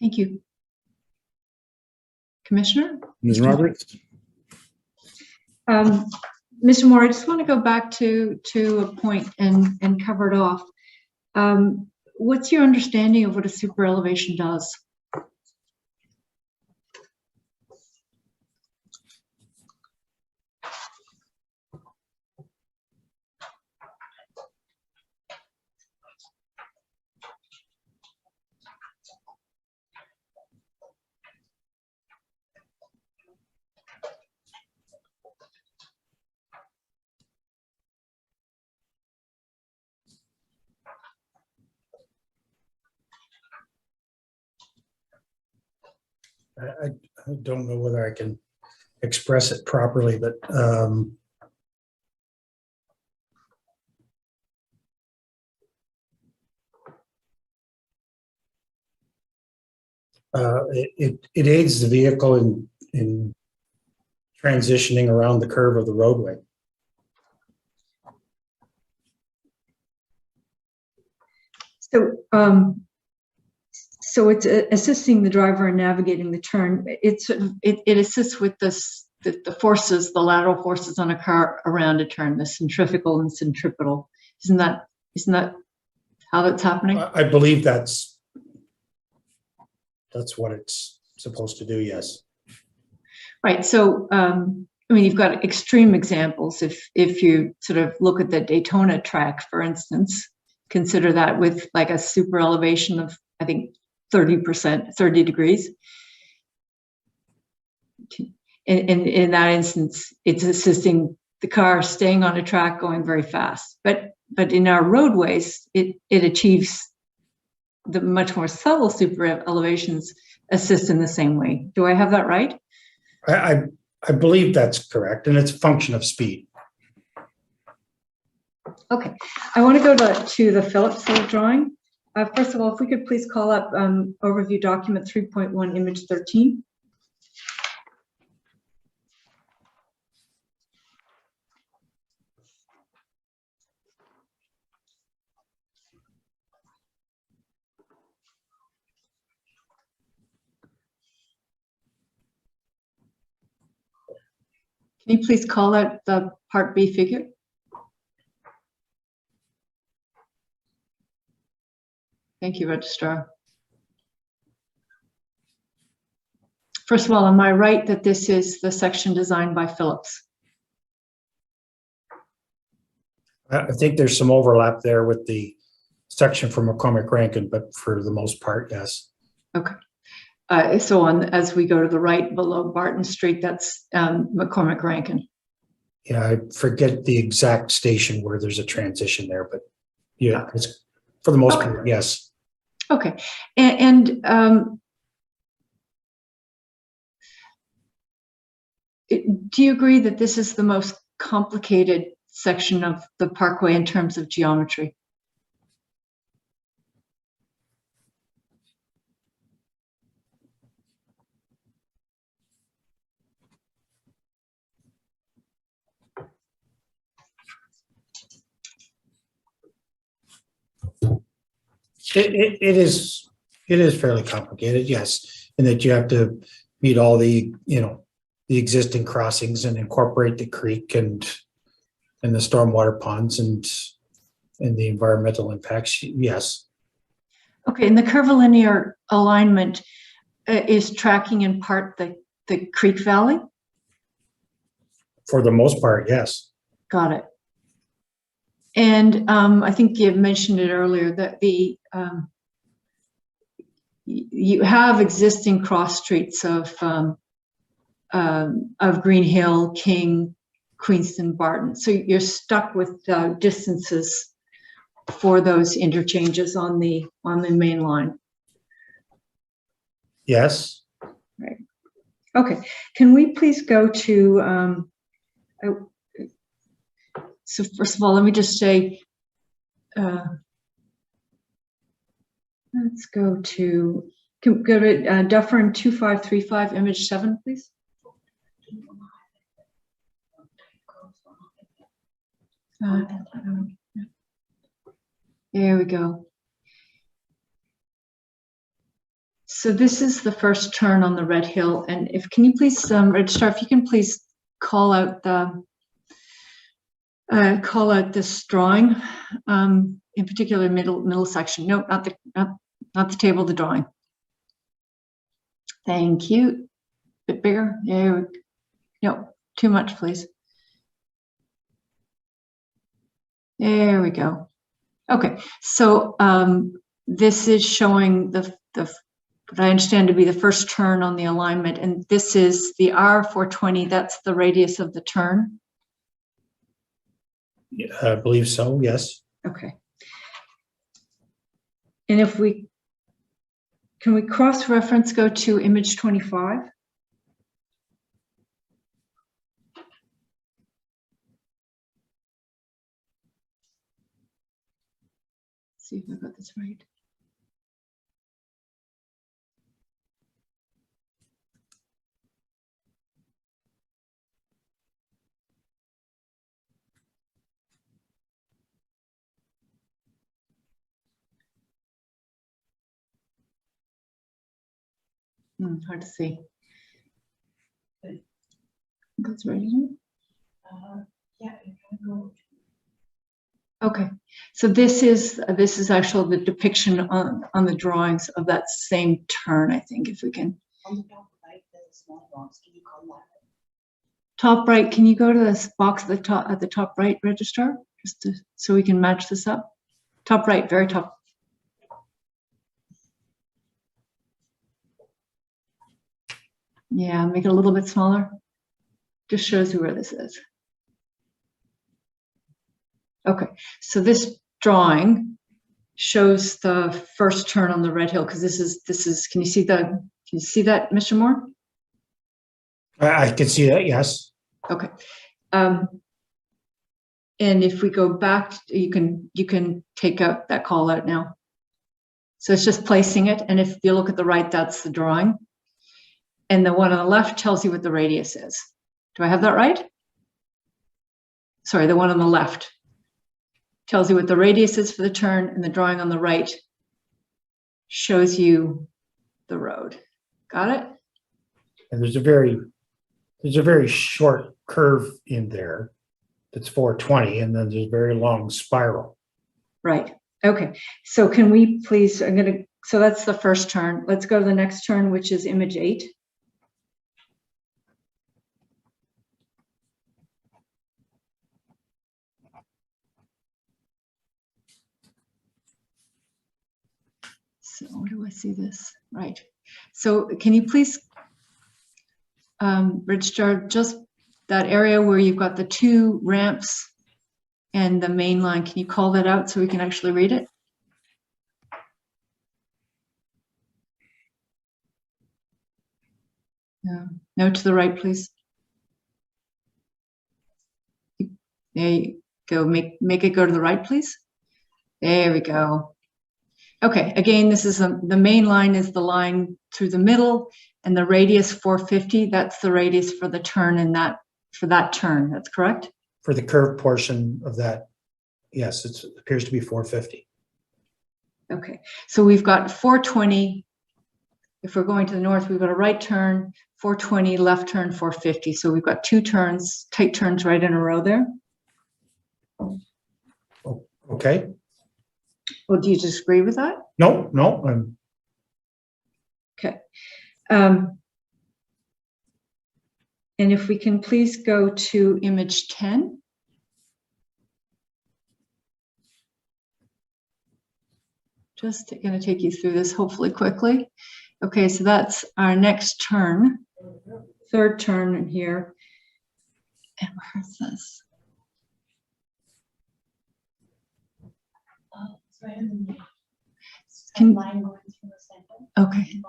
[SPEAKER 6] Thank you. Commissioner?
[SPEAKER 4] Ms. Roberts?
[SPEAKER 6] Mr. Moore, I just want to go back to a point and cover it off. What's your understanding of what a super elevation does?
[SPEAKER 2] I don't know whether I can express it properly, but it aids the vehicle in transitioning around the curve of the roadway.
[SPEAKER 6] So it's assisting the driver in navigating the turn. It assists with the forces, the lateral forces on a car around a turn, the centrifugal and centripetal. Isn't that how that's happening?
[SPEAKER 2] I believe that's what it's supposed to do. Yes.
[SPEAKER 6] Right. So, I mean, you've got extreme examples. If you sort of look at the Daytona track, for instance, consider that with like a super elevation of, I think, 30%, 30 degrees. In that instance, it's assisting the car staying on a track going very fast. But in our roadways, it achieves the much more subtle super elevations assist in the same way. Do I have that right?
[SPEAKER 2] I believe that's correct, and it's a function of speed.
[SPEAKER 6] Okay, I want to go to the Phillips drawing. First of all, if we could please call up overview document 3.1, image 13. Can you please call out the Part B figure? Thank you, Registrar. First of all, am I right that this is the section designed by Phillips?
[SPEAKER 2] I think there's some overlap there with the section from McCormick Rankin, but for the most part, yes.
[SPEAKER 6] Okay. So as we go to the right below Barton Street, that's McCormick Rankin.
[SPEAKER 2] Yeah, I forget the exact station where there's a transition there, but yeah, it's for the most part, yes.
[SPEAKER 6] Okay, and do you agree that this is the most complicated section of the Parkway in terms of geometry?
[SPEAKER 2] It is fairly complicated, yes, in that you have to meet all the the existing crossings and incorporate the creek and the stormwater ponds and the environmental impacts. Yes.
[SPEAKER 6] Okay, and the curvilinear alignment is tracking in part the creek valley?
[SPEAKER 2] For the most part, yes.
[SPEAKER 6] Got it. And I think you mentioned it earlier that you have existing cross streets of Green Hill, King, Queenston, Barton. So you're stuck with distances for those interchanges on the main line.
[SPEAKER 2] Yes.
[SPEAKER 6] Right. Okay. Can we please go to? So first of all, let me just say, let's go to Dufferin 2535, image 7, please. There we go. So this is the first turn on the Red Hill, and can you please, Registrar, if you can please call out this drawing, in particular middle section. No, not the table, the drawing. Thank you. Bit bigger. No, too much, please. There we go. Okay, so this is showing what I understand to be the first turn on the alignment, and this is the R420. That's the radius of the turn.
[SPEAKER 2] I believe so, yes.
[SPEAKER 6] Okay. And can we cross-reference, go to image 25? See if I got this right. Hard to see. That's right, isn't it?
[SPEAKER 7] Yeah, you can go.
[SPEAKER 6] Okay, so this is actually the depiction on the drawings of that same turn, I think, if we can.
[SPEAKER 7] On the top right, there's a small box. Can you call that?
[SPEAKER 6] Top right, can you go to this box at the top right, Registrar? So we can match this up. Top right, very top. Yeah, make it a little bit smaller. Just shows you where this is. Okay, so this drawing shows the first turn on the Red Hill, because this is, can you see that, Mr. Moore?
[SPEAKER 2] I can see that, yes.
[SPEAKER 6] Okay. And if we go back, you can take out that call out now. So it's just placing it, and if you look at the right, that's the drawing. And the one on the left tells you what the radius is. Do I have that right? Sorry, the one on the left tells you what the radius is for the turn, and the drawing on the right shows you the road. Got it?
[SPEAKER 2] And there's a very short curve in there that's 420, and then there's a very long spiral.
[SPEAKER 6] Right. Okay. So can we please, so that's the first turn. Let's go to the next turn, which is image 8. So where do I see this? Right. So can you please register just that area where you've got the 2 ramps and the main line? Can you call that out so we can actually read it? No, to the right, please. There you go. Make it go to the right, please. There we go. Okay, again, this is the main line is the line through the middle, and the radius 450, that's the radius for the turn for that turn, that's correct?
[SPEAKER 2] For the curved portion of that, yes, it appears to be 450.
[SPEAKER 6] Okay, so we've got 420. If we're going to the north, we've got a right turn, 420, left turn, 450. So we've got 2 turns, tight turns right in a row there.
[SPEAKER 2] Okay.
[SPEAKER 6] Well, do you disagree with that?
[SPEAKER 2] No.
[SPEAKER 6] Okay. And if we can please go to image 10. Just going to take you through this hopefully quickly. Okay, so that's our next turn, third turn in here. And where's this?
[SPEAKER 7] It's right in the middle.
[SPEAKER 6] Can-
[SPEAKER 7] Line going through the center.
[SPEAKER 6] Okay.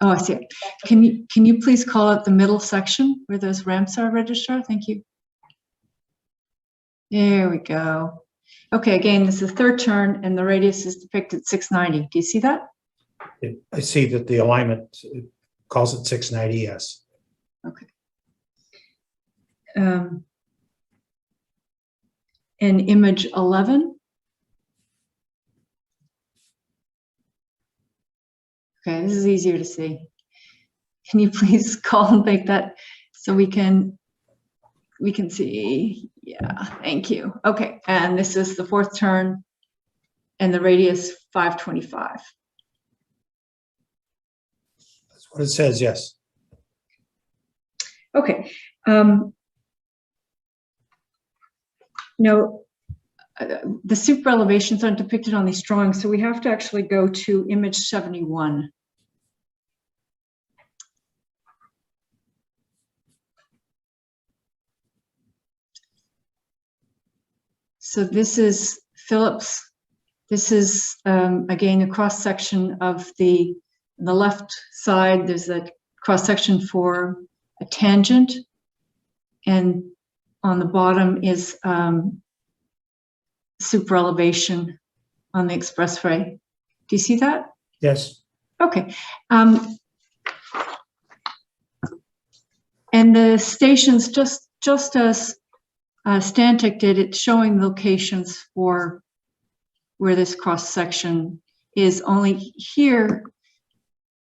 [SPEAKER 6] Oh, I see it. Can you please call out the middle section where those ramps are, Registrar? Thank you. There we go. Okay, again, this is third turn, and the radius is depicted at 690. Do you see that?
[SPEAKER 2] I see that the alignment calls it 690, yes.
[SPEAKER 6] Okay. And image 11. Okay, this is easier to see. Can you please call and make that so we can see? Yeah, thank you. Okay, and this is the fourth turn and the radius 525.
[SPEAKER 2] That's what it says, yes.
[SPEAKER 6] Okay. No, the super elevations aren't depicted on these drawings, so we have to actually go to image 71. So this is Phillips. This is, again, a cross-section of the left side. There's a cross-section for a tangent. And on the bottom is super elevation on the expressway. Do you see that?
[SPEAKER 2] Yes.
[SPEAKER 6] Okay. And the stations, just as Stantec did, it's showing locations for where this cross section is. Only here,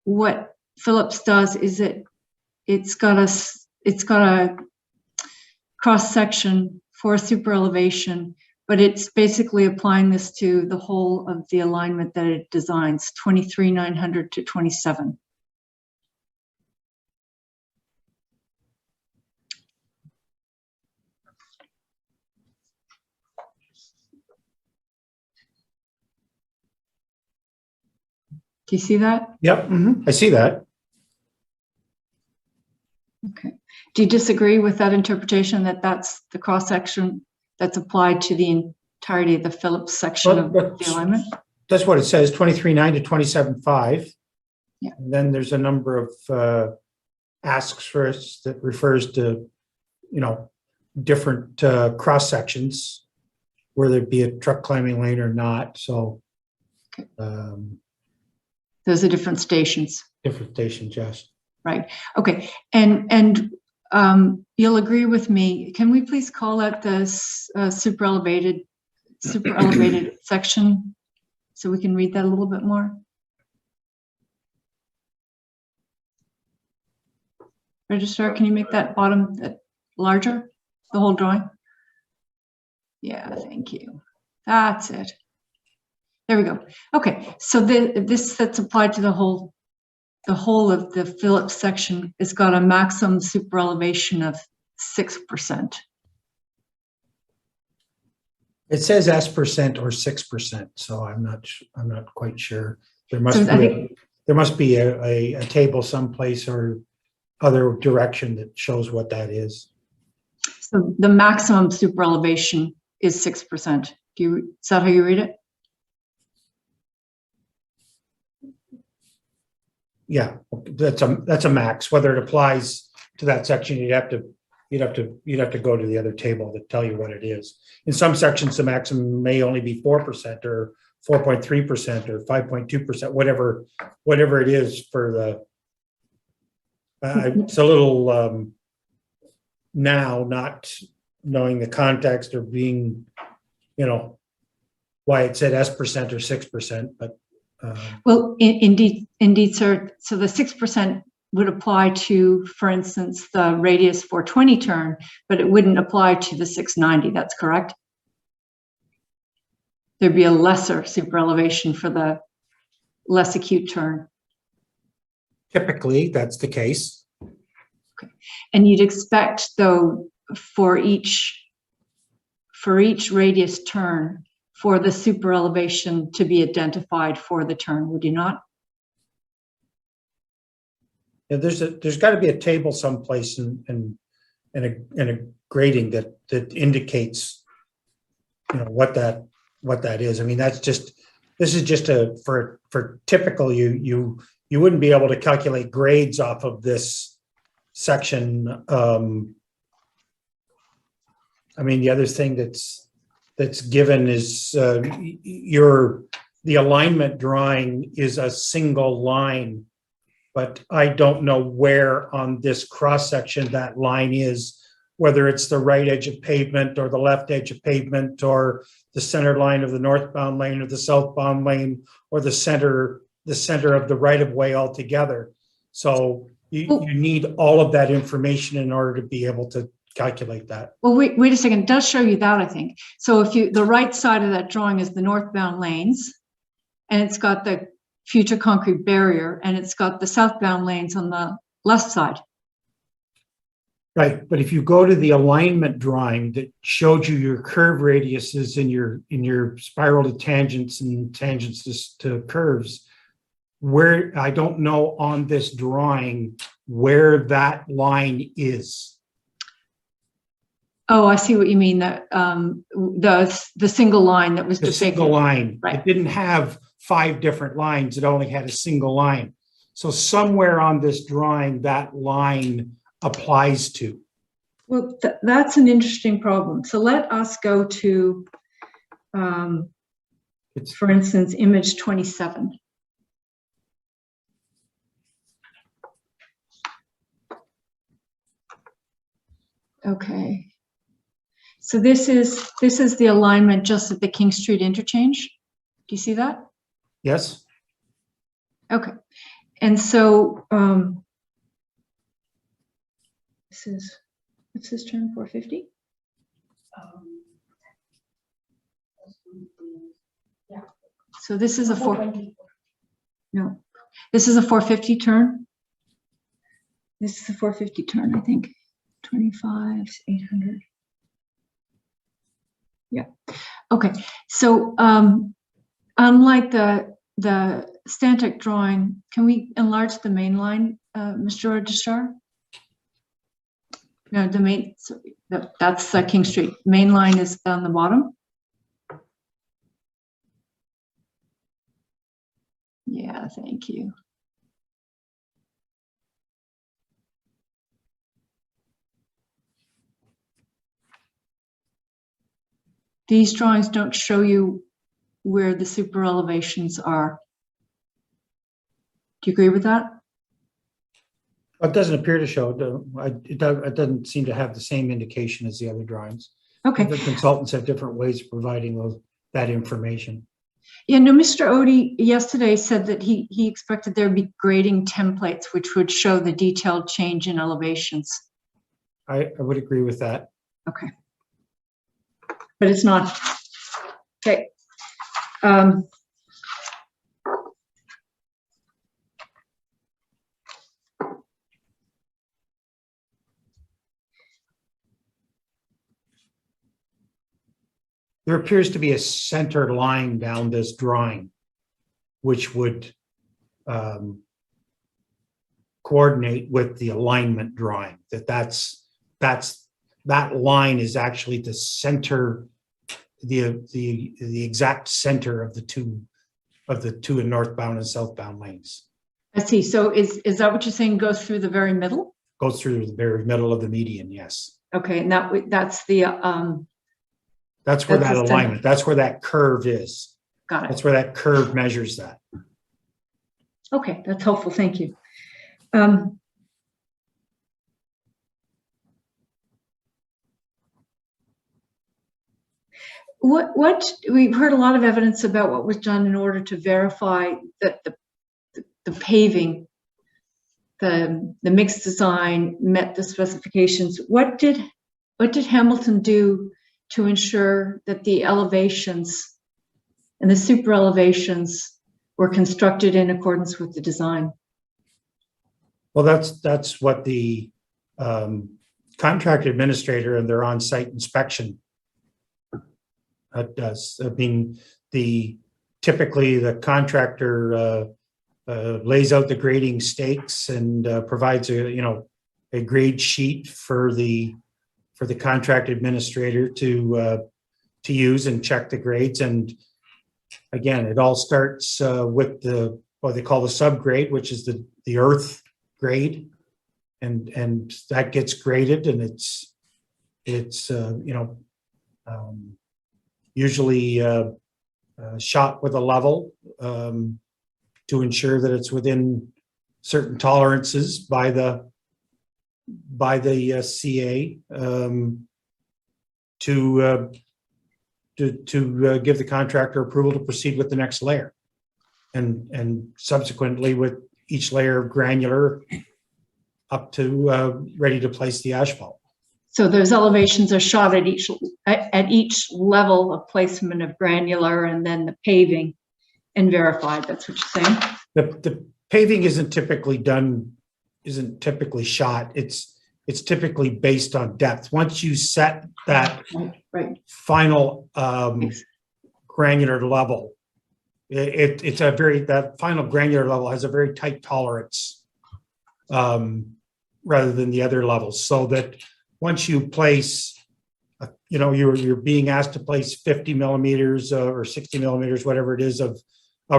[SPEAKER 6] what Phillips does is it's got a cross section for super elevation, but it's basically applying this to the whole of the alignment that it designs, 23,900 to 27. Do you see that?
[SPEAKER 2] Yep, I see that.
[SPEAKER 6] Okay. Do you disagree with that interpretation that that's the cross section that's applied to the entirety of the Phillips section of the alignment?
[SPEAKER 2] That's what it says, 23.9 to 27.5.
[SPEAKER 6] Yeah.
[SPEAKER 2] And then there's a number of asks for us that refers to, different cross sections, whether it be a truck climbing lane or not. So
[SPEAKER 6] those are different stations.
[SPEAKER 2] different stations, yes.
[SPEAKER 6] Right. Okay. And you'll agree with me. Can we please call out the super elevated section so we can read that a little bit more? Registrar, can you make that bottom larger, the whole drawing? Yeah, thank you. That's it. There we go. Okay, so this that's applied to the whole of the Phillips section has got a maximum super elevation of 6%.
[SPEAKER 2] It says S% or 6%, so I'm not quite sure. There must be a table someplace or other direction that shows what that is.
[SPEAKER 6] So the maximum super elevation is 6%. Is that how you read it?
[SPEAKER 2] Yeah, that's a max. Whether it applies to that section, you'd have to go to the other table to tell you what it is. In some sections, the maximum may only be 4% or 4.3% or 5.2%, whatever it is for the. It's a little now not knowing the context or being, why it said S% or 6%, but.
[SPEAKER 6] Well, indeed, sir. So the 6% would apply to, for instance, the radius 420 turn, but it wouldn't apply to the 690. That's correct. There'd be a lesser super elevation for the less acute turn.
[SPEAKER 2] Typically, that's the case.
[SPEAKER 6] Okay. And you'd expect, though, for each radius turn, for the super elevation to be identified for the turn, would you not?
[SPEAKER 2] Yeah, there's got to be a table someplace and a grading that indicates, what that is. I mean, this is just for typical. You wouldn't be able to calculate grades off of this section. I mean, the other thing that's given is the alignment drawing is a single line, but I don't know where on this cross section that line is, whether it's the right edge of pavement or the left edge of pavement or the center line of the northbound lane or the southbound lane or the center the center of the right of way altogether. So
[SPEAKER 6] Oh.
[SPEAKER 2] you need all of that information in order to be able to calculate that.
[SPEAKER 6] Well, wait a second. It does show you that, I think. So if the right side of that drawing is the northbound lanes, and it's got the future concrete barrier, and it's got the southbound lanes on the left side.
[SPEAKER 2] Right, but if you go to the alignment drawing that showed you your curve radiuses in your spiral to tangents and tangents to curves, where I don't know on this drawing where that line is.
[SPEAKER 6] Oh, I see what you mean. That the single line that was
[SPEAKER 2] The single
[SPEAKER 6] depicted.
[SPEAKER 2] line.
[SPEAKER 6] Right.
[SPEAKER 2] It didn't have 5 different lines. It only had a single line. So somewhere on this drawing, that line applies to.
[SPEAKER 6] Well, that's an interesting problem. So let us go to, for instance, image 27. Okay. So this is the alignment just at the King Street interchange. Do you see that?
[SPEAKER 2] Yes.
[SPEAKER 6] Okay. And so what's this term, 450?
[SPEAKER 7] Yeah.
[SPEAKER 6] So this is a
[SPEAKER 7] 420.
[SPEAKER 6] no, this is a 450 turn. This is a 450 turn, I think. 25, 800. Yeah. Okay. So unlike the Stantec drawing, can we enlarge the main line, Mr. Registrar? No, the main, so that's King Street. Main line is on the bottom. Yeah, thank you. These drawings don't show you where the super elevations are. Do you agree with that?
[SPEAKER 2] It doesn't appear to show. It doesn't seem to have the same indication as the other drawings.
[SPEAKER 6] Okay.
[SPEAKER 2] The consultants have different ways of providing that information.
[SPEAKER 6] Yeah, no, Mr. Odie yesterday said that he expected there would be grading templates which would show the detailed change in elevations.
[SPEAKER 2] I would agree with that.
[SPEAKER 6] Okay. But it's not. Okay.
[SPEAKER 2] There appears to be a center line down this drawing, which would coordinate with the alignment drawing. That line is actually the center, the exact center of the two in northbound and southbound lanes.
[SPEAKER 6] I see. So is that what you're saying goes through the very middle?
[SPEAKER 2] Goes through the very middle of the median, yes.
[SPEAKER 6] Okay, and that's the
[SPEAKER 2] That's where
[SPEAKER 6] That's
[SPEAKER 2] that
[SPEAKER 6] the center.
[SPEAKER 2] alignment, that's where that curve is.
[SPEAKER 6] got it.
[SPEAKER 2] That's where that curve measures that.
[SPEAKER 6] Okay, that's helpful. Thank you. What we've heard a lot of evidence about what was done in order to verify that the paving, the mixed design met the specifications. What did Hamilton do to ensure that the elevations and the super elevations were constructed in accordance with the design?
[SPEAKER 2] Well, that's what the contract administrator and their on-site inspection does. I mean, typically the contractor lays out the grading stakes and provides a grade sheet for the contract administrator to use and check the grades. And again, it all starts with what they call the subgrade, which is the earth grade, and that gets graded, and it's usually shot with a level to ensure that it's within certain tolerances by the CA to give the contractor approval to proceed with the next layer. and subsequently with each layer of granular up to ready to place the asphalt.
[SPEAKER 6] So those elevations are shot at each level of placement of granular and then the paving and verified. That's what you're saying?
[SPEAKER 2] The paving isn't typically shot. It's typically based on depth. Once you set that
[SPEAKER 6] Right.
[SPEAKER 2] final granular level, that final granular level has a very tight tolerance rather than the other levels. So that once you place, you're being asked to place 50 millimeters or 60 millimeters, whatever it is, of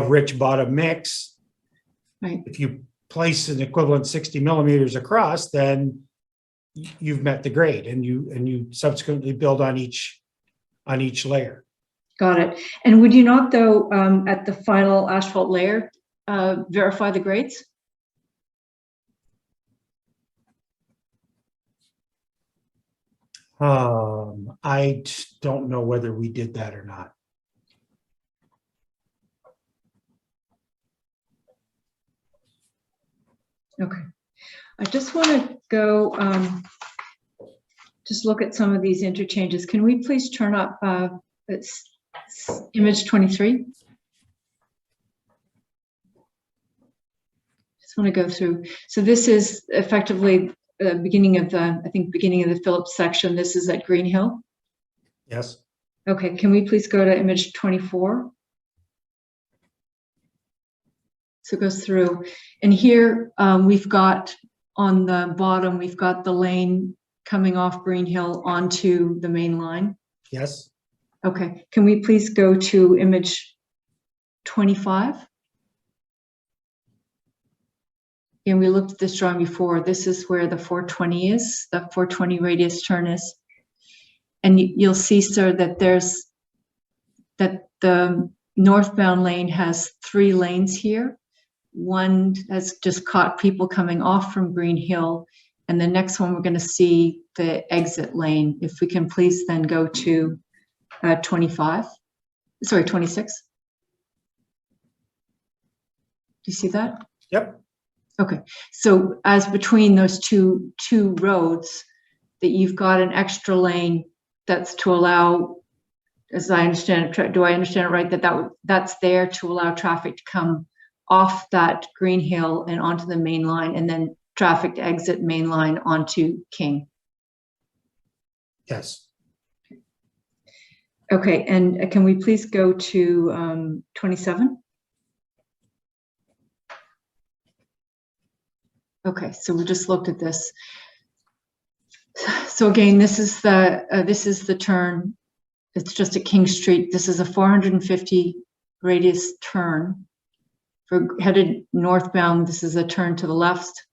[SPEAKER 2] rich bottom mix.
[SPEAKER 6] Right.
[SPEAKER 2] If you place an equivalent 60 millimeters across, then you've met the grade, and you subsequently build on each layer.
[SPEAKER 6] Got it. And would you not, though, at the final asphalt layer, verify the grades?
[SPEAKER 2] I don't know whether we did that or not.
[SPEAKER 6] Okay. I just want to go just look at some of these interchanges. Can we please turn up it's image 23? Just want to go through. So this is effectively the beginning of the Phillips section. This is at Green Hill.
[SPEAKER 2] Yes.
[SPEAKER 6] Okay, can we please go to image 24? So it goes through, and here we've got on the bottom, we've got the lane coming off Green Hill onto the main line.
[SPEAKER 2] Yes.
[SPEAKER 6] Okay, can we please go to image 25? And we looked at this drawing before. This is where the 420 is, the 420 radius turn is. And you'll see, sir, that the northbound lane has 3 lanes here. One has just caught people coming off from Green Hill, and the next one we're going to see the exit lane. If we can please then go to 26. Do you see that?
[SPEAKER 2] Yep.
[SPEAKER 6] Okay, so as between those two roads, that you've got an extra lane that's to allow, as I understand it, do I understand it right, that's there to allow traffic to come off that Green Hill and onto the main line, and then traffic to exit main line onto King?
[SPEAKER 2] Yes.
[SPEAKER 6] Okay, and can we please go to 27? Okay, so we just looked at this. So again, this is the turn. It's just at King Street. This is a 450 radius turn. For headed northbound, this is a turn to the left.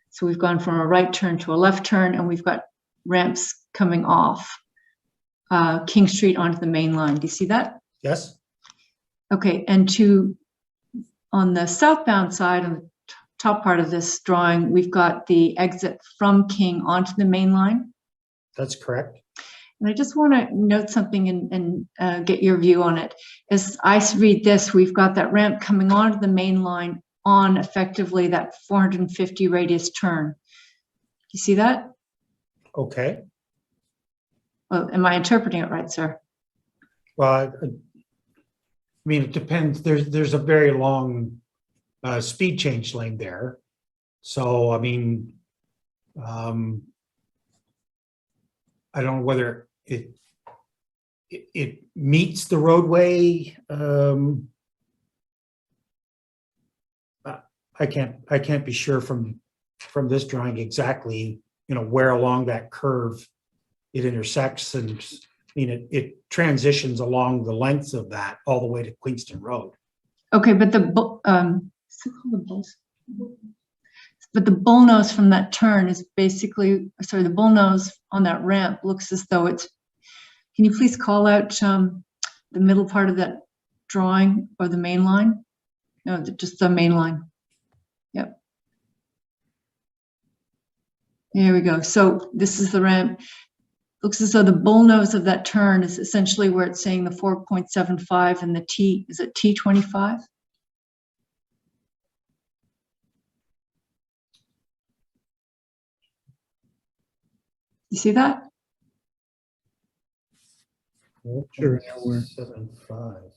[SPEAKER 6] So we've gone from a right turn to a left turn, and we've got ramps coming off King Street onto the main line. Do you see that?
[SPEAKER 2] Yes.
[SPEAKER 6] Okay, and on the southbound side, on the top part of this drawing, we've got the exit from King onto the main line.
[SPEAKER 2] That's correct.
[SPEAKER 6] And I just want to note something and get your view on it. As I read this, we've got that ramp coming onto the main line on effectively that 450 radius turn. You see that?
[SPEAKER 2] Okay.
[SPEAKER 6] Well, am I interpreting it right, sir?
[SPEAKER 2] Well, I mean, it depends. There's a very long speed change lane there. So, I mean, I don't know whether it meets the roadway. I can't be sure from this drawing exactly, where along that curve it intersects, and I mean, it transitions along the length of that all the way to Queenston Road.
[SPEAKER 6] Okay, but the bull nose from that turn is basically, sorry, the bull nose on that ramp looks as though it's, can you please call out the middle part of that drawing, or the main line? No, just the main line. Yep. There we go. So this is the ramp. Looks as though the bull nose of that turn is essentially where it's saying the 4.75 and the T, is it T25? You see that?
[SPEAKER 4] Sure.
[SPEAKER 2] 7.5.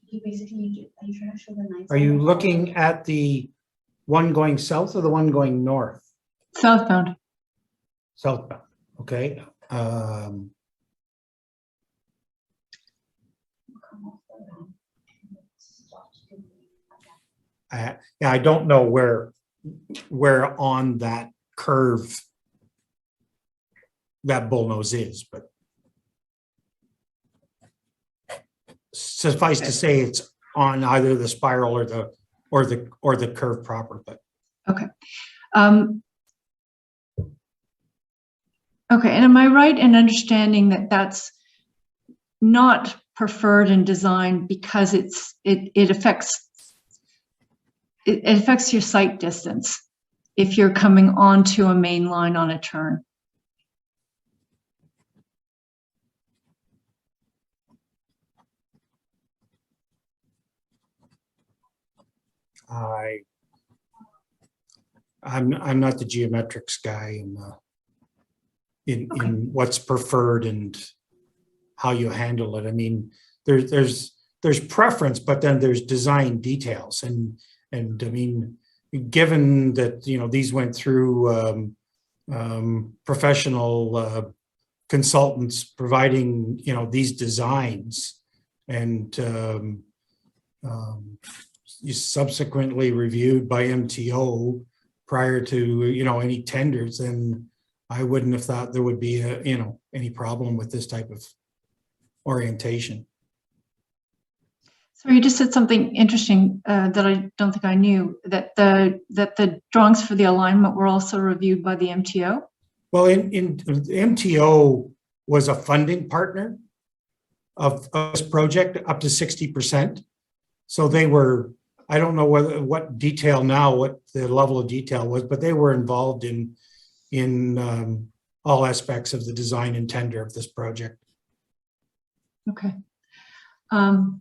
[SPEAKER 7] You basically, are you trying to show the nice?
[SPEAKER 2] Are you looking at the one going south or the one going north?
[SPEAKER 6] Southbound.
[SPEAKER 2] Southbound, okay. Yeah, I don't know where on that curve that bullnose is, but suffice to say it's on either the spiral or the curve proper, but
[SPEAKER 6] Okay. Okay, and am I right in understanding that that's not preferred in design because it affects your sight distance if you're coming onto a main line on a turn?
[SPEAKER 2] I'm not the geometrics guy in what's preferred and how you handle it. I mean, there's preference, but then there's design details, and I mean, given that these went through professional consultants providing these designs, and you subsequently reviewed by MTO prior to any tenders, then I wouldn't have thought there would be any problem with this type of orientation.
[SPEAKER 6] So you just said something interesting that I don't think I knew, that the drawings for the alignment were also reviewed by the MTO?
[SPEAKER 2] Well, in MTO was a funding partner of this project up to 60%. So they were, I don't know what detail now, what the level of detail was, but they were involved in all aspects of the design and tender of this project.
[SPEAKER 6] Okay. And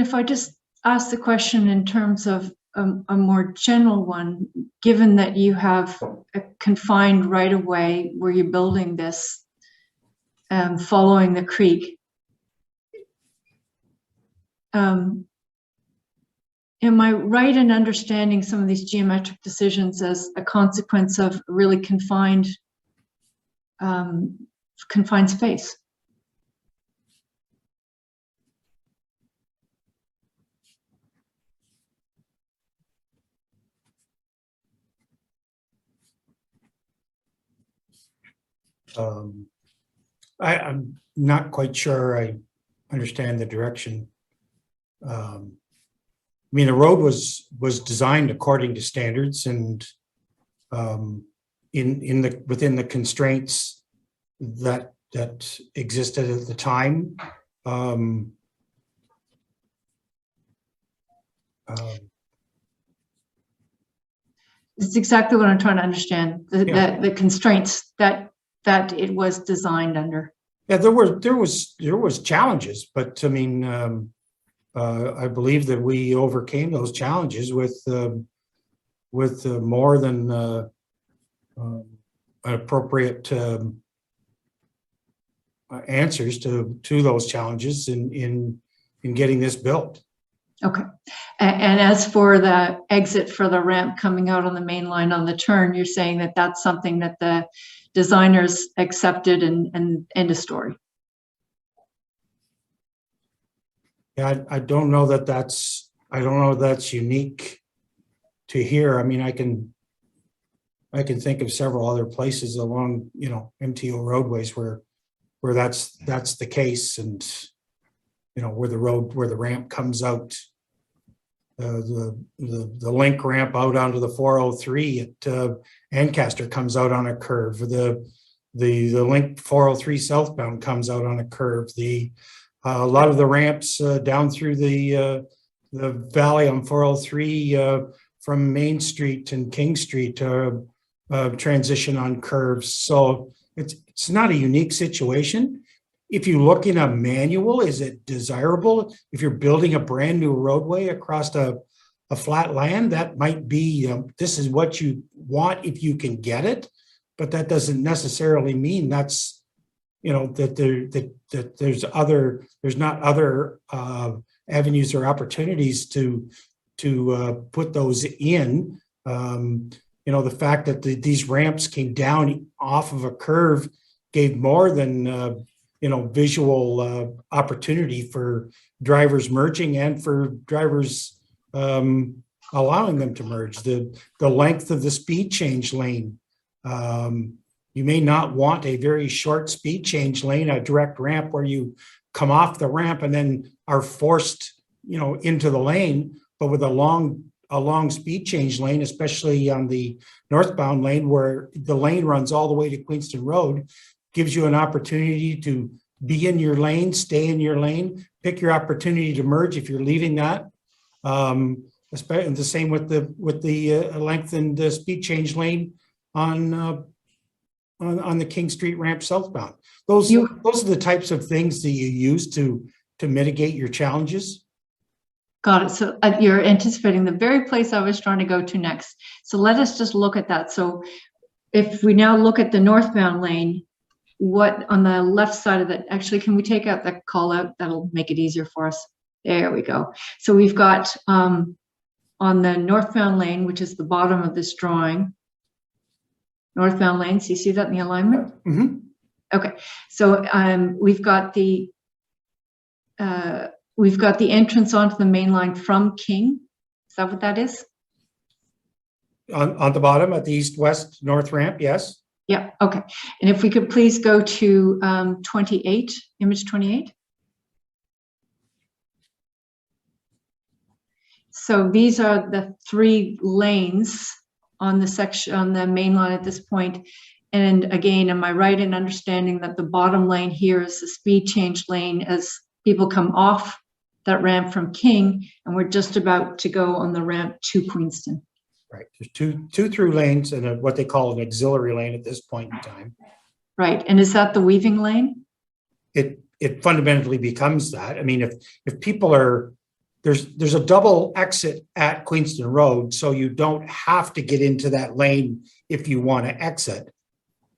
[SPEAKER 6] if I just ask the question in terms of a more general one, given that you have a confined right of way where you're building this following the creek, am I right in understanding some of these geometric decisions as a consequence of really confined space?
[SPEAKER 2] I'm not quite sure I understand the direction. I mean, the road was designed according to standards and within the constraints that existed at the time.
[SPEAKER 6] It's exactly what I'm trying to understand, the constraints that it was designed under.
[SPEAKER 2] Yeah, there was challenges, but I mean, I believe that we overcame those challenges with more than appropriate answers to those challenges in getting this built.
[SPEAKER 6] Okay. And as for the exit for the ramp coming out on the main line on the turn, you're saying that that's something that the designers accepted and end of story.
[SPEAKER 2] Yeah, I don't know that that's unique to here. I mean, I can think of several other places along MTO roadways where that's the case, and where the ramp comes out, the link ramp out onto the 403 at Ancaster comes out on a curve. The link 403 southbound comes out on a curve. A lot of the ramps down through the valley on 403 from Main Street and King Street transition on curves. So it's not a unique situation. if you look in a manual, is it desirable? If you're building a brand new roadway across a flat land, that might be, this is what you want if you can get it, but that doesn't necessarily mean that's, that there's not other avenues or opportunities to put those in. The fact that these ramps came down off of a curve gave more than visual opportunity for drivers merging and for drivers allowing them to merge. The length of the speed change lane. You may not want a very short speed change lane, a direct ramp where you come off the ramp and then are forced, into the lane, but with a long speed change lane, especially on the northbound lane where the lane runs all the way to Queenston Road, gives you an opportunity to be in your lane, stay in your lane, pick your opportunity to merge if you're leaving that. Especially the same with the lengthened speed change lane on the King Street ramp southbound. Those are the types of things that you use to mitigate your challenges.
[SPEAKER 6] Got it. So you're anticipating the very place I was trying to go to next. So let us just look at that. So if we now look at the northbound lane, what on the left side of that, actually, can we take out that call out? That'll make it easier for us. There we go. So we've got on the northbound lane, which is the bottom of this drawing, northbound lane. So you see that in the alignment?
[SPEAKER 2] Mm-hmm.
[SPEAKER 6] Okay. So we've got the entrance onto the main line from King. Is that what that is?
[SPEAKER 2] On the bottom at the east-west north ramp, yes.
[SPEAKER 6] Yeah, okay. And if we could please go to 28, image 28. So these are the 3 lanes on the section, on the main line at this point. And again, am I right in understanding that the bottom lane here is the speed change lane as people come off that ramp from King, and we're just about to go on the ramp to Queenston?
[SPEAKER 2] Right. There's two through lanes and what they call an auxiliary lane at this point in time.
[SPEAKER 6] Right. And is that the weaving lane?
[SPEAKER 2] It fundamentally becomes that. I mean, if people are, there's a double exit at Queenston Road, so you don't have to get into that lane if you want to exit,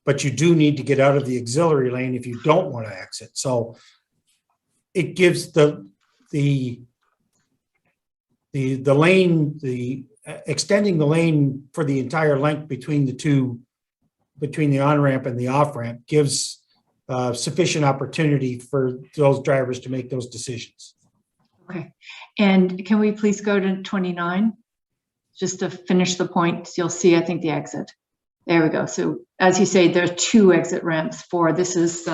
[SPEAKER 2] but you do need to get out of the auxiliary lane if you don't want to exit. So it gives the lane, extending the lane for the entire length between the on-ramp and the off-ramp gives sufficient opportunity for those drivers to make those decisions.
[SPEAKER 6] Okay. And can we please go to 29? Just to finish the point, you'll see, I think, the exit. There we go. So as you say, there are 2 exit ramps for, this is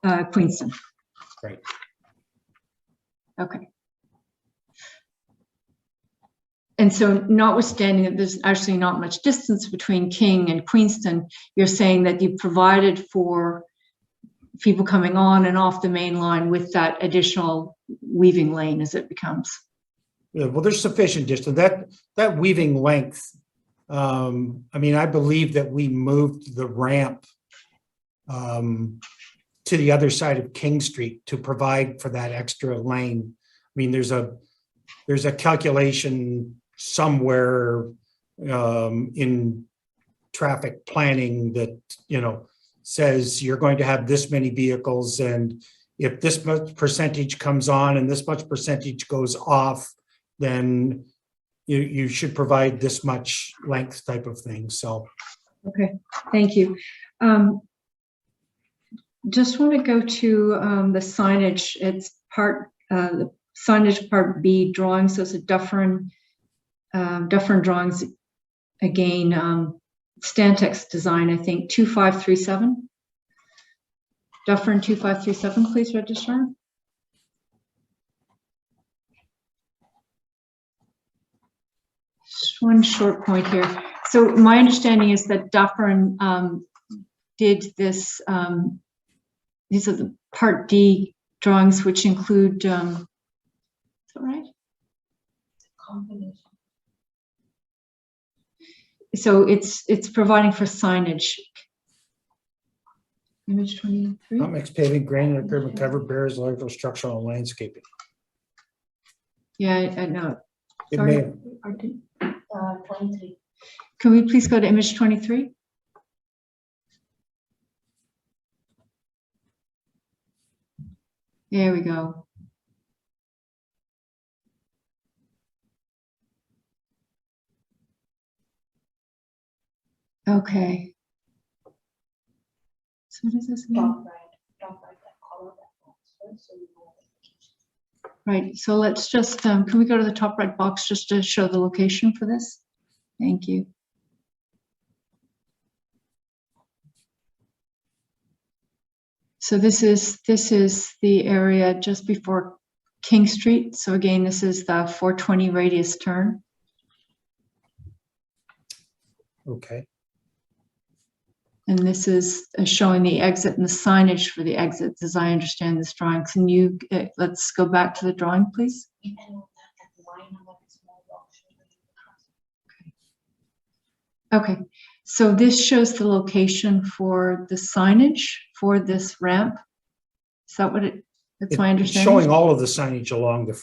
[SPEAKER 6] Queenston.
[SPEAKER 2] Right.
[SPEAKER 6] Okay. And so notwithstanding that there's actually not much distance between King and Queenston, you're saying that you provided for people coming on and off the main line with that additional weaving lane as it becomes.
[SPEAKER 2] Yeah, well, there's sufficient distance. That weaving length, I mean, I believe that we moved the ramp to the other side of King Street to provide for that extra lane. I mean, there's a calculation somewhere in traffic planning that, says you're going to have this many vehicles, and if this much percentage comes on and this much percentage goes off, then you should provide this much length type of thing. So,
[SPEAKER 6] okay, thank you. Just want to go to the signage. It's the signage part B drawing. So it's a Dufferin drawings again. Stantec's design, I think, 2537. Dufferin 2537, please register. Just one short point here. So my understanding is that Dufferin did this, these are the part D drawings, which include, is that right?
[SPEAKER 7] Combination.
[SPEAKER 6] So it's providing for signage. Image 23.
[SPEAKER 2] Hot mix paving, granular curb and cover, barriers, electrical, structural, and landscaping.
[SPEAKER 6] Yeah, I know.
[SPEAKER 2] It
[SPEAKER 6] Sorry.
[SPEAKER 2] may,
[SPEAKER 7] 23.
[SPEAKER 6] Can we please go to image 23? There we go. Okay. So what does this mean?
[SPEAKER 7] Top right, that color that box, right? So you know the location.
[SPEAKER 6] Right, so let's just, can we go to the top right box just to show the location for this? Thank you. So this is the area just before King Street. So again, this is the 420 radius turn.
[SPEAKER 2] okay.
[SPEAKER 6] And this is showing the exit and the signage for the exits, as I understand this drawing. Can you, let's go back to the drawing, please?
[SPEAKER 7] And on that line on that small box.
[SPEAKER 6] Okay, so this shows the location for the signage for this ramp. Is that what that's my
[SPEAKER 2] It's
[SPEAKER 6] understanding?
[SPEAKER 2] showing all of the signage along the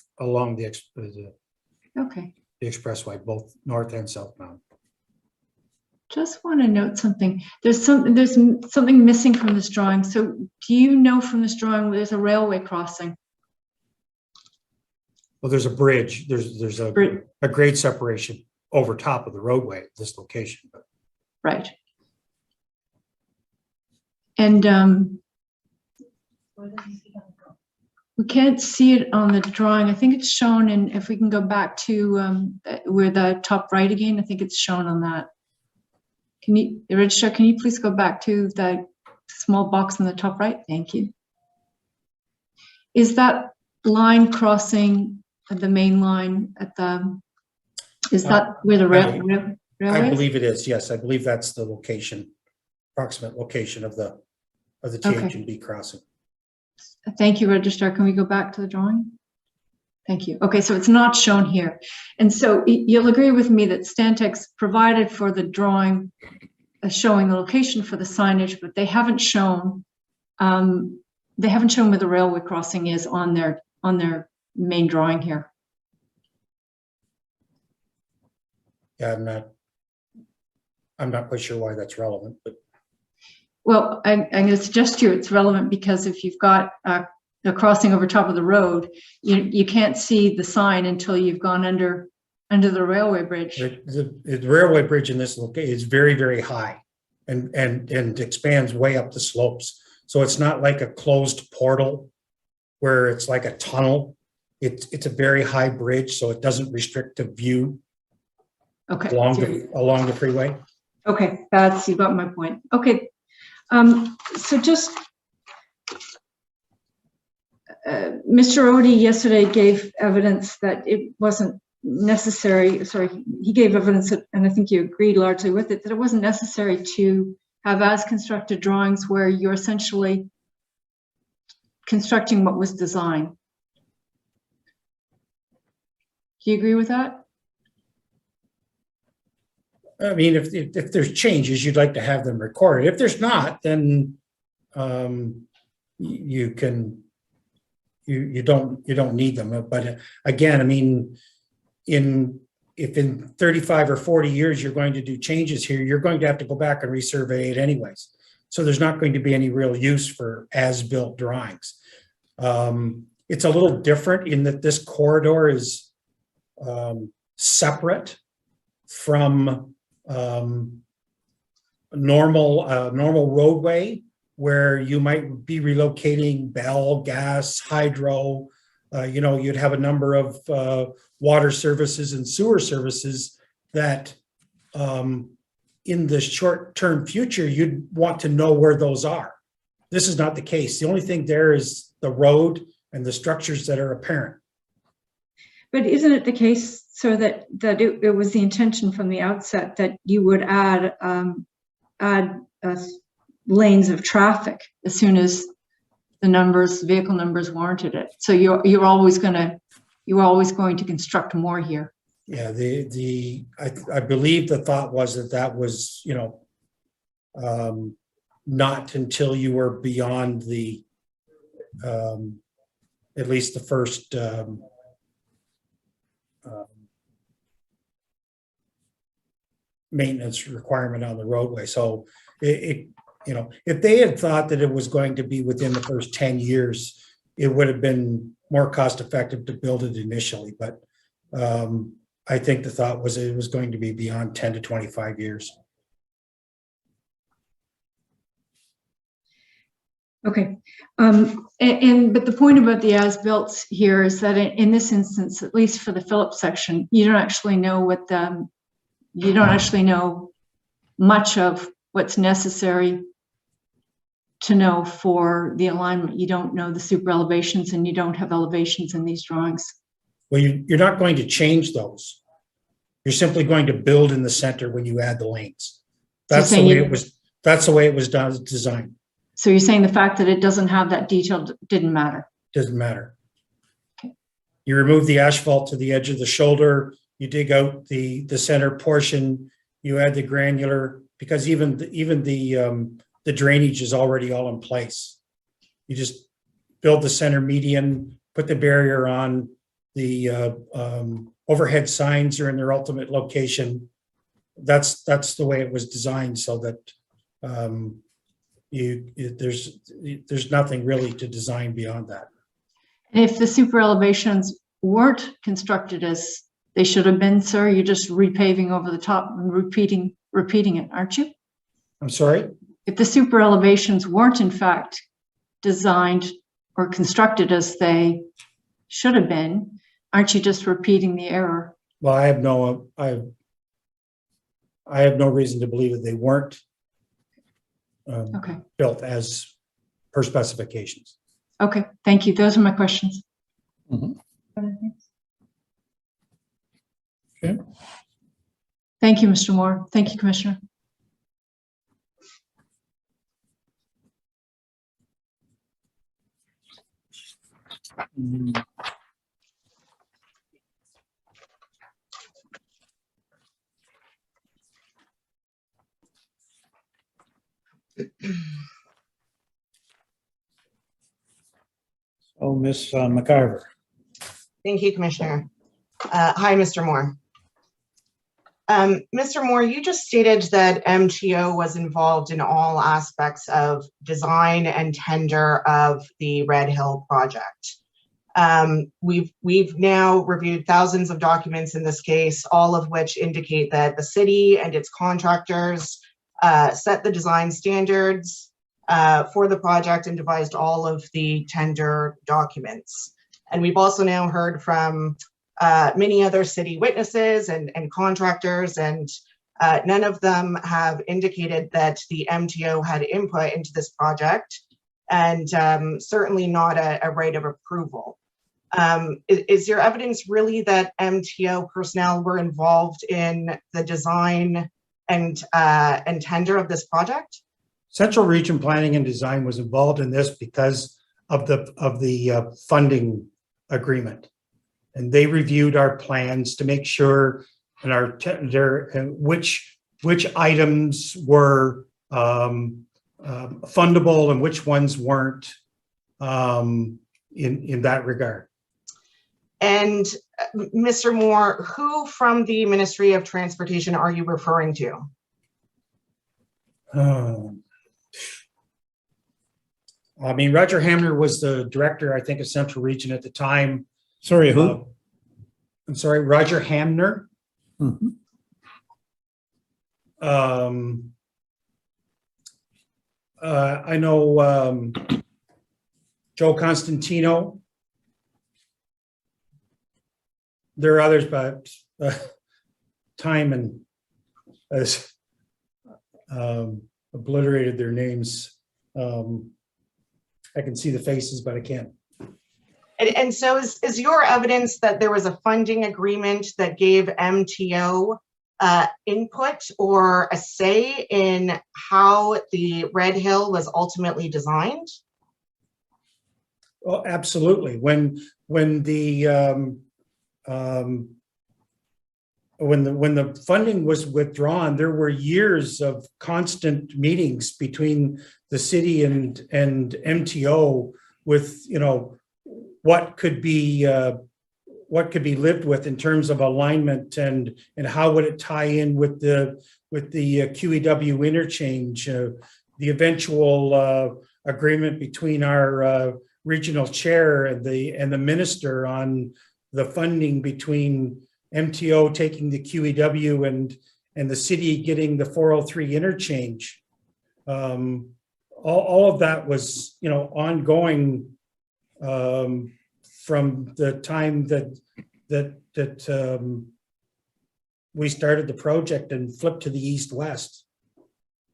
[SPEAKER 6] Okay,
[SPEAKER 2] expressway, both north and southbound.
[SPEAKER 6] just want to note something. There's something missing from this drawing. So do you know from this drawing there's a railway crossing?
[SPEAKER 2] Well, there's a bridge, there's a grade separation over top of the roadway at this location. But
[SPEAKER 6] Right. And
[SPEAKER 7] Where does he see that go?
[SPEAKER 6] we can't see it on the drawing. I think it's shown in, if we can go back to where the top right again, I think it's shown on that. Can you, the registrar, can you please go back to the small box in the top right? Thank you. Is that line crossing the main line at the, is that where the railway
[SPEAKER 2] I
[SPEAKER 6] is?
[SPEAKER 2] believe it is, yes, I believe that's the location, approximate location of the TH&B crossing.
[SPEAKER 6] Thank you, registrar. Can we go back to the drawing? Thank you. Okay, so it's not shown here. And so you'll agree with me that Stantec's provided for the drawing showing the location for the signage, but they haven't shown where the railway crossing is on their main drawing here.
[SPEAKER 2] Yeah, I'm not quite sure why that's relevant, but
[SPEAKER 6] Well, I'm going to suggest to you it's relevant because if you've got a crossing over top of the road, you can't see the sign until you've gone under the railway bridge.
[SPEAKER 2] the railway bridge in this location is very, very high and expands way up the slopes. So it's not like a closed portal where it's like a tunnel. It's a very high bridge, so it doesn't restrict the view
[SPEAKER 6] Okay.
[SPEAKER 2] along the freeway.
[SPEAKER 6] Okay, you got my point. Okay. So just, Mr. Odie yesterday gave evidence that it wasn't necessary, he gave evidence that, and I think you agreed largely with it, that it wasn't necessary to have as constructed drawings where you're essentially constructing what was designed. Do you agree with that?
[SPEAKER 2] I mean, if there's changes, you'd like to have them recorded. If there's not, then you don't need them. But again, I mean, if in 35 or 40 years you're going to do changes here, you're going to have to go back and resurvey it anyways. So there's not going to be any real use for as-built drawings. It's a little different in that this corridor is separate from normal roadway where you might be relocating bell, gas, hydro. You'd have a number of water services and sewer services that in the short-term future, you'd want to know where those are. This is not the case. The only thing there is the road and the structures that are apparent.
[SPEAKER 6] But isn't it the case, sir, that it was the intention from the outset that you would add lanes of traffic as soon as the vehicle numbers warranted it? So you're always going to construct more here.
[SPEAKER 2] Yeah, I believe the thought was that was, not until you were beyond the, at least the first maintenance requirement on the roadway. So you know, if they had thought that it was going to be within the first 10 years, it would have been more cost effective to build it initially. But I think the thought was it was going to be beyond 10 to 25 years.
[SPEAKER 6] Okay. But the point about the as-built here is that in this instance, at least for the Phillips section, you don't actually know you don't actually know much of what's necessary to know for the alignment. You don't know the super elevations, and you don't have elevations in these drawings.
[SPEAKER 2] Well, you're not going to change those. You're simply going to build in the center when you add the lanes. That's the way it was. That's the way it was designed.
[SPEAKER 6] So you're saying the fact that it doesn't have that detail didn't matter?
[SPEAKER 2] Doesn't matter. Okay. You remove the asphalt to the edge of the shoulder. You dig out the center portion. You add the granular, because even the drainage is already all in place. You just build the center median, put the barrier on. The overhead signs are in their ultimate location. That's the way it was designed, so that there's nothing really to design beyond that.
[SPEAKER 6] And if the super elevations weren't constructed as they should have been, sir, you're just repaving over the top and repeating it, aren't you?
[SPEAKER 2] I'm sorry?
[SPEAKER 6] If the super elevations weren't in fact designed or constructed as they should have been, aren't you just repeating the error?
[SPEAKER 2] Well, I have no reason to believe that they weren't built as per specifications.
[SPEAKER 6] Okay, thank you. Those are my questions.
[SPEAKER 4] Mhm. Okay.
[SPEAKER 6] Thank you, Mr. Moore. Thank you, Commissioner.
[SPEAKER 4] So Ms. McIver.
[SPEAKER 8] Thank you, Commissioner. Hi, Mr. Moore. Mr. Moore, you just stated that MTO was involved in all aspects of design and tender of the Red Hill project. We've now reviewed thousands of documents in this case, all of which indicate that the city and its contractors set the design standards for the project and devised all of the tender documents. And we've also now heard from many other city witnesses and contractors, and none of them have indicated that the MTO had input into this project, and certainly not a right of approval. Is your evidence really that MTO personnel were involved in the design and tender of this project?
[SPEAKER 2] Central Region Planning and Design was involved in this because of the funding agreement, and they reviewed our plans to make sure and our tender which items were fundable and which ones weren't in that regard.
[SPEAKER 8] And Mr. Moore, who from the Ministry of Transportation are you referring to?
[SPEAKER 2] I mean, Roger Hamner was the director, I think, of Central Region at the time.
[SPEAKER 4] Sorry, who?
[SPEAKER 2] I'm sorry, Roger Hamner.
[SPEAKER 4] Mhm.
[SPEAKER 2] I know Joe Constantino. There are others, but time and has obliterated their names. I can see the faces, but I can't.
[SPEAKER 8] And so is your evidence that there was a funding agreement that gave MTO input or a say in how the Red Hill was ultimately designed?
[SPEAKER 2] Oh, absolutely. When the when the funding was withdrawn, there were years of constant meetings between the city and MTO with, you know, what could be lived with in terms of alignment and how would it tie in with the QEW interchange, the eventual agreement between our regional chair and the minister on the funding between MTO taking the QEW and the city getting the 403 interchange. All of that was, you know, ongoing from the time that we started the project and flipped to the east-west.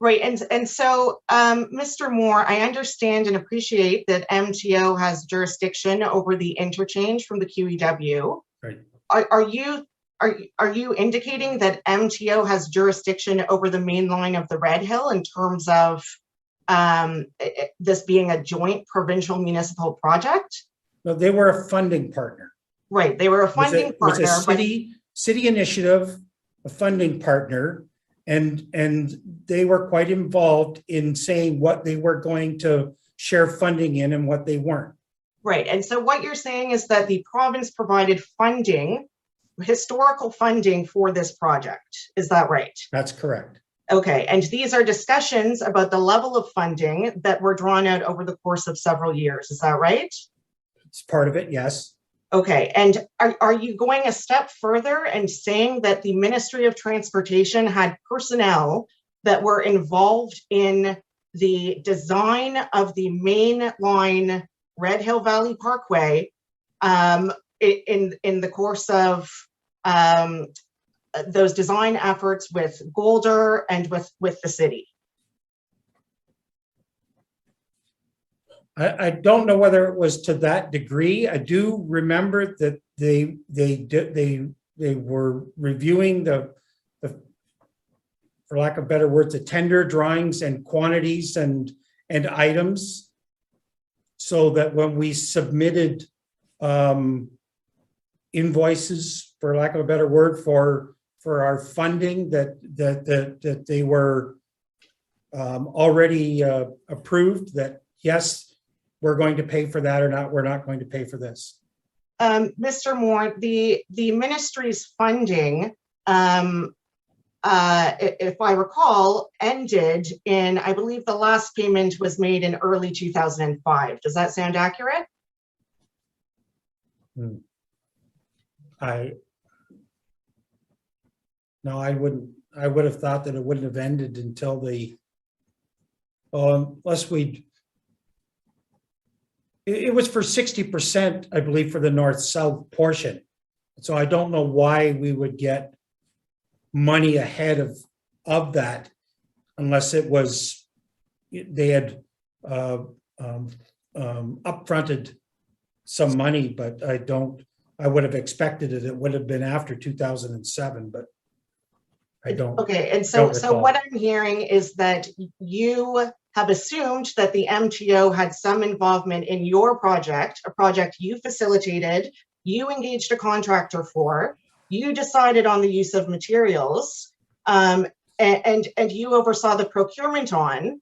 [SPEAKER 8] Right, and so, Mr. Moore, I understand and appreciate that MTO has jurisdiction over the interchange from the QEW.
[SPEAKER 2] Right.
[SPEAKER 8] Are you indicating that MTO has jurisdiction over the main line of the Red Hill in terms of this being a joint provincial municipal project?
[SPEAKER 2] No, they were a funding partner.
[SPEAKER 8] Right, they were a funding partner.
[SPEAKER 2] It was a city initiative, a funding partner, and they were quite involved in saying what they were going to share funding in and what they weren't.
[SPEAKER 8] Right, and so what you're saying is that the province provided funding, historical funding for this project. Is that right?
[SPEAKER 2] That's correct.
[SPEAKER 8] Okay, and these are discussions about the level of funding that were drawn out over the course of several years. Is that right?
[SPEAKER 2] It's part of it, yes.
[SPEAKER 8] Okay, and are you going a step further and saying that the Ministry of Transportation had personnel that were involved in the design of the main line Red Hill Valley Parkway in the course of those design efforts with Golder and with the city?
[SPEAKER 2] I don't know whether it was to that degree. I do remember that they were reviewing the for lack of better words, the tender drawings and quantities and items, so that when we submitted invoices, for lack of a better word, for our funding, that they were already approved, that yes, we're going to pay for that, or not, we're not going to pay for this.
[SPEAKER 8] Mr. Moore, the ministry's funding, if I recall, ended in, I believe the last payment was made in early 2005. Does that sound accurate?
[SPEAKER 2] I wouldn't. I would have thought that it wouldn't have ended until the, unless it was for 60%, I believe, for the north-south portion. So I don't know why we would get money ahead of that, unless it was, they had upfronted some money, but I would have expected it would have been after 2007, but I don't.
[SPEAKER 8] Okay, and so what I'm hearing is that you have assumed that the MTO had some involvement in your project, a project you facilitated, you engaged a contractor for, you decided on the use of materials, and you oversaw the procurement on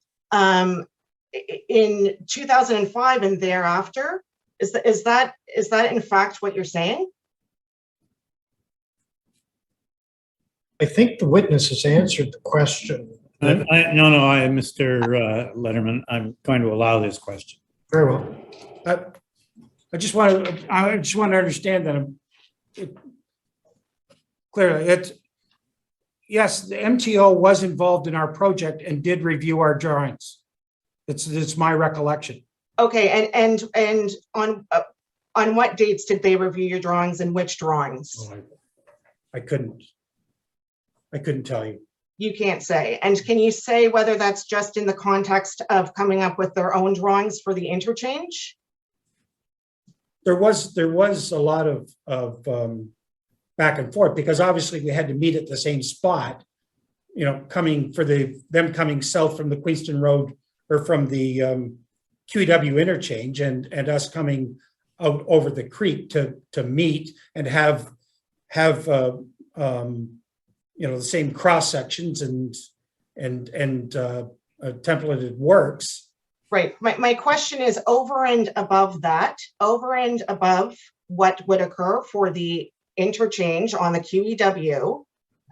[SPEAKER 8] in 2005 and thereafter. Is that in fact what you're saying?
[SPEAKER 3] I think the witness has answered the question.
[SPEAKER 4] No, Mr. Letterman, I'm going to allow this question.
[SPEAKER 3] Very well.
[SPEAKER 2] I just want to understand that clearly. Yes, the MTO was involved in our project and did review our drawings. It's my recollection.
[SPEAKER 8] Okay, and on what dates did they review your drawings, and which drawings?
[SPEAKER 2] I couldn't tell you.
[SPEAKER 8] You can't say. And can you say whether that's just in the context of coming up with their own drawings for the interchange?
[SPEAKER 2] There was a lot of back and forth, because obviously we had to meet at the same spot, you know, coming south from the Queenston Road, or from the QEW interchange, and us coming out over the creek to meet and have the same cross sections and templated works.
[SPEAKER 8] Right. My question is over and above that, over and above what would occur for the interchange on the QEW,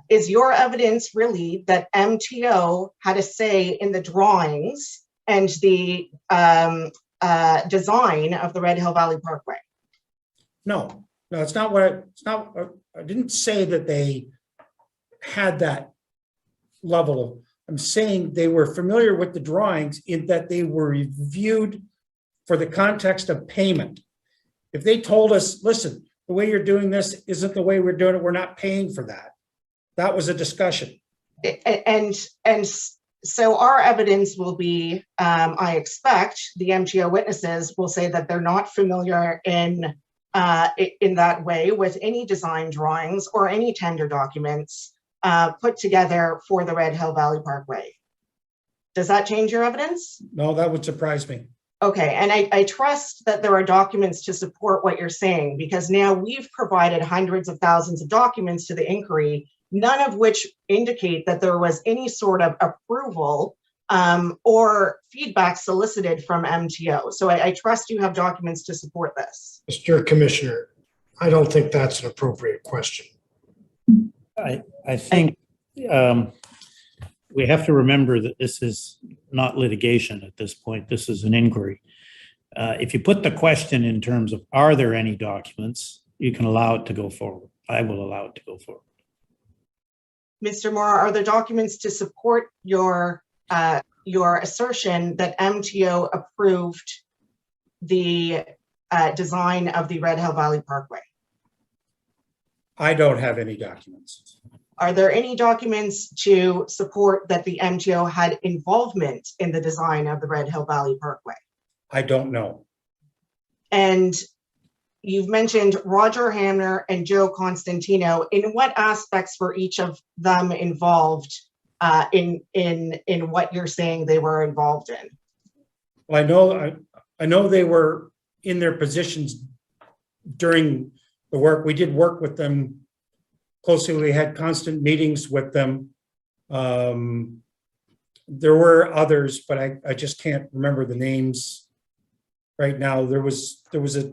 [SPEAKER 8] is your evidence really that MTO had a say in the drawings and the design of the Red Hill Valley Parkway?
[SPEAKER 2] No, it's not what I didn't say that they had that level of, I'm saying they were familiar with the drawings in that they were reviewed for the context of payment. If they told us, listen, the way you're doing this isn't the way we're doing it, we're not paying for that. That was a discussion.
[SPEAKER 8] And so our evidence will be, I expect the MTO witnesses will say that they're not familiar in that way with any design drawings or any tender documents put together for the Red Hill Valley Parkway. Does that change your evidence?
[SPEAKER 2] No, that would surprise me.
[SPEAKER 8] Okay, and I trust that there are documents to support what you're saying, because now we've provided hundreds of thousands of documents to the inquiry, none of which indicate that there was any sort of approval or feedback solicited from MTO. So I trust you have documents to support this.
[SPEAKER 3] Mr. Commissioner, I don't think that's an appropriate question.
[SPEAKER 4] I think we have to remember that this is not litigation at this point. This is an inquiry. If you put the question in terms of, are there any documents, you can allow it to go forward. I will allow it to go forward.
[SPEAKER 8] Mr. Moore, are there documents to support your assertion that MTO approved the design of the Red Hill Valley Parkway?
[SPEAKER 2] I don't have any documents.
[SPEAKER 8] Are there any documents to support that the MTO had involvement in the design of the Red Hill Valley Parkway?
[SPEAKER 2] I don't know.
[SPEAKER 8] And you've mentioned Roger Hamner and Joe Constantino. In what aspects were each of them involved in what you're saying they were involved in?
[SPEAKER 2] Well, I know they were in their positions during the work. We did work with them closely. We had constant meetings with them. There were others, but I just can't remember the names right now. There was a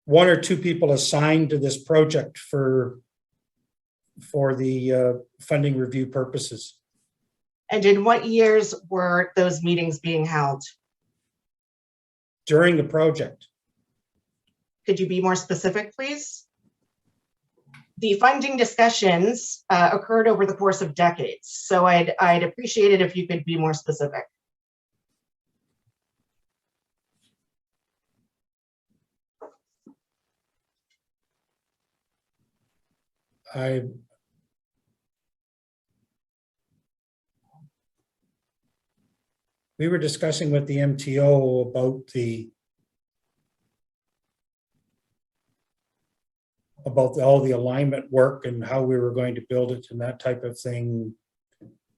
[SPEAKER 2] one or two people assigned to this project for the funding review purposes.
[SPEAKER 8] And in what years were those meetings being held?
[SPEAKER 2] During the project.
[SPEAKER 8] Could you be more specific, please? The funding discussions occurred over the course of decades, so I'd appreciate it if you could be more specific.
[SPEAKER 2] We were discussing with the MTO about all the alignment work and how we were going to build it and that type of thing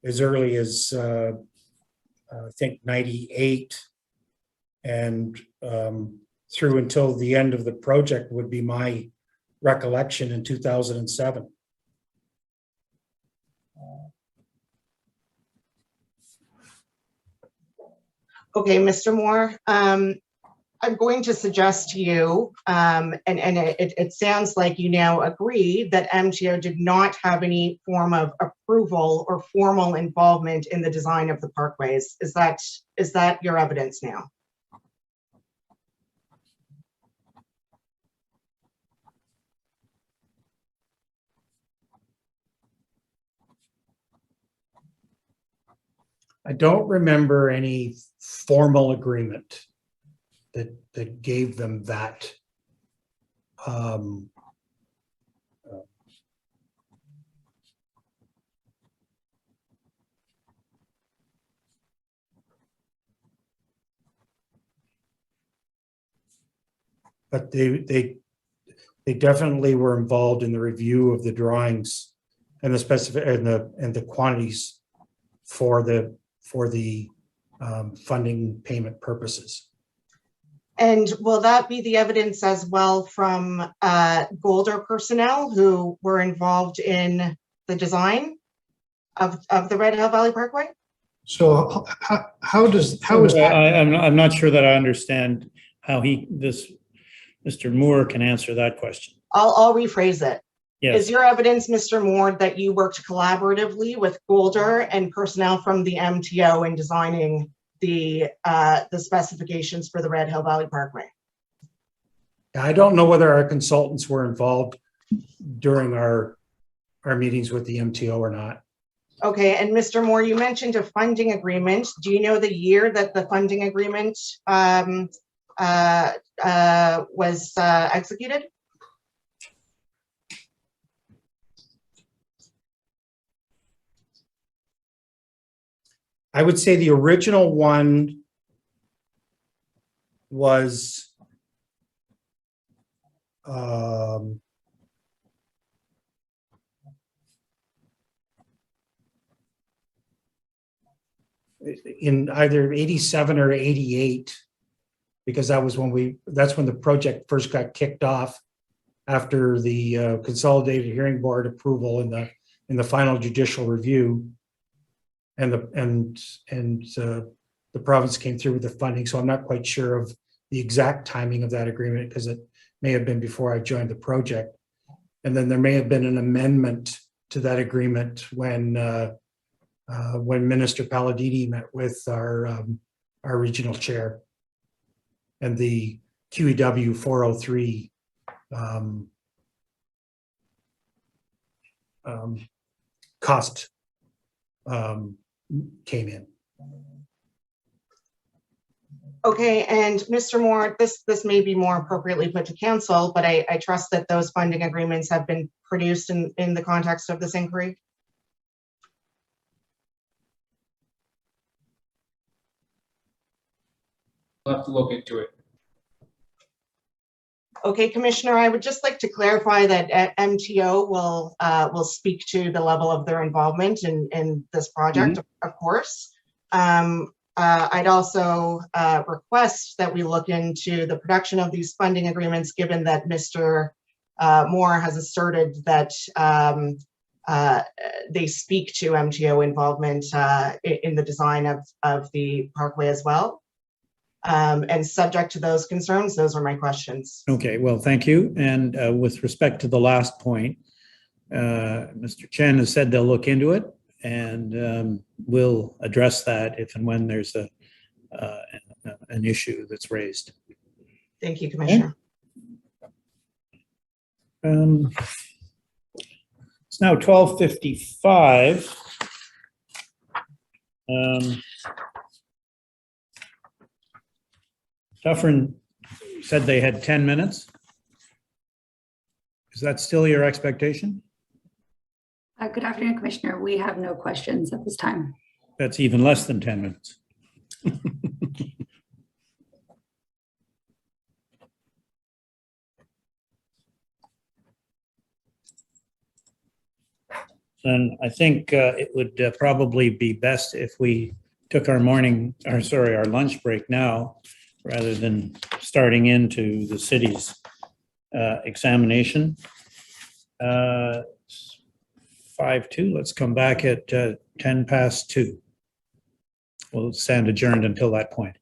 [SPEAKER 2] as early as I think 98 and through until the end of the project would be my recollection in 2007.
[SPEAKER 8] Okay, Mr. Moore, I'm going to suggest to you, and it sounds like you now agree that MTO did not have any form of approval or formal involvement in the design of the parkways. Is that your evidence now?
[SPEAKER 2] I don't remember any formal agreement that gave them that but they definitely were involved in the review of the drawings and the specific and the quantities for the funding payment purposes.
[SPEAKER 8] And will that be the evidence as well from Golder personnel who were involved in the design of the Red Hill Valley Parkway?
[SPEAKER 3] So how is that?
[SPEAKER 4] I'm not sure that I understand how Mr. Moore can answer that question.
[SPEAKER 8] I'll rephrase it.
[SPEAKER 4] Yes.
[SPEAKER 8] Is your evidence, Mr. Moore, that you worked collaboratively with Golder and personnel from the MTO in designing the specifications for the Red Hill Valley Parkway?
[SPEAKER 2] I don't know whether our consultants were involved during our meetings with the MTO or not.
[SPEAKER 8] Okay, and Mr. Moore, you mentioned a funding agreement. Do you know the year that the funding agreement was executed?
[SPEAKER 2] I would say the original one was in either 87 or 88, because that's when the project first got kicked off after the Consolidated Hearing Board approval in the final judicial review. And the province came through with the funding. So I'm not quite sure of the exact timing of that agreement, because it may have been before I joined the project. And then there may have been an amendment to that agreement when Minister Palladini met with our regional chair, and the QEW 403 cost came in.
[SPEAKER 8] Okay, and Mr. Moore, this may be more appropriately put to council, but I trust that those funding agreements have been produced in the context of this inquiry.
[SPEAKER 9] We'll have to look into it.
[SPEAKER 8] Okay, Commissioner, I would just like to clarify that MTO will speak to the level of their involvement in this project, of course. I'd also request that we look into the production of these funding agreements, given that Mr. Moore has asserted that they speak to MTO involvement in the design of the parkway as well. And subject to those concerns, those are my questions.
[SPEAKER 4] Okay, well, thank you. And with respect to the last point, Mr. Chen has said they'll look into it, and we'll address that if and when there's an issue that's raised.
[SPEAKER 8] Thank you, Commissioner.
[SPEAKER 4] It's now 12:55. Dufferin said they had 10 minutes. Is that still your expectation?
[SPEAKER 10] Good afternoon, Commissioner. We have no questions at this time.
[SPEAKER 4] That's even less than 10 minutes. Then I think it would probably be best if we took our lunch break now, rather than starting into the city's examination. 5:02, let's come back at 2:10. We'll stand adjourned until that point.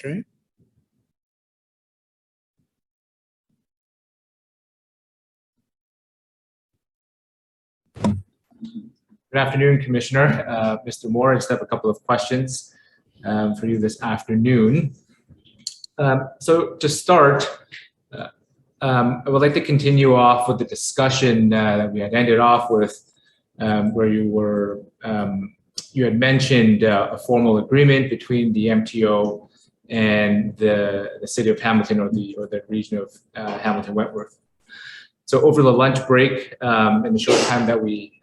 [SPEAKER 4] Okay.
[SPEAKER 9] Good afternoon, Commissioner. Mr. Moore, I just have a couple of questions for you this afternoon. So to start, I would like to continue off with the discussion that we had ended off with, where you had mentioned a formal agreement between the MTO and the city of Hamilton or the region of Hamilton Wentworth. So over the lunch break, in the short time that we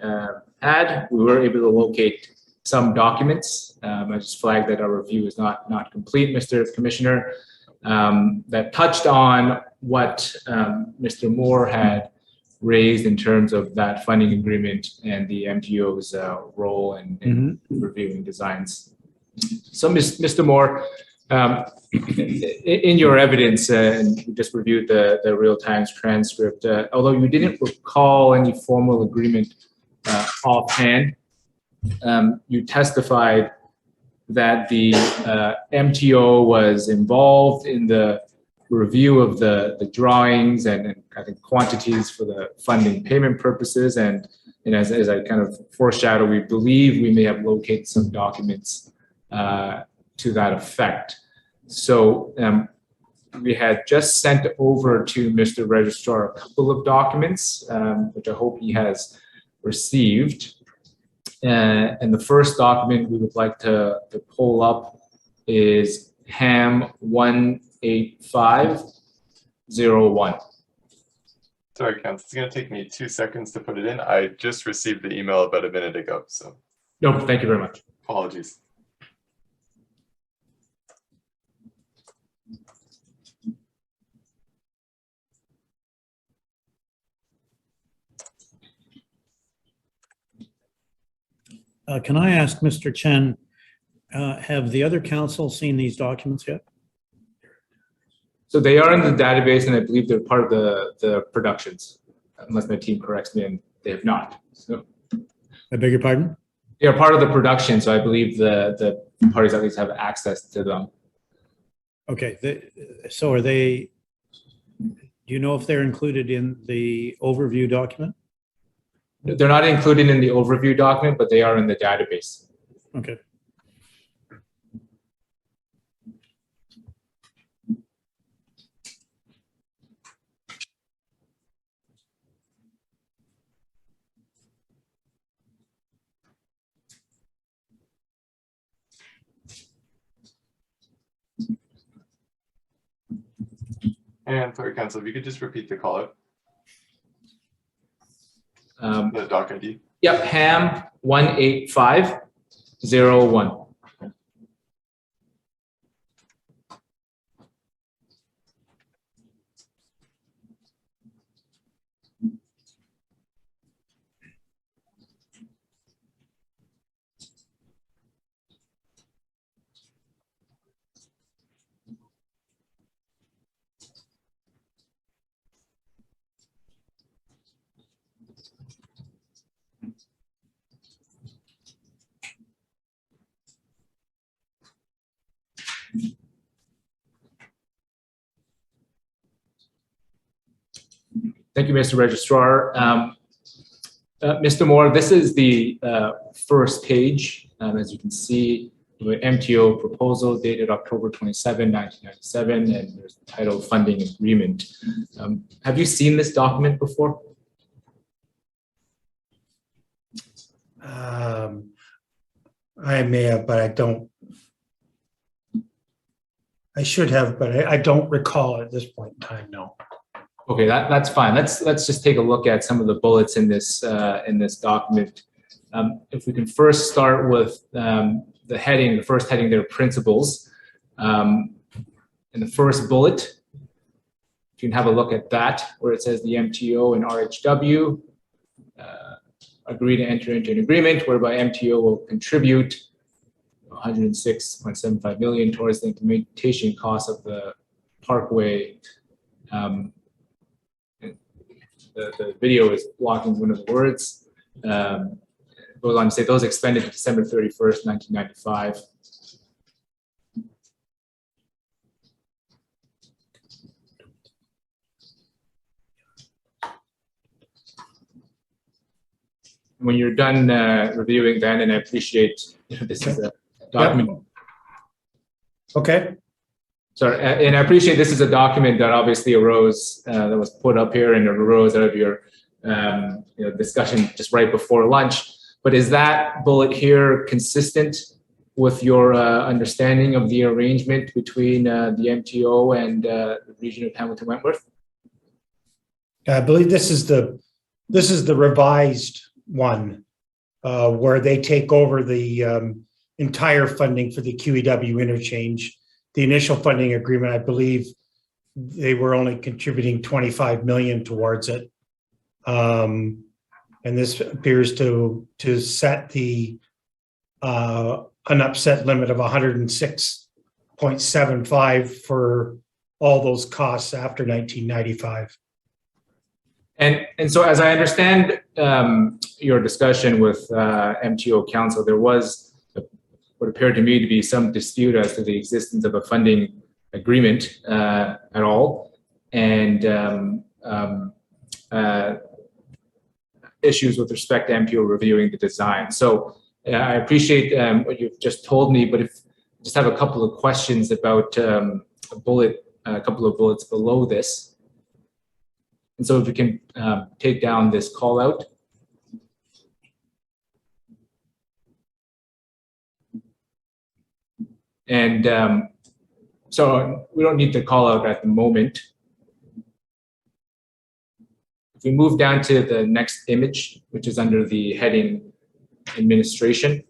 [SPEAKER 9] had, we were able to locate some documents. I just flagged that our review is not complete, Mr. Commissioner, that touched on what Mr. Moore had raised in terms of that funding agreement and the MTO's role in reviewing designs. So, Mr. Moore, in your evidence, and you just reviewed the real-time transcript, although you didn't recall any formal agreement offhand, you testified that the MTO was involved in the review of the drawings and I think quantities for the funding payment purposes. And as I kind of foreshadow, we believe we may have located some documents to that effect. So we had just sent over to Mr. Registrar a couple of documents, which I hope he has received. And the first document we would like to pull up is HAM 18501.
[SPEAKER 5] Sorry, Council, it's going to take me 2 seconds to put it in. I just received the email about a minute ago, so.
[SPEAKER 9] No, thank you very much.
[SPEAKER 5] Apologies.
[SPEAKER 4] Can I ask Mr. Chen, have the other council seen these documents yet?
[SPEAKER 9] So they are in the database, and I believe they're part of the productions, unless my team corrects me, and they have not. So
[SPEAKER 4] I beg your pardon?
[SPEAKER 9] they are part of the production, so I believe the parties at least have access to them.
[SPEAKER 4] Okay, so are they, do you know if they're included in the overview document?
[SPEAKER 9] They're not included in the overview document, but they are in the database.
[SPEAKER 4] Okay.
[SPEAKER 5] And sorry, Council, if you could just repeat the call out,
[SPEAKER 9] Um,
[SPEAKER 5] the doc ID.
[SPEAKER 9] Yep, HAM 18501. Thank you, Mr. Registrar. Mr. Moore, this is the first page, as you can see, the MTO proposal dated October 27, 1997, and there's the title funding agreement. Have you seen this document before?
[SPEAKER 2] I may have, but I don't. I should have, but I don't recall at this point in time, no.
[SPEAKER 9] Okay, that's fine. Let's just take a look at some of the bullets in this document. If we can first start with the heading, the first heading there, principles. In the first bullet, you can have a look at that, where it says the MTO and RHW agree to enter into an agreement whereby MTO will contribute 106.75 million towards the implementation costs of the Parkway. The video is blocking one of the words. Goes on to say those expended to December 31st, 1995. when you're done reviewing, then, and I appreciate this is a document.
[SPEAKER 2] Okay,
[SPEAKER 9] Sorry, and I appreciate this is a document that obviously arose, that was put up here and it arose out of your discussion just right before lunch. But is that bullet here consistent with your understanding of the arrangement between the MTO and the region of Hamilton Wentworth?
[SPEAKER 2] I believe this is the revised one where they take over the entire funding for the QEW interchange. The initial funding agreement, I believe they were only contributing 25 million towards it. And this appears to set the an upset limit of 106.75 for all those costs after 1995.
[SPEAKER 9] And so, as I understand your discussion with MTO Council, there was what appeared to me to be some dispute as to the existence of a funding agreement at all, and issues with respect to MTO reviewing the design. So I appreciate what you've just told me, but if just have a couple of questions about a couple of bullets below this. And so if we can take down this call out. And so we don't need to call out at the moment. If we move down to the next image, which is under the heading Administration.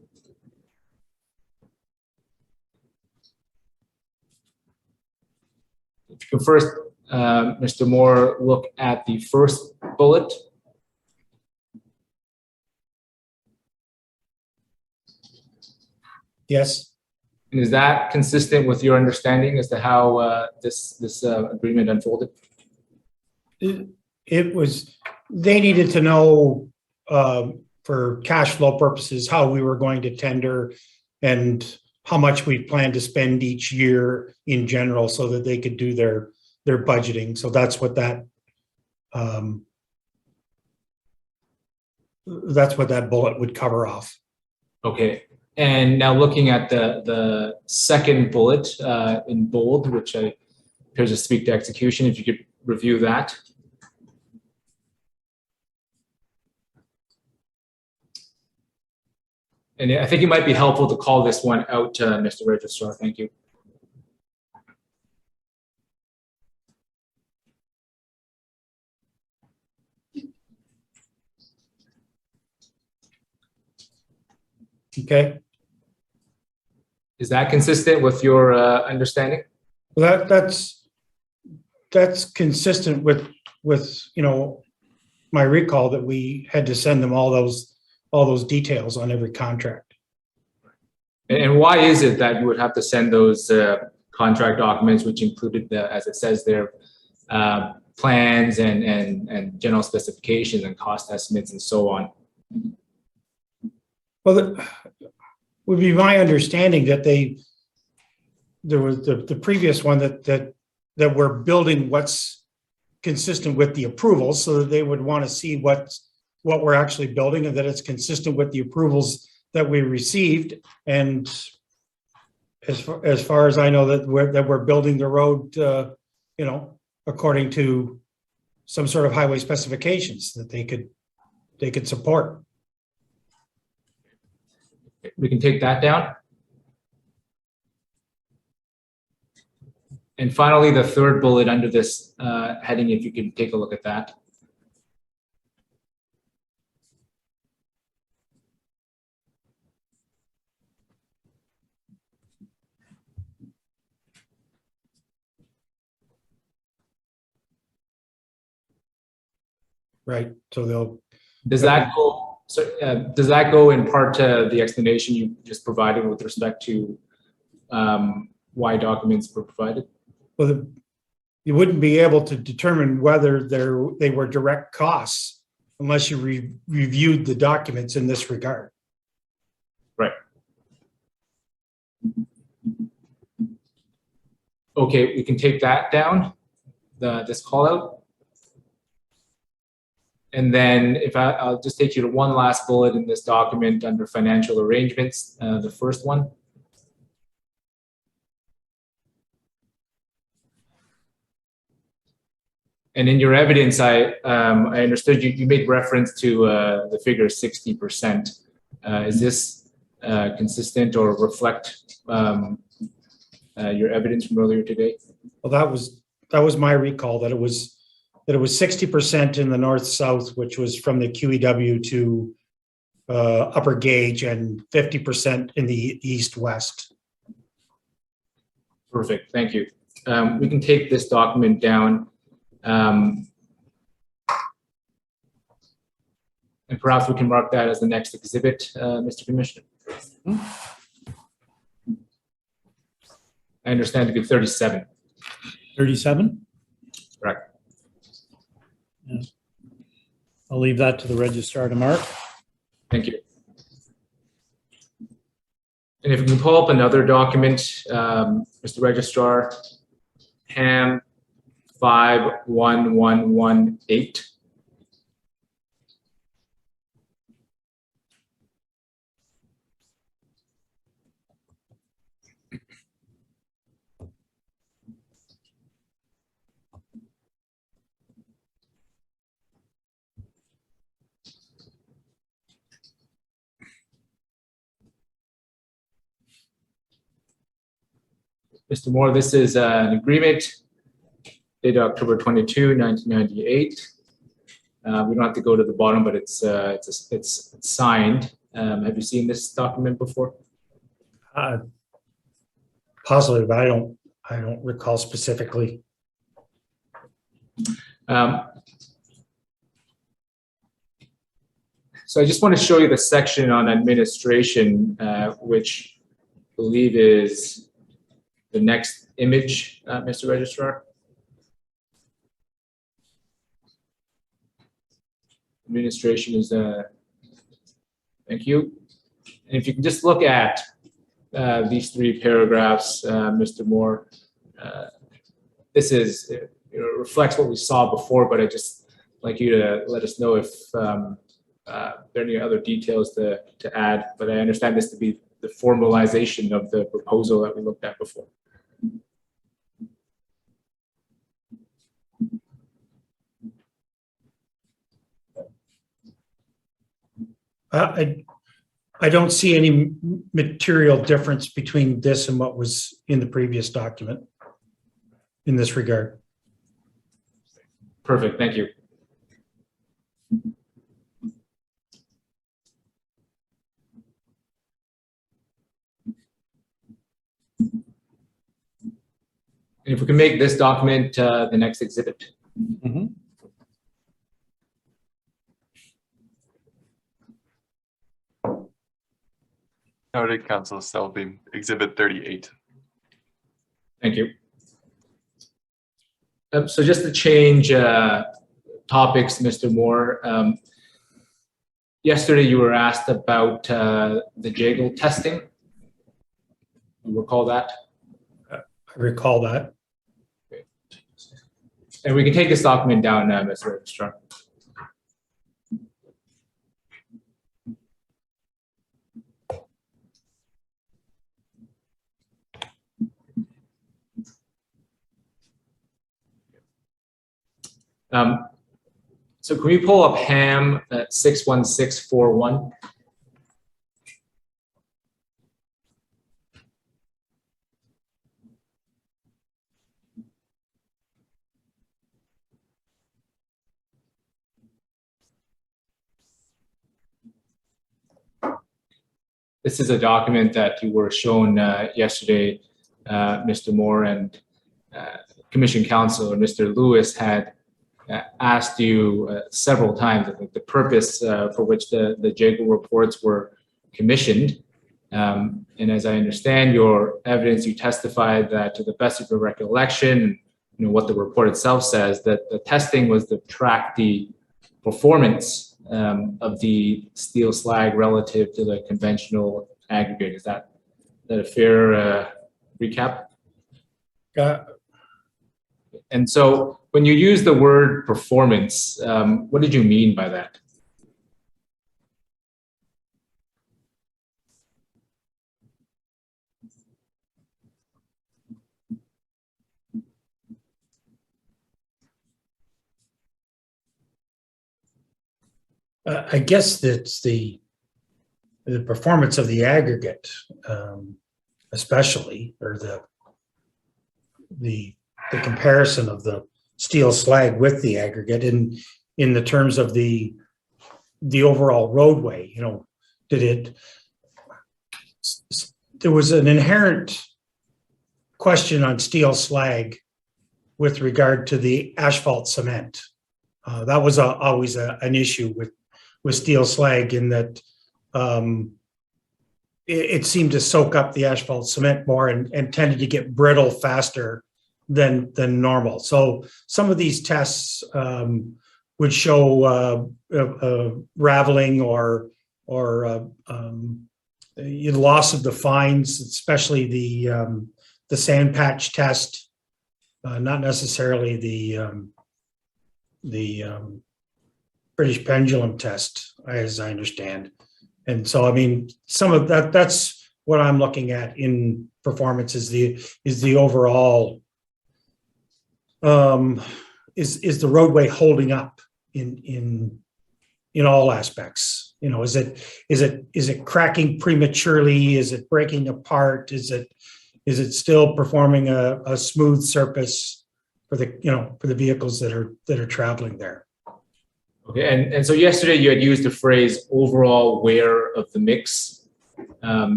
[SPEAKER 9] If you can first, Mr. Moore, look at the first bullet.
[SPEAKER 2] Yes.
[SPEAKER 9] And is that consistent with your understanding as to how this agreement unfolded?
[SPEAKER 2] It was, they needed to know for cash flow purposes how we were going to tender and how much we plan to spend each year in general so that they could do their budgeting. So that's what that bullet would cover off. Okay.
[SPEAKER 9] And now looking at the second bullet in bold, which appears to speak to execution, if you could review that. And I think it might be helpful to call this one out, Mr. Registrar. Thank you.
[SPEAKER 2] Okay.
[SPEAKER 9] Is that consistent with your understanding?
[SPEAKER 2] Well, that's consistent with my recall that we had to send them all those details on every contract.
[SPEAKER 9] And why is it that you would have to send those contract documents, which included as it says there, plans and general specifications and cost estimates and so on?
[SPEAKER 2] Well, would be my understanding that there was the previous one that we're building what's consistent with the approvals, so that they would want to see what we're actually building and that it's consistent with the approvals that we received. And as far as I know, that we're building the road, according to some sort of highway specifications that they could support.
[SPEAKER 9] We can take that down. And finally, the third bullet under this heading, if you can take a look at that.
[SPEAKER 2] Right. So
[SPEAKER 9] does that go in part to the explanation you just provided with respect to why documents were provided?
[SPEAKER 2] Well, you wouldn't be able to determine whether they were direct costs unless you reviewed the documents in this regard.
[SPEAKER 9] Right. Okay, we can take that down, this call out. And then I'll just take you to one last bullet in this document under financial arrangements, the first one. And in your evidence, I understood you made reference to the figure 60%. Is this consistent or reflect your evidence from earlier today?
[SPEAKER 2] Well, that was my recall, that it was 60% in the north-south, which was from the QEW to upper gauge, and 50% in the east-west.
[SPEAKER 9] Perfect, thank you. We can take this document down. And perhaps we can mark that as the next exhibit, Mr. Commissioner. I understand to be 37.
[SPEAKER 4] 37?
[SPEAKER 9] Correct.
[SPEAKER 4] Yes. I'll leave that to the registrar to mark.
[SPEAKER 9] Thank you. And if we can pull up another document, Mr. Registrar, HAM 51118. Mr. Moore, this is an agreement dated October 22, 1998. We don't have to go to the bottom, but it's signed. Have you seen this document before?
[SPEAKER 2] Possibly, but I don't recall specifically.
[SPEAKER 9] So I just want to show you the section on administration, which I believe is the next image, Mr. Registrar. Administration is, thank you. And if you can just look at these three paragraphs, Mr. Moore, this is, reflects what we saw before, but I'd just like you to let us know if there are any other details to add, but I understand this to be the formalization of the proposal that we looked at before.
[SPEAKER 2] I don't see any material difference between this and what was in the previous document in this regard.
[SPEAKER 9] Perfect, thank you. And if we can make this document the next exhibit.
[SPEAKER 4] Mm-hmm.
[SPEAKER 5] Noted, Council Selby, Exhibit 38.
[SPEAKER 9] Thank you. So just to change topics, Mr. Moore. Yesterday you were asked about the JAGL testing. You recall that?
[SPEAKER 2] I recall that.
[SPEAKER 9] And we can take this document down now, Mr. Registrar. So can we pull up HAM at 61641? This is a document that you were shown yesterday, Mr. Moore, and Commission Counsel, Mr. Lewis, had asked you several times, I think, the purpose for which the JAGL reports were commissioned. And as I understand your evidence, you testified that, to the best of your recollection, what the report itself says, that the testing was to track the performance of the steel slag relative to the conventional aggregate. Is that a fair recap?
[SPEAKER 2] Uh,
[SPEAKER 9] And so when you use the word performance, what did you mean by that?
[SPEAKER 2] I guess that's the performance of the aggregate, especially, or the comparison of the steel slag with the aggregate in the terms of the overall roadway. You know, there was an inherent question on steel slag with regard to the asphalt cement. That was always an issue with steel slag, in that it seemed to soak up the asphalt cement more and tended to get brittle faster than normal. So some of these tests would show raveling or loss of the fines, especially the sand patch test, not necessarily the British pendulum test, as I understand. And so, I mean, some of that's what I'm looking at in performance is the overall, is the roadway holding up in all aspects? You know, is it cracking prematurely? Is it breaking apart? Is it still performing a smooth surface for the vehicles that are traveling there?
[SPEAKER 9] Okay, and so yesterday you had used the phrase overall wear of the mix.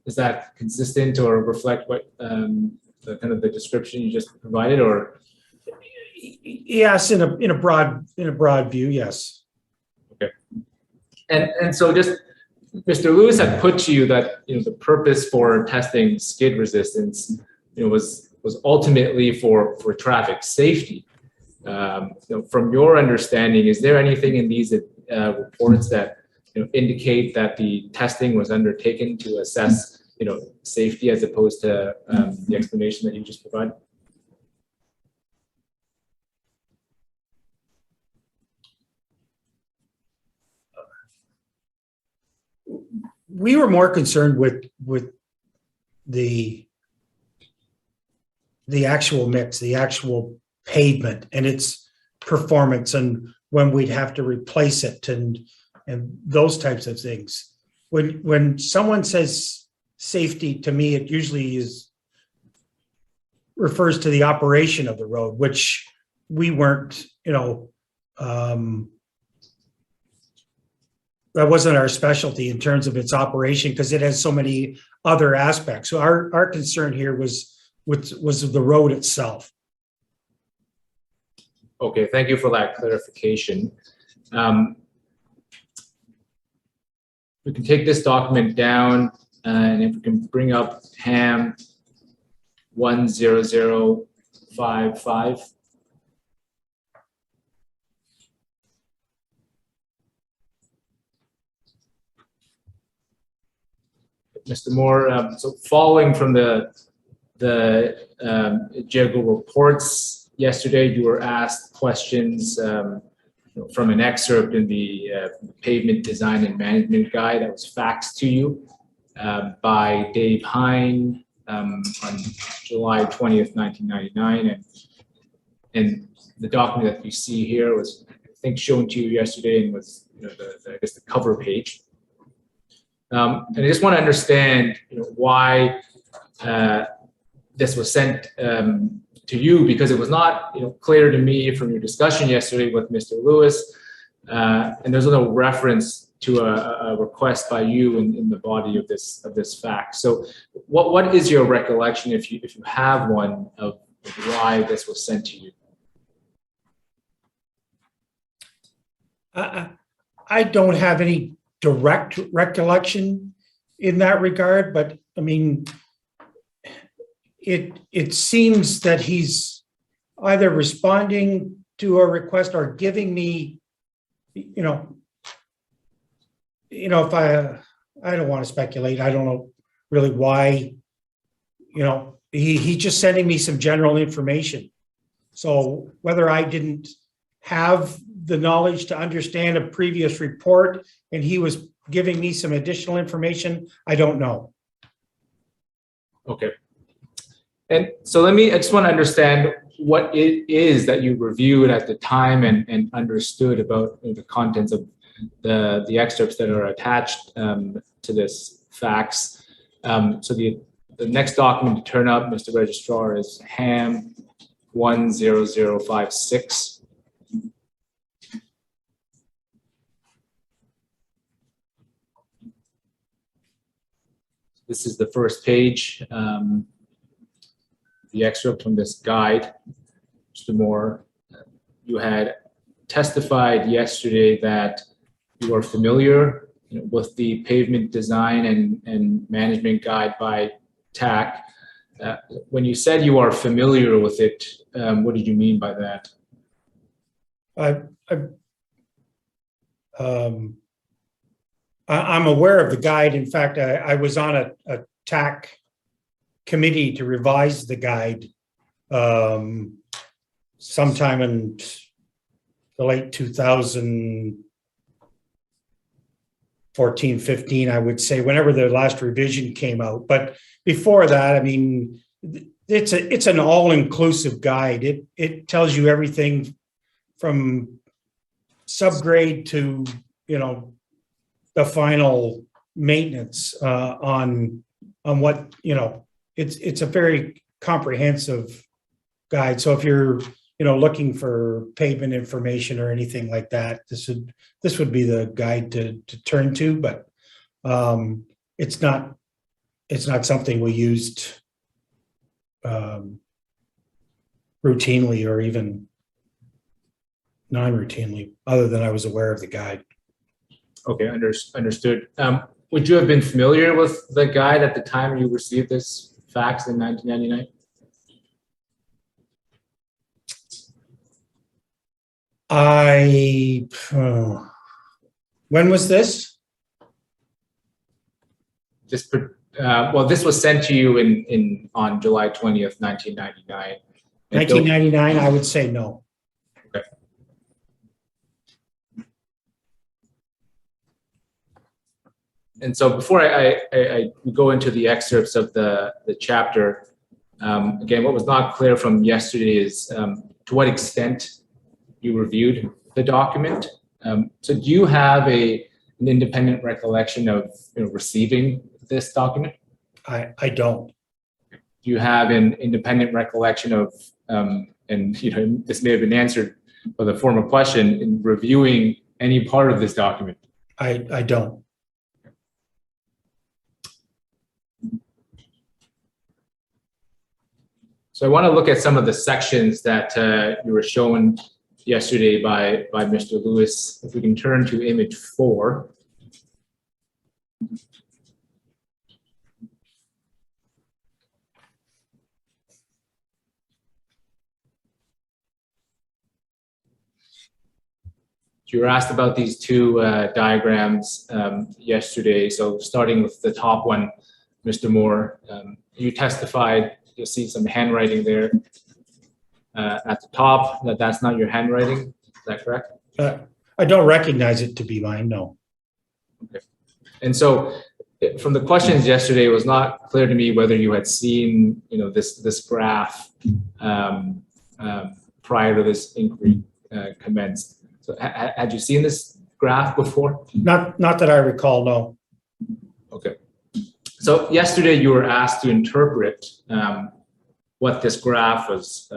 [SPEAKER 9] Is that consistent or reflect what the kind of the description you just provided, or?
[SPEAKER 2] Yes, in a broad view, yes.
[SPEAKER 9] Okay, and so just Mr. Lewis had put to you that the purpose for testing skid resistance was ultimately for traffic safety. From your understanding, is there anything in these reports that indicate that the testing was undertaken to assess safety as opposed to the explanation that you just provided?
[SPEAKER 2] We were more concerned with the actual mix, the actual pavement and its performance, and when we'd have to replace it and those types of things. When someone says safety, to me, it usually refers to the operation of the road, which we weren't, that wasn't our specialty in terms of its operation, because it has so many other aspects. So our concern here was the road itself.
[SPEAKER 9] Okay, thank you for that clarification. We can take this document down, and if we can bring up HAM 10055. Mr. Moore, so following from the JEGO reports yesterday, you were asked questions from an excerpt in the Pavement Design and Management Guide that was faxed to you by Dave Hine on July 20th, 1999. And the document that you see here was, I think, shown to you yesterday, and was I guess the cover page. And I just want to understand why this was sent to you, because it was not clear to me from your discussion yesterday with Mr. Lewis, and there's no reference to a request by you in the body of this fact. So what is your recollection, if you have one, of why this was sent to you?
[SPEAKER 2] I don't have any direct recollection in that regard, but I mean, it seems that he's either responding to a request or giving me, if I don't want to speculate. I don't know really why, he's just sending me some general information So whether I didn't have the knowledge to understand a previous report and he was giving me some additional information, I don't know.
[SPEAKER 9] Okay. And so I just want to understand what it is that you reviewed at the time and understood about the contents of the excerpts that are attached to this fax. So the next document to turn up, Mr. Registrar, is HAM 10056. This is the first page, the excerpt from this guide. Mr. Moore, you had testified yesterday that you are familiar with the pavement design and management guide by TAC. When you said you are familiar with it, what did you mean by that?
[SPEAKER 2] I'm aware of the guide. In fact, I was on a TAC committee to revise the guide sometime in the late 2014, 15, I would say, whenever the last revision came out. But before that, I mean, it's an all-inclusive guide. It tells you everything from subgrade to, the final maintenance on what, it's a very comprehensive guide. So if you're, looking for pavement information or anything like that, this would be the guide to turn to, but it's not something we used routinely or even non-routinely, other than I was aware of the guide.
[SPEAKER 9] Okay, understood. Would you have been familiar with the guide at the time you received this fax in 1999?
[SPEAKER 2] When was this?
[SPEAKER 9] Well, this was sent to you on July 20th, 1999.
[SPEAKER 2] 1999, I would say no.
[SPEAKER 9] Okay. And so before I go into the excerpts of the chapter, again, what was not clear from yesterday is to what extent you reviewed the document. So do you have an independent recollection of receiving this document?
[SPEAKER 2] I don't.
[SPEAKER 9] Do you have an independent recollection of, and this may have been answered by the former question, in reviewing any part of this document?
[SPEAKER 2] I don't.
[SPEAKER 9] So I want to look at some of the sections that you were shown yesterday by Mr. Lewis. If we can turn to image 4. You were asked about these two diagrams yesterday. So starting with the top one, Mr. Moore, you testified, you'll see some handwriting there at the top, that's not your handwriting. Is that correct?
[SPEAKER 2] I don't recognize it to be mine, no.
[SPEAKER 9] Okay. And so from the questions yesterday, it was not clear to me whether you had seen, this graph prior to this inquiry commenced. So had you seen this graph before?
[SPEAKER 2] Not that I recall, no.
[SPEAKER 9] Okay. So yesterday you were asked to interpret what this graph was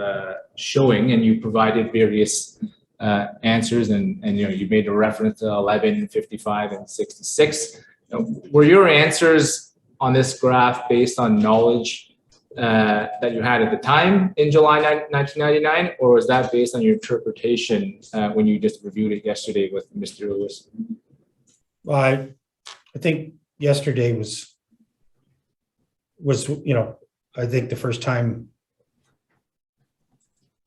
[SPEAKER 9] showing, and you provided various answers, and you made a reference to 11, 55, and 66. Were your answers on this graph based on knowledge that you had at the time in July 1999, or was that based on your interpretation when you just reviewed it yesterday with Mr. Lewis?
[SPEAKER 2] Well, I think yesterday was I think the first time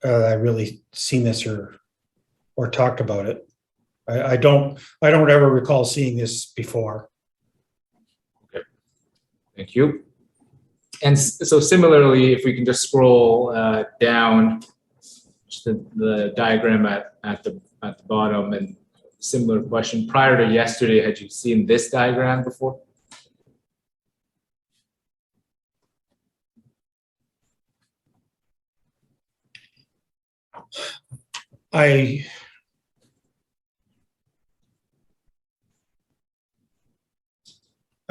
[SPEAKER 2] I really seen this or talked about it. I don't ever recall seeing this before.
[SPEAKER 9] Okay, thank you. And so similarly, if we can just scroll down just the diagram at the bottom, and similar question. Prior to yesterday, had you seen this diagram before?
[SPEAKER 2] I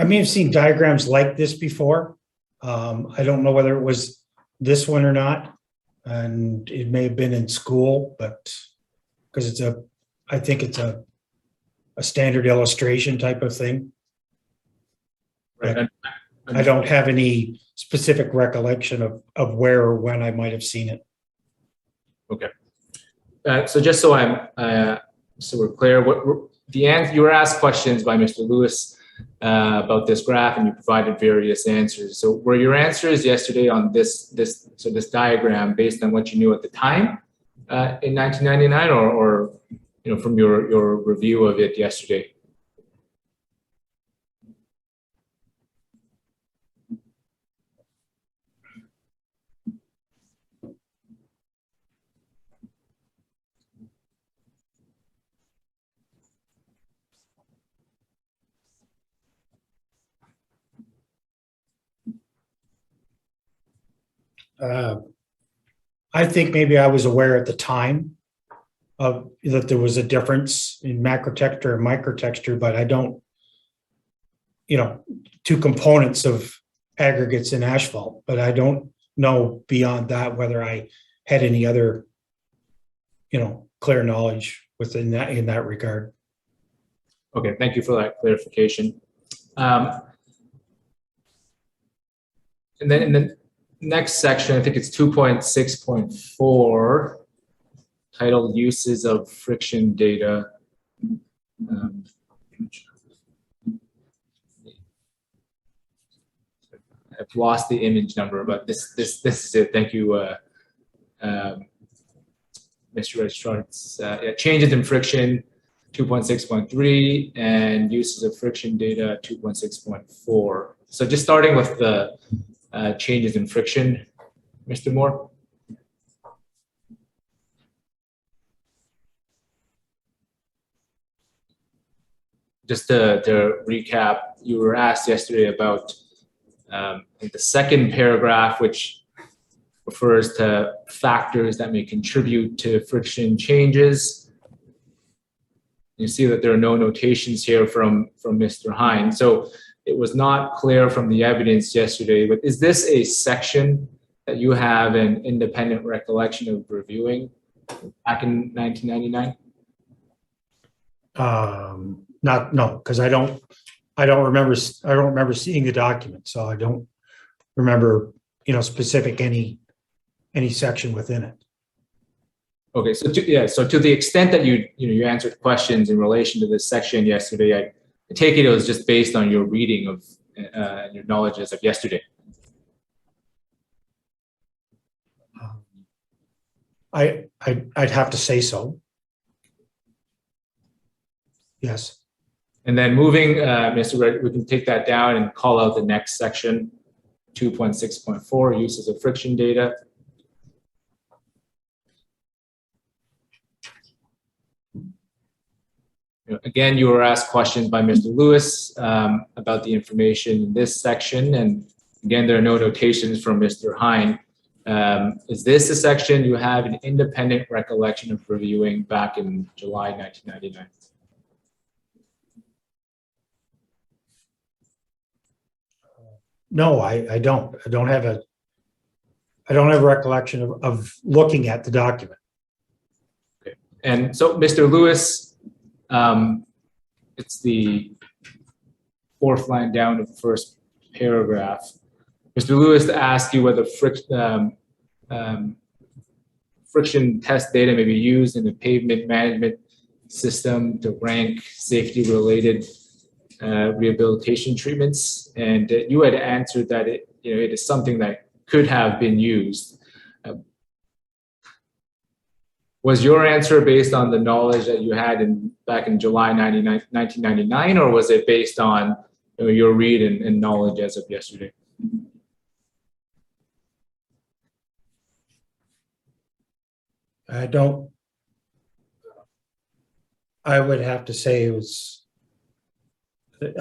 [SPEAKER 2] may have seen diagrams like this before. I don't know whether it was this one or not, and it may have been in school, but because I think it's a standard illustration type of thing.
[SPEAKER 9] Right.
[SPEAKER 2] I don't have any specific recollection of where or when I might have seen it.
[SPEAKER 9] Okay. So just so we're clear, you were asked questions by Mr. Lewis about this graph, and you provided various answers. So were your answers yesterday on this diagram based on what you knew at the time in 1999, or from your review of it yesterday?
[SPEAKER 2] I think maybe I was aware at the time of that there was a difference in macrotexture and microtexture, but I don't, two components of aggregates and asphalt, but I don't know beyond that whether I had any other, clear knowledge in that regard.
[SPEAKER 9] Okay, thank you for that clarification. And then in the next section, I think it's 2.6.4, titled Uses of Friction Data. I've lost the image number, but this is it. Thank you, Mr. Registrar. It's changes in friction 2.6.3 and uses of friction data 2.6.4. So just starting with the changes in friction, Mr. Moore. Just to recap, you were asked yesterday about the second paragraph, which refers to factors that may contribute to friction changes. You see that there are no notations here from Mr. Hine. So it was not clear from the evidence yesterday, but is this a section that you have an independent recollection of reviewing back in 1999?
[SPEAKER 2] No, because I don't remember seeing the document, so I don't remember, specific any section within it.
[SPEAKER 9] Okay, so to the extent that you answered questions in relation to this section yesterday, I take it was just based on your reading of your knowledge as of yesterday.
[SPEAKER 2] I'd have to say so. Yes.
[SPEAKER 9] And then moving, Mr. Red, we can take that down and call out the next section, 2.6.4, uses of friction data. Again, you were asked questions by Mr. Lewis about the information in this section. And again, there are no notations from Mr. Hine. Is this a section you have an independent recollection of reviewing back in July 1999?
[SPEAKER 2] No, I don't. I don't have a recollection of looking at the document.
[SPEAKER 9] Okay. And so, Mr. Lewis, it's the fourth line down of the first paragraph. Mr. Lewis asked you whether friction test data may be used in the pavement management system to rank safety-related rehabilitation treatments, and you had answered that it is something that could have been used. Was your answer based on the knowledge that you had back in July 1999, or was it based on your read and knowledge as of yesterday?
[SPEAKER 2] I would have to say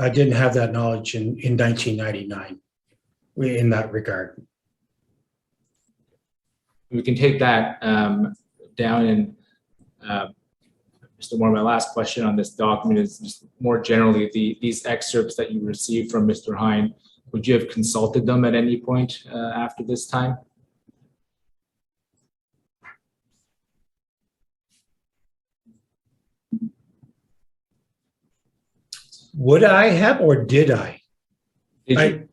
[SPEAKER 2] I didn't have that knowledge in 1999 in that regard.
[SPEAKER 9] We can take that down. And Mr. Moore, my last question on this document is just more generally these excerpts that you received from Mr. Hine. Would you have consulted them at any point after this time?
[SPEAKER 2] Would I have, or did I?
[SPEAKER 9] Do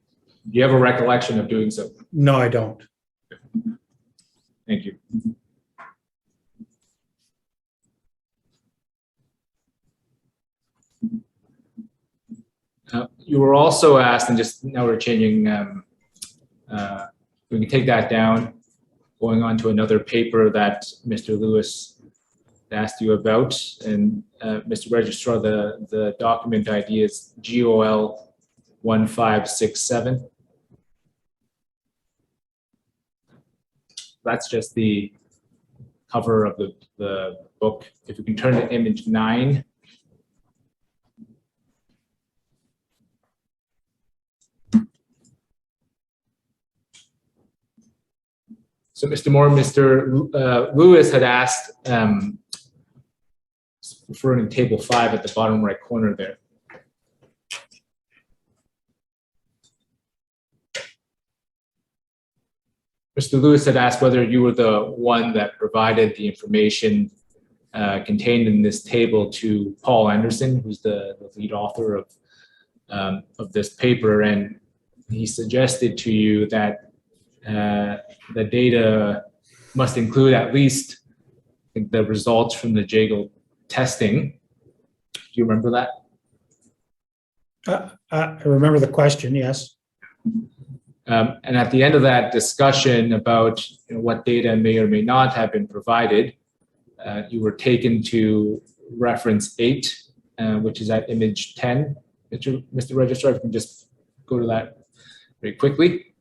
[SPEAKER 9] you have a recollection of doing so?
[SPEAKER 2] No, I don't.
[SPEAKER 9] Thank you. You were also asked, and just now we're changing, we can take that down, going on to another paper that Mr. Lewis asked you about. And Mr. Registrar, the document ID is GOL 1567. That's just the cover of the book. If you can turn to image 9. So Mr. Moore, Mr. Lewis had asked, referring to table 5 at the bottom right corner there. Mr. Lewis had asked whether you were the one that provided the information contained in this table to Paul Anderson, who's the lead author of this paper, and he suggested to you that the data must include at least the results from the JAGL testing. Do you remember that?
[SPEAKER 2] I remember the question, yes.
[SPEAKER 9] And at the end of that discussion about what data may or may not have been provided, you were taken to reference 8, which is at image 10. Mr. Registrar, if you can just go to that very quickly.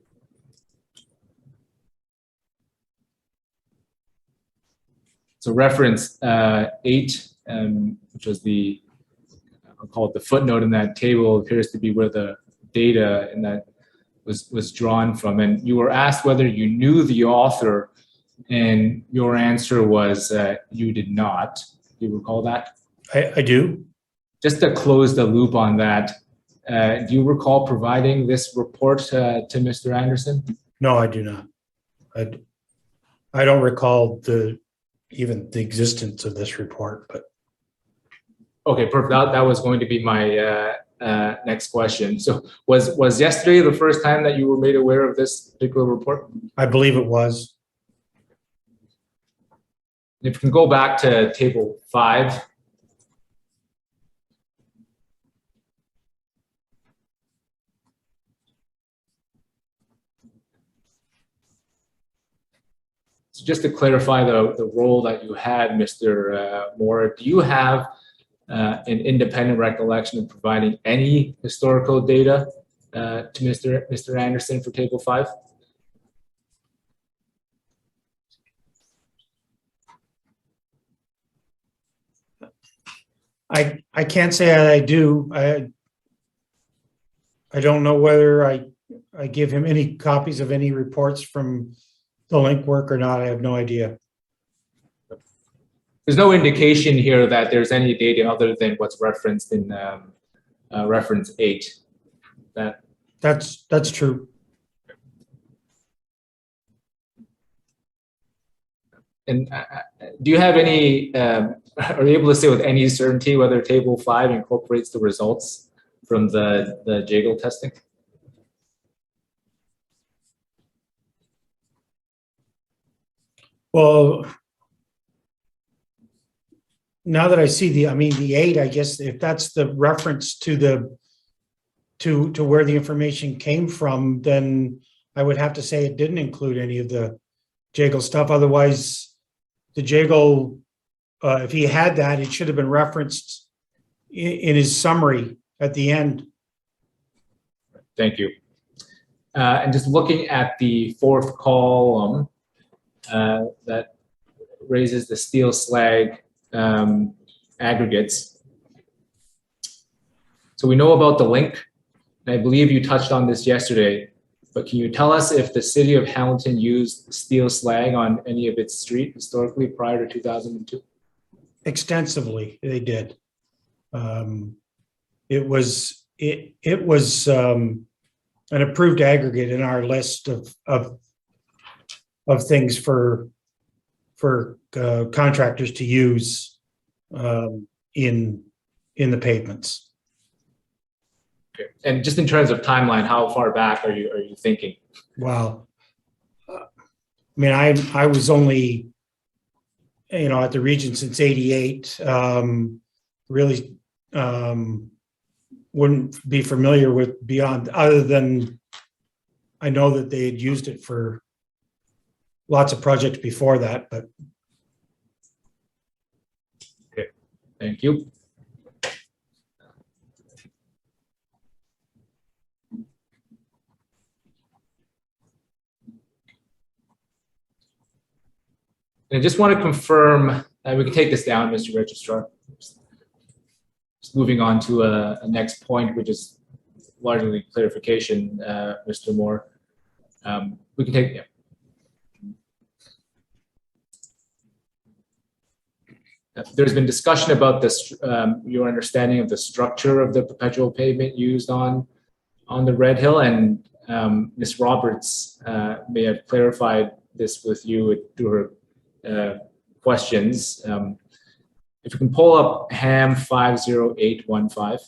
[SPEAKER 9] So reference 8, which was I'll call it the footnote in that table, appears to be where the data in that was drawn from. And you were asked whether you knew the author, and your answer was you did not. Do you recall that?
[SPEAKER 2] I do.
[SPEAKER 9] Just to close the loop on that, do you recall providing this report to Mr. Anderson?
[SPEAKER 2] No, I do not. I don't recall even the existence of this report, but.
[SPEAKER 9] Okay, perfect. That was going to be my next question. So was yesterday the first time that you were made aware of this particular report?
[SPEAKER 2] I believe it was.
[SPEAKER 9] If you can go back to table 5. So just to clarify the role that you had, Mr. Moore, do you have an independent recollection of providing any historical data to Mr. Anderson for table 5?
[SPEAKER 2] I can't say I do. I don't know whether I give him any copies of any reports from the link work or not. I have no idea.
[SPEAKER 9] There's no indication here that there's any data other than what's referenced in reference 8.
[SPEAKER 2] That's true.
[SPEAKER 9] And do you have any, are you able to say with any certainty whether table 5 incorporates the results from the JAGL testing?
[SPEAKER 2] Well, now that I see the 8, I guess if that's the reference to where the information came from, then I would have to say it didn't include any of the JAGL stuff. Otherwise, the JAGL, if he had that, it should have been referenced in his summary at the end.
[SPEAKER 9] Thank you. And just looking at the 4th column, that raises the steel slag aggregates. So we know about the link, and I believe you touched on this yesterday, but can you tell us if the city of Hamilton used steel slag on any of its street historically prior to 2002?
[SPEAKER 2] Extensively, they did. It was an approved aggregate in our list of things for contractors to use in the pavements.
[SPEAKER 9] Okay. And just in terms of timeline, how far back are you thinking?
[SPEAKER 2] Wow. I mean, I was only, at the region since '88. Really wouldn't be familiar with beyond, other than I know that they had used it for lots of projects before that, but.
[SPEAKER 9] Okay, thank you. And I just want to confirm, we can take this down, Mr. Registrar. Just moving on to a next point, which is largely clarification, Mr. Moore. We can take, yeah. There's been discussion about this, your understanding of the structure of the perpetual pavement used on the Red Hill, and Ms. Roberts may have clarified this with you through her questions. If you can pull up HAM 50815.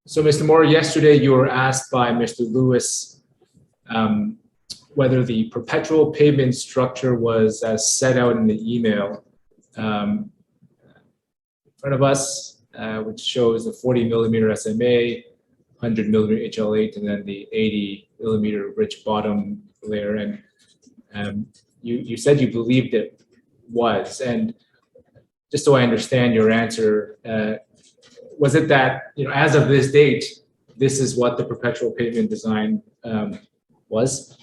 [SPEAKER 9] So, Mr. Moore, yesterday you were asked by Mr. Lewis whether the perpetual pavement structure was as set out in the email in front of us, which shows the 40 millimeter SMA, 100 millimeter HL8, and then the 80 millimeter rich bottom layer. And you said you believed it was. And just so I understand your answer, was it that, as of this date, this is what the perpetual pavement design was?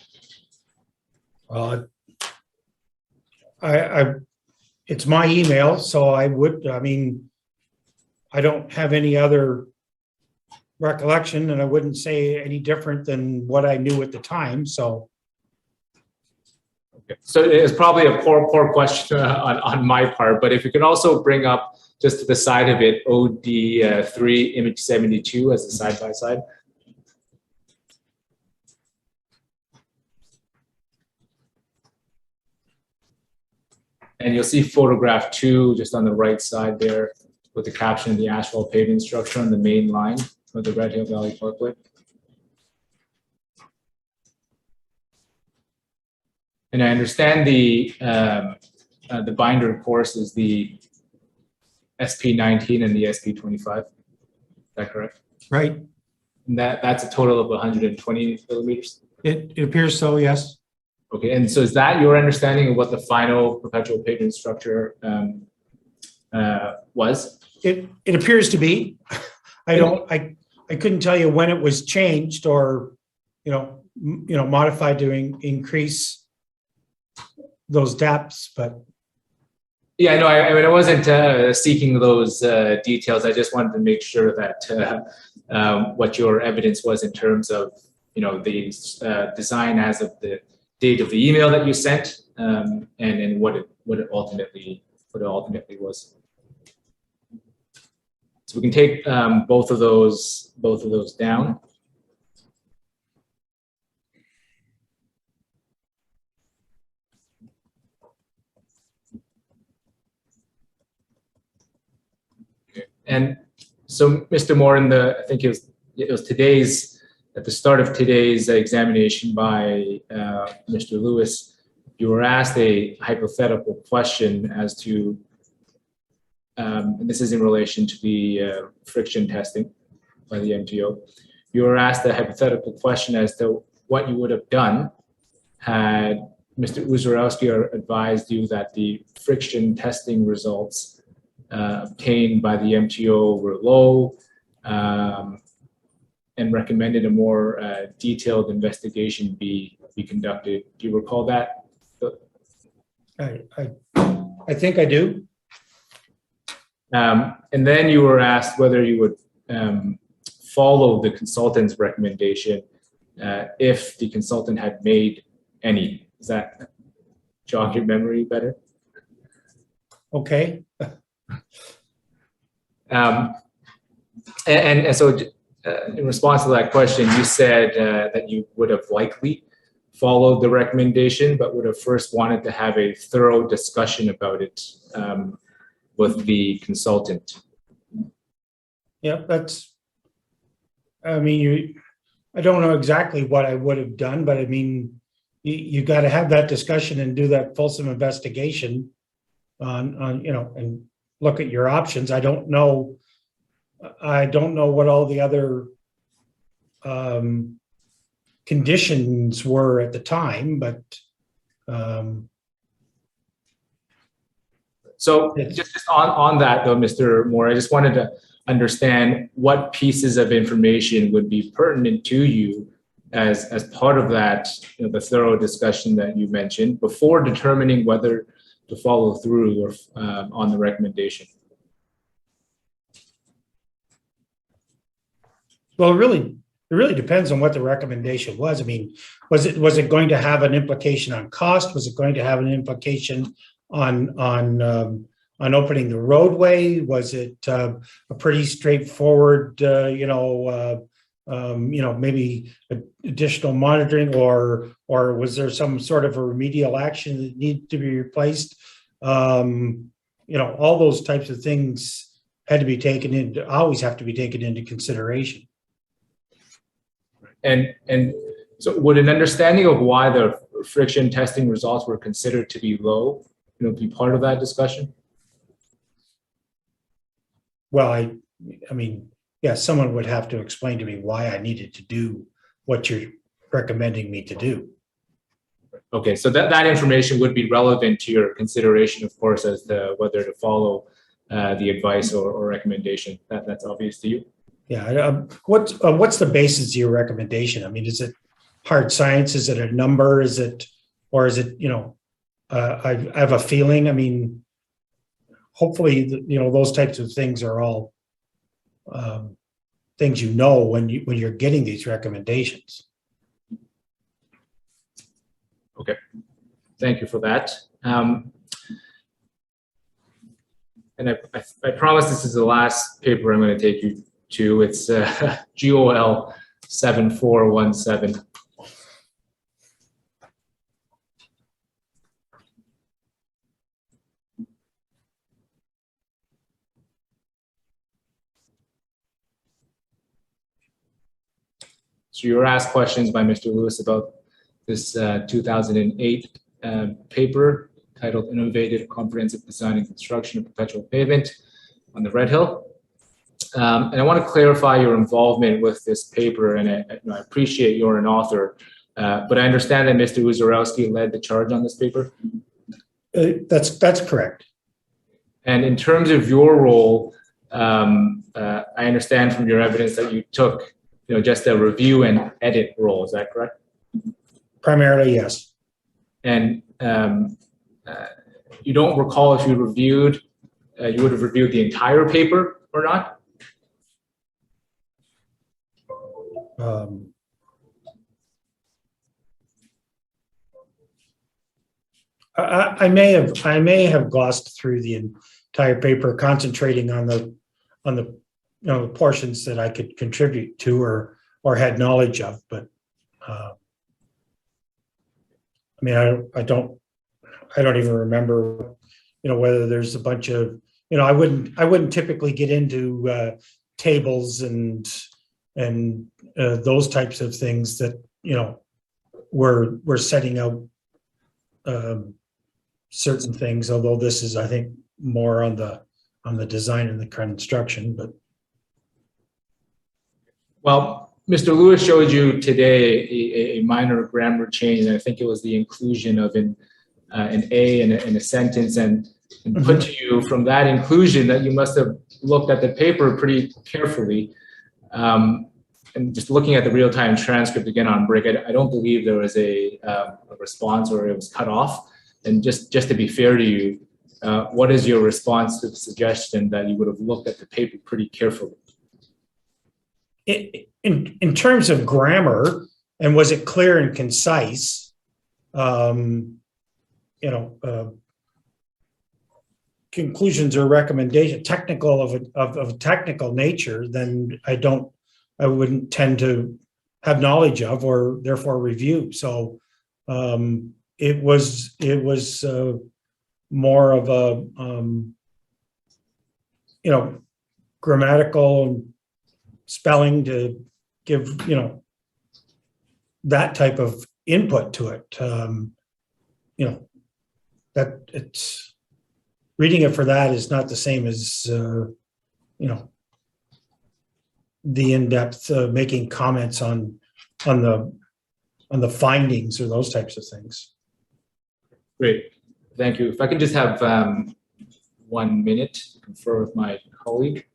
[SPEAKER 2] It's my email, so I don't have any other recollection, and I wouldn't say any different than what I knew at the time, so.
[SPEAKER 9] Okay. So it's probably a poor question on my part, but if you can also bring up just to the side of it, OD3 image 72 as a side-by-side. And you'll see photograph 2 just on the right side there with the caption, the asphalt paving structure on the main line of the Red Hill Valley Parkway. And I understand the binder, of course, is the SP19 and the SP25. Is that correct?
[SPEAKER 2] Right.
[SPEAKER 9] And that's a total of 120 millimeters?
[SPEAKER 2] It appears so, yes.
[SPEAKER 9] Okay, and so is that your understanding of what the final perpetual pavement structure was?
[SPEAKER 2] It appears to be. I couldn't tell you when it was changed or, modified to increase those depths, but.
[SPEAKER 9] Yeah, no, I mean, I wasn't seeking those details. I just wanted to make sure that what your evidence was in terms of, the design as of the date of the email that you sent, and what it ultimately was. So we can take both of those down. Okay. And so, Mr. Moore, I think it was today's. At the start of today's examination by Mr. Lewis, you were asked a hypothetical question as to, and this is in relation to the friction testing by the MTO. You were asked a hypothetical question as to what you would have done had Mr. Uzorowski advised you that the friction testing results obtained by the MTO were low, and recommended a more detailed investigation be conducted. Do you recall that?
[SPEAKER 2] I think I do.
[SPEAKER 9] And then you were asked whether you would follow the consultant's recommendation if the consultant had made any. Does that jog your memory better?
[SPEAKER 2] Okay.
[SPEAKER 9] And so in response to that question, you said that you would have likely followed the recommendation, but would have first wanted to have a thorough discussion about it with the consultant.
[SPEAKER 2] Yeah, I mean, I don't know exactly what I would have done, but I mean, you got to have that discussion and do that fulsome investigation on, you know, and look at your options. I don't know what all the other conditions were at the time, but
[SPEAKER 9] so just on that though, Mr. Moore, I just wanted to understand what pieces of information would be pertinent to you as part of that, you know, the thorough discussion that you mentioned before determining whether to follow through or on the recommendation.
[SPEAKER 2] well, it really depends on what the recommendation was. I mean, was it going to have an implication on cost? Was it going to have an implication on opening the roadway? Was it a pretty straightforward, maybe additional monitoring, or was there some sort of a remedial action that needed to be replaced? All those types of things had to be always have to be taken into consideration.
[SPEAKER 9] And so would an understanding of why the friction testing results were considered to be low, you know, be part of that discussion?
[SPEAKER 2] Well, I mean, yeah, someone would have to explain to me why I needed to do what you're recommending me to do.
[SPEAKER 9] Okay, so that information would be relevant to your consideration, of course, as to whether to follow the advice or recommendation. That's obvious to you.
[SPEAKER 2] Yeah. What's the basis of your recommendation? I mean, is it hard science? Is it a number? Is it I have a feeling. I mean, hopefully, those types of things are all things when you're getting these recommendations.
[SPEAKER 9] Okay, thank you for that. And I promise this is the last paper I'm going to take you to. It's GOL 7417. So you were asked questions by Mr. Lewis about this 2008 paper titled Innovative Comprehensive Design and Construction of Perpetual Pavement on the Red Hill. And I want to clarify your involvement with this paper, and I appreciate you're an author, but I understand that Mr. Uzorowski led the charge on this paper?
[SPEAKER 2] That's correct.
[SPEAKER 9] And in terms of your role, I understand from your evidence that you took just a review and edit role, is that correct?
[SPEAKER 2] Primarily, yes.
[SPEAKER 9] And you don't recall if you would have reviewed the entire paper or not?
[SPEAKER 2] I may have glossed through the entire paper, concentrating on the portions that I could contribute to or had knowledge of, but I mean, I don't even remember, whether there's a bunch of, I wouldn't typically get into tables and those types of things that, we're setting out certain things, although this is, I think, more on the design and the construction, but.
[SPEAKER 9] Well, Mr. Lewis showed you today a minor grammar change, and I think it was the inclusion of an A in a sentence, and put to you from that inclusion that you must have looked at the paper pretty carefully. And just looking at the real-time transcript again on break, I don't believe there was a response or it was cut off. And just to be fair to you, what is your response to the suggestion that you would have looked at the paper pretty carefully?
[SPEAKER 2] In terms of grammar, and was it clear and concise? Conclusions or recommendation, technical of technical nature, then I wouldn't tend to have knowledge of or therefore review. So it was more of a grammatical and spelling to give that type of input to it. That it's reading it for that is not the same as the in-depth making comments on the findings or those types of things.
[SPEAKER 9] Great, thank you. If I can just have 1 minute to confer with my colleague.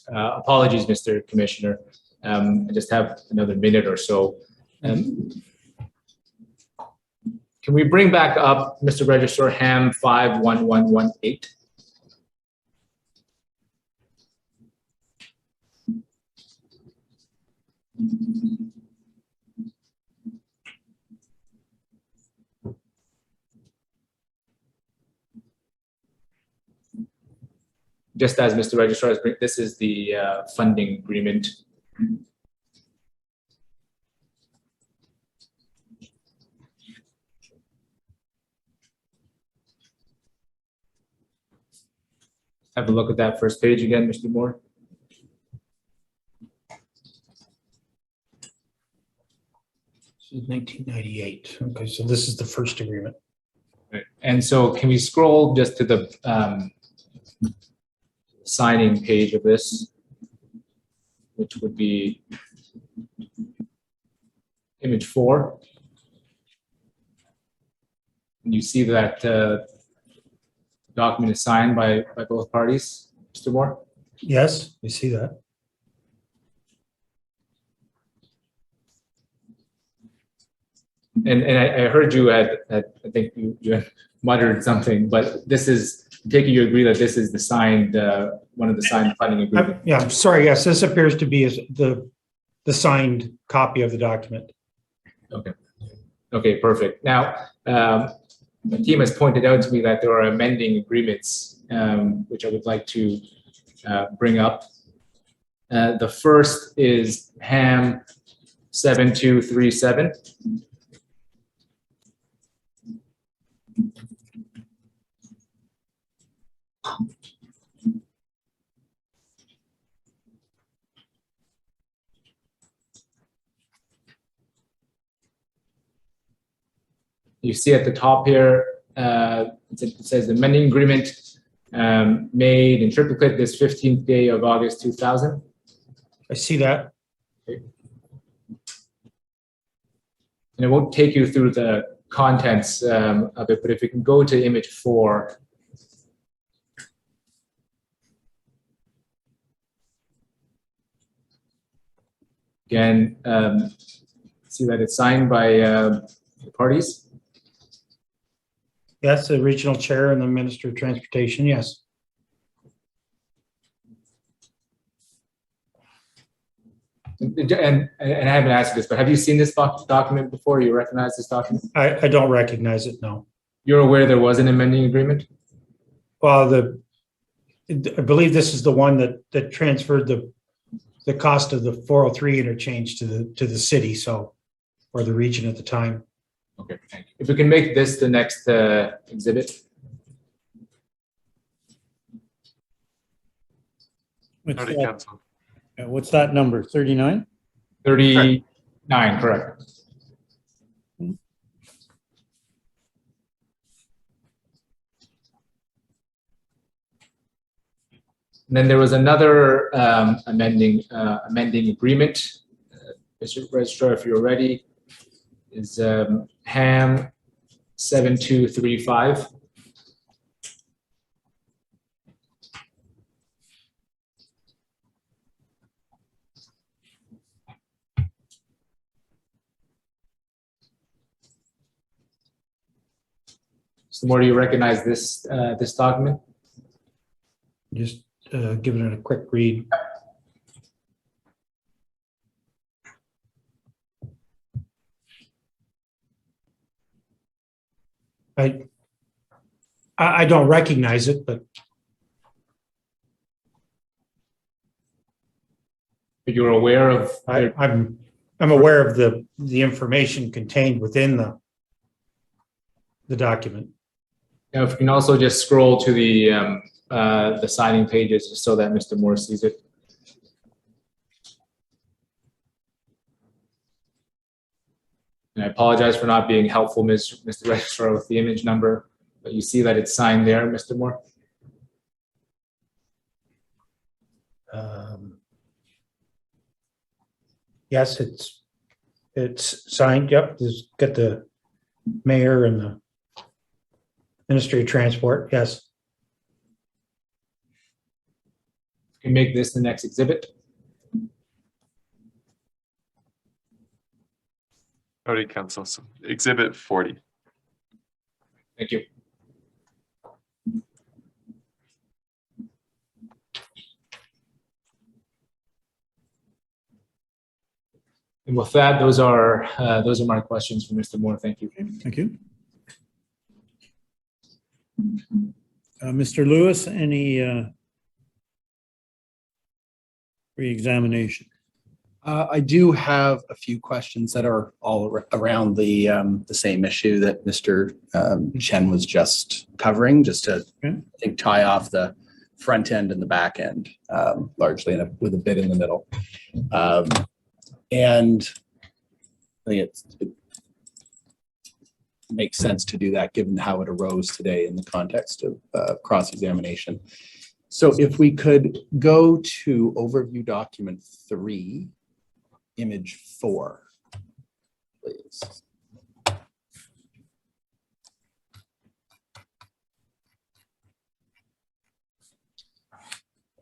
[SPEAKER 9] Apologies, Mr. Commissioner. I just have another minute or so. Can we bring back up Mr. Registrar Ham 51118? Just as Mr. Registrar is bringing, this is the funding agreement. Have a look at that first page again, Mr. Moore.
[SPEAKER 2] This is 1998. Okay, so this is the first agreement.
[SPEAKER 9] Right. And so can we scroll just to the signing page of this, which would be image 4. And you see that document is signed by both parties, Mr. Moore?
[SPEAKER 2] Yes, we see that.
[SPEAKER 9] And I heard you I think you had muttered something, but this is, taking you agree that this is the signed, one of the signed funding agreement.
[SPEAKER 2] Yeah, I'm sorry. Yes, this appears to be the signed copy of the document.
[SPEAKER 9] Okay. Okay, perfect. Now, the team has pointed out to me that there are amending agreements, which I would like to bring up. The first is HAM 7237. You see at the top here, it says the amending agreement made in triplicate this 15th day of August 2000.
[SPEAKER 2] I see that.
[SPEAKER 9] Okay. And it won't take you through the contents of it, but if you can go to image 4. Again, see that it's signed by the parties.
[SPEAKER 2] Yes, the regional chair and the Minister of Transportation, yes.
[SPEAKER 9] And I haven't asked you this, but have you seen this document before? You recognize this document?
[SPEAKER 2] I don't recognize it, no.
[SPEAKER 9] You're aware there was an amending agreement?
[SPEAKER 2] Well, I believe this is the one that transferred the cost of the 403 interchange to the city, so, or the region at the time.
[SPEAKER 9] Okay, thank you. If we can make this the next exhibit.
[SPEAKER 4] What's that number, 39?
[SPEAKER 9] 39, correct. And then there was another amending agreement. Mr. Registrar, if you're ready, is HAM 7235. Mr. Moore, do you recognize this this document?
[SPEAKER 2] Just giving it a quick read. I don't recognize it, but
[SPEAKER 9] You're aware of
[SPEAKER 2] I'm aware of the information contained within the document.
[SPEAKER 9] Now, if you can also just scroll to the signing pages just so that Mr. Moore sees it. And I apologize for not being helpful, Mr. Registrar, with the image number, but you see that it's signed there, Mr. Moore?
[SPEAKER 2] Yes, it's signed. Yep, it's got the mayor and the Ministry of Transport. Yes.
[SPEAKER 9] You can make this the next exhibit.
[SPEAKER 5] Already, Council. So exhibit 40.
[SPEAKER 9] Thank you. And with that, those are my questions for Mr. Moore. Thank you.
[SPEAKER 4] Thank you. Mr. Lewis, any re-examination?
[SPEAKER 1] I do have a few questions that are all around the same issue that Mr. Chen was just covering, just to I think tie off the front end and the back end, largely with a bit in the middle. And I think it makes sense to do that given how it arose today in the context of cross-examination. So if we could go to overview document 3, image 4, please.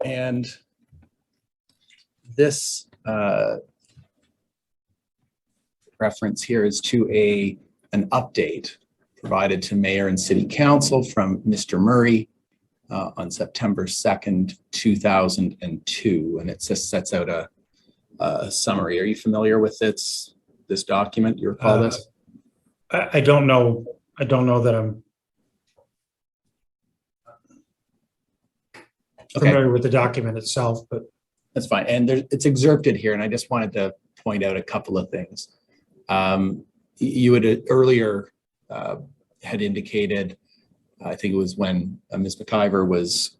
[SPEAKER 1] And this reference here is to an update provided to Mayor and City Council from Mr. Murray on September 2nd, 2002. And it just sets out a summary. Are you familiar with this document? You recall this?
[SPEAKER 2] I don't know. I don't know that I'm familiar with the document itself, but
[SPEAKER 1] that's fine. And it's excerpted here, and I just wanted to point out a couple of things. You had earlier had indicated, I think it was when Ms. McIver was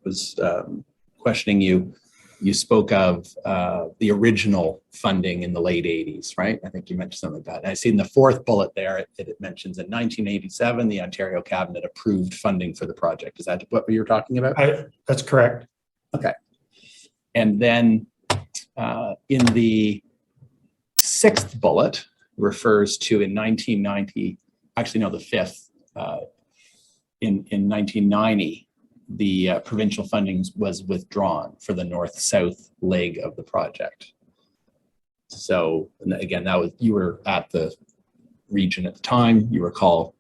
[SPEAKER 1] questioning you, you spoke of the original funding in the late 80s, right? I think you mentioned something like that. And I see in the 4th bullet there, it mentions in 1987, the Ontario Cabinet approved funding for the project. Is that what you're talking about?
[SPEAKER 2] That's correct.
[SPEAKER 1] Okay. And then in the 6th bullet refers to in 1990, actually no, the 5th, in 1990, the provincial funding was withdrawn for the north-south leg of the project. So again, that was, you were at the region at the time. You recall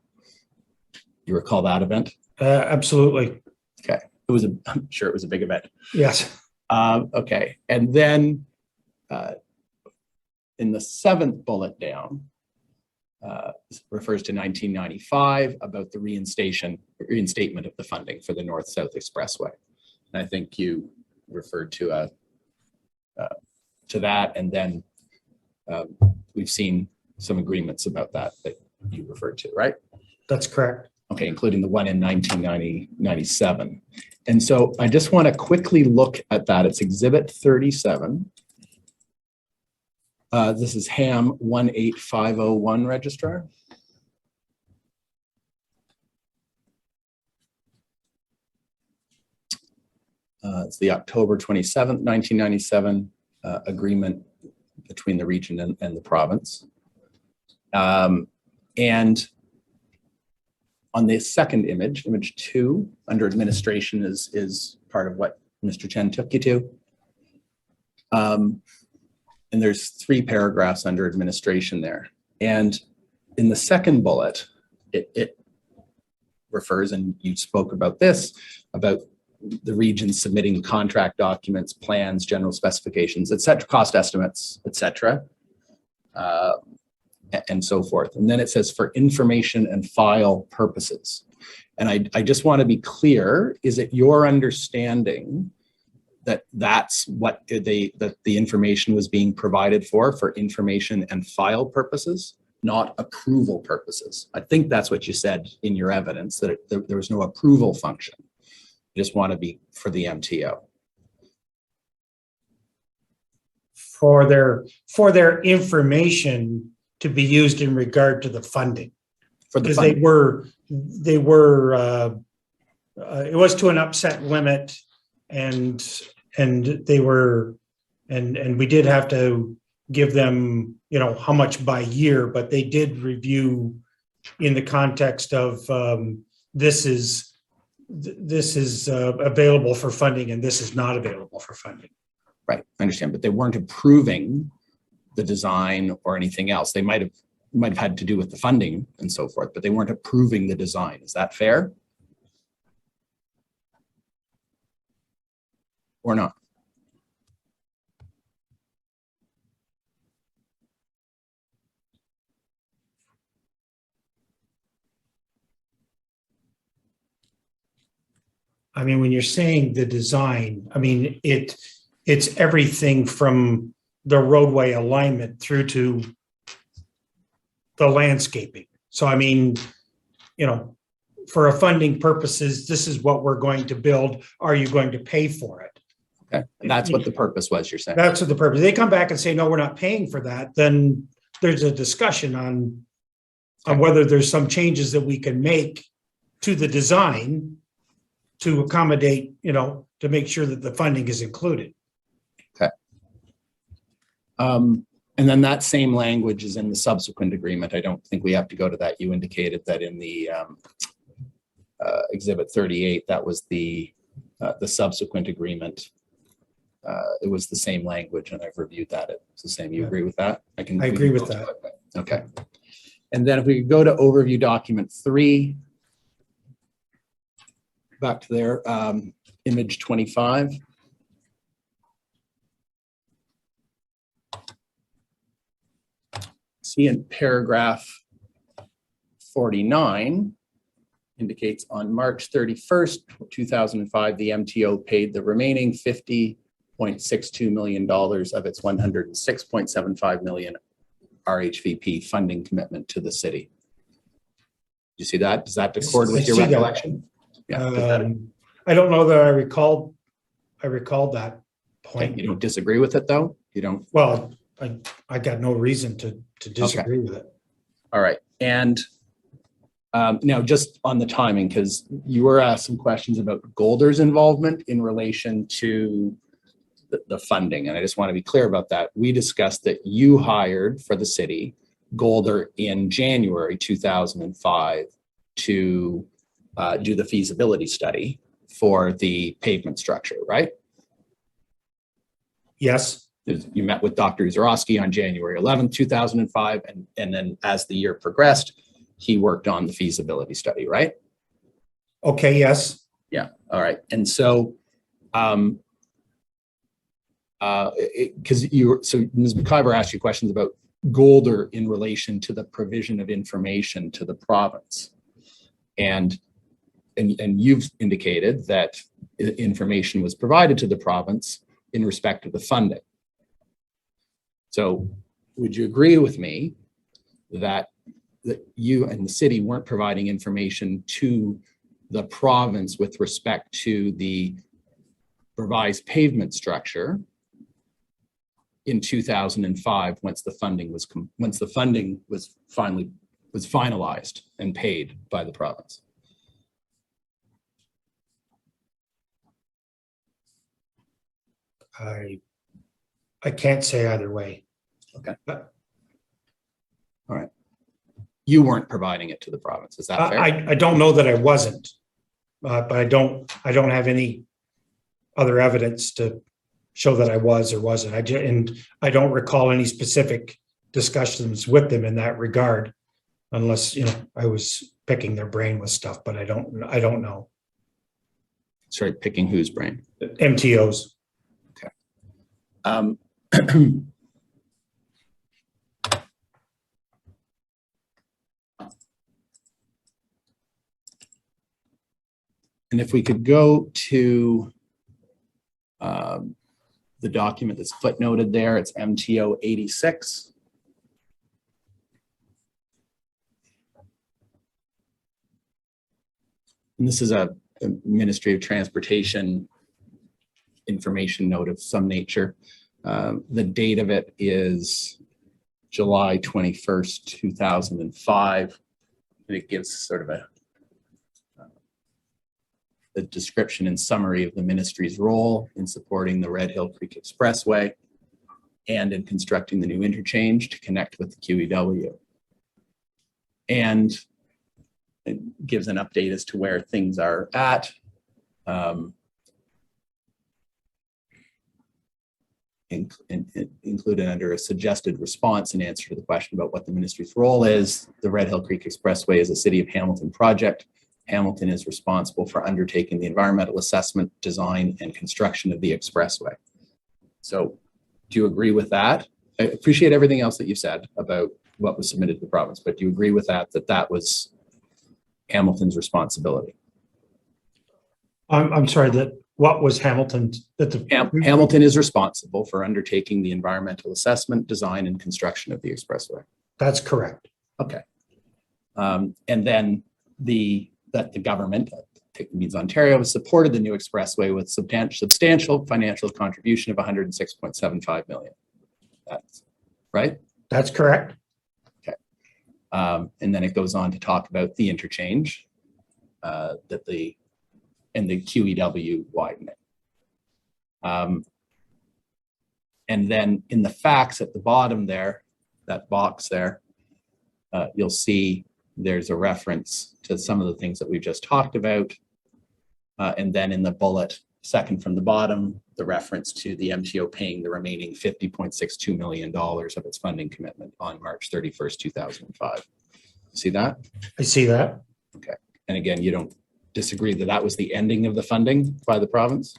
[SPEAKER 1] that event?
[SPEAKER 2] Absolutely.
[SPEAKER 1] Okay. I'm sure it was a big event.
[SPEAKER 2] Yes.
[SPEAKER 1] Okay. And then in the 7th bullet down, refers to 1995 about the reinstatement of the funding for the North-South Expressway. And I think you referred to that, and then we've seen some agreements about that you referred to, right?
[SPEAKER 2] That's correct.
[SPEAKER 1] Okay, including the one in 1997. And so I just want to quickly look at that. It's Exhibit 37. This is HAM 18501 registrar. It's the October 27th, 1997 agreement between the region and the province. And on the second image, image 2, under administration is part of what Mr. Chen took you to. And there's 3 paragraphs under administration there. And in the second bullet, it refers, and you spoke about this, about the region submitting contract documents, plans, general specifications, et cetera, cost estimates, et cetera, and so forth. And then it says for information and file purposes. And I just want to be clear, is it your understanding that that's what that the information was being provided for information and file purposes, not approval purposes? I think that's what you said in your evidence, that there was no approval function. You just want to be for the MTO.
[SPEAKER 2] For their information to be used in regard to the funding.
[SPEAKER 1] For the
[SPEAKER 2] Because
[SPEAKER 1] funding.
[SPEAKER 2] they were it was to an upset limit, and they were, and we did have to give them, you know, how much by year, but they did review in the context of this is available for funding and this is not available for funding.
[SPEAKER 1] Right, I understand, but they weren't approving the design or anything else. They might have had to do with the funding and so forth, but they weren't approving the design. Is that fair? Or not?
[SPEAKER 2] I mean, when you're saying the design, I mean, it's everything from the roadway alignment through to the landscaping. So, I mean, you know, for a funding purposes, this is what we're going to build. Are you going to pay for it?
[SPEAKER 1] Okay, and that's what the purpose was, you're saying?
[SPEAKER 2] That's what the purpose. They come back and say, no, we're not paying for that. Then there's a discussion on whether there's some changes that we can make to the design to accommodate, you know, to make sure that the funding is included.
[SPEAKER 1] Okay. And then that same language is in the subsequent agreement. I don't think we have to go to that. You indicated that in the Exhibit 38, that was the subsequent agreement. It was the same language, and I've reviewed that. It's the same. You agree with that?
[SPEAKER 2] I agree with that.
[SPEAKER 1] Okay. And then if we could go to overview document 3, back to there, image 25. See in paragraph 49, indicates on March 31st, 2005, the MTO paid the remaining $50.62 million of its $106.75 million RHVP funding commitment to the city. Do you see that? Does that accord with your recollection? Yeah.
[SPEAKER 2] I don't know that I recalled that point.
[SPEAKER 1] Okay, you don't disagree with it though? You don't?
[SPEAKER 2] Well, I got no reason to disagree with it.
[SPEAKER 1] All right. And now just on the timing, because you were asked some questions about Golder's involvement in relation to the funding. And I just want to be clear about that. We discussed that you hired for the city Golder in January 2005 to do the feasibility study for the pavement structure, right?
[SPEAKER 2] Yes.
[SPEAKER 1] You met with Dr. Uzorowski on January 11th, 2005, and then as the year progressed, he worked on the feasibility study, right?
[SPEAKER 2] Okay, yes.
[SPEAKER 1] Yeah, all right. And so because so Ms. McIver asked you questions about Golder in relation to the provision of information to the province. And you've indicated that information was provided to the province in respect of the funding. So would you agree with me that you and the city weren't providing information to the province with respect to the revised pavement structure in 2005 once the funding was finalized and paid by the province?
[SPEAKER 2] I can't say either way.
[SPEAKER 1] Okay. All right. You weren't providing it to the province. Is that fair?
[SPEAKER 2] I don't know that I wasn't, but I don't have any other evidence to show that I was or wasn't. And I don't recall any specific discussions with them in that regard, unless, you know, I was picking their brain with stuff, but I don't know.
[SPEAKER 1] Sorry, picking whose brain?
[SPEAKER 2] MTOs.
[SPEAKER 1] Okay. And if we could go to the document that's footnoted there, it's MTO 86. And this is a Ministry of Transportation information note of some nature. The date of it is July 21st, 2005. And it gives sort of a description and summary of the ministry's role in supporting the Red Hill Creek Expressway and in constructing the new interchange to connect with the QEW. And it gives an update as to where things are at. Included under a suggested response in answer to the question about what the ministry's role is. The Red Hill Creek Expressway is a City of Hamilton project. Hamilton is responsible for undertaking the environmental assessment, design, and construction of the expressway. So do you agree with that? I appreciate everything else that you said about what was submitted to the province, but do you agree with that was Hamilton's responsibility?
[SPEAKER 2] I'm sorry, that what was Hamilton's?
[SPEAKER 1] Hamilton is responsible for undertaking the environmental assessment, design, and construction of the expressway.
[SPEAKER 2] That's correct.
[SPEAKER 1] Okay. And then that the government, means Ontario, has supported the new expressway with substantial financial contribution of 106.75 million. That's right?
[SPEAKER 2] That's correct.
[SPEAKER 1] Okay. And then it goes on to talk about the interchange, and the QEW widening. And then in the facts at the bottom there, that box there, you'll see there's a reference to some of the things that we've just talked about. And then in the bullet, second from the bottom, the reference to the MTO paying the remaining $50.62 million of its funding commitment on March 31st, 2005. See that?
[SPEAKER 2] I see that.
[SPEAKER 1] Okay. And again, you don't disagree that that was the ending of the funding by the province?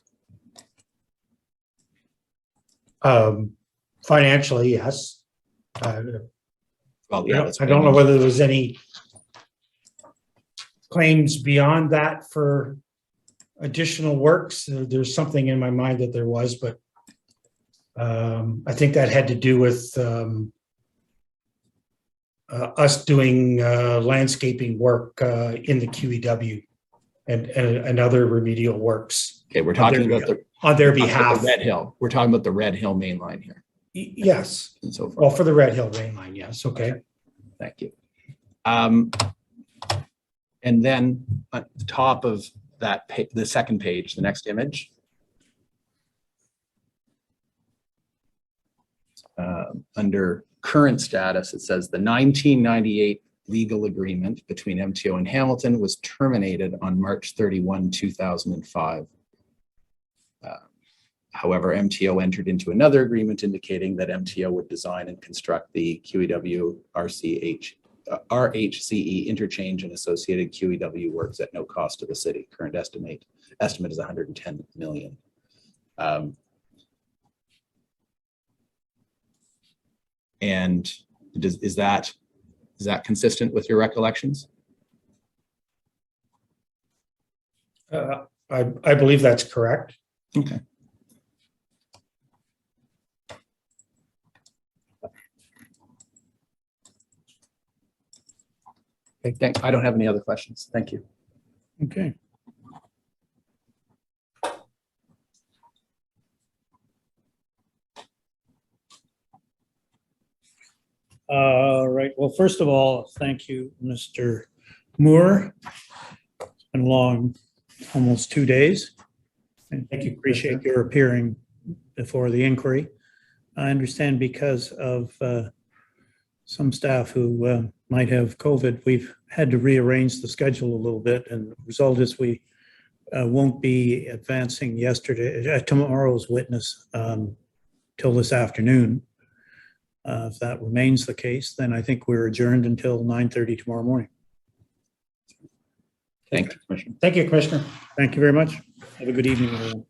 [SPEAKER 2] Financially, yes.
[SPEAKER 1] Well, yeah,
[SPEAKER 2] I don't know whether there was any claims beyond that for additional works. There's something in my mind that there was, but I think that had to do with us doing landscaping work in the QEW and other remedial works.
[SPEAKER 1] Okay, we're talking about
[SPEAKER 2] on their behalf.
[SPEAKER 1] The Red Hill. We're talking about the Red Hill main line here.
[SPEAKER 2] Yes.
[SPEAKER 1] And so forth.
[SPEAKER 2] Well, for the Red Hill main line, yes. Okay.
[SPEAKER 1] Thank you. And then at the top of that, the second page, the next image, under current status, it says the 1998 legal agreement between MTO and Hamilton was terminated on March 31, 2005. However, MTO entered into another agreement indicating that MTO would design and construct the QEW RHCE interchange and associated QEW works at no cost to the city. Current estimate is 110 million. And is that consistent with your recollections?
[SPEAKER 2] I believe that's correct.
[SPEAKER 1] Okay. Okay, thanks. I don't have any other questions. Thank you.
[SPEAKER 4] Okay. All right. Well, first of all, thank you, Mr. Moore. It's been long, almost 2 days. And
[SPEAKER 2] Thank you.
[SPEAKER 4] appreciate your appearing before the inquiry. I understand because of some staff who might have COVID, we've had to rearrange the schedule a little bit, and the result is we won't be advancing tomorrow's witness till this afternoon. If that remains the case, then I think we're adjourned until 9:30 tomorrow morning.
[SPEAKER 1] Thank you, Commissioner.
[SPEAKER 2] Thank you, Commissioner.
[SPEAKER 4] Thank you very much. Have a good evening, everyone.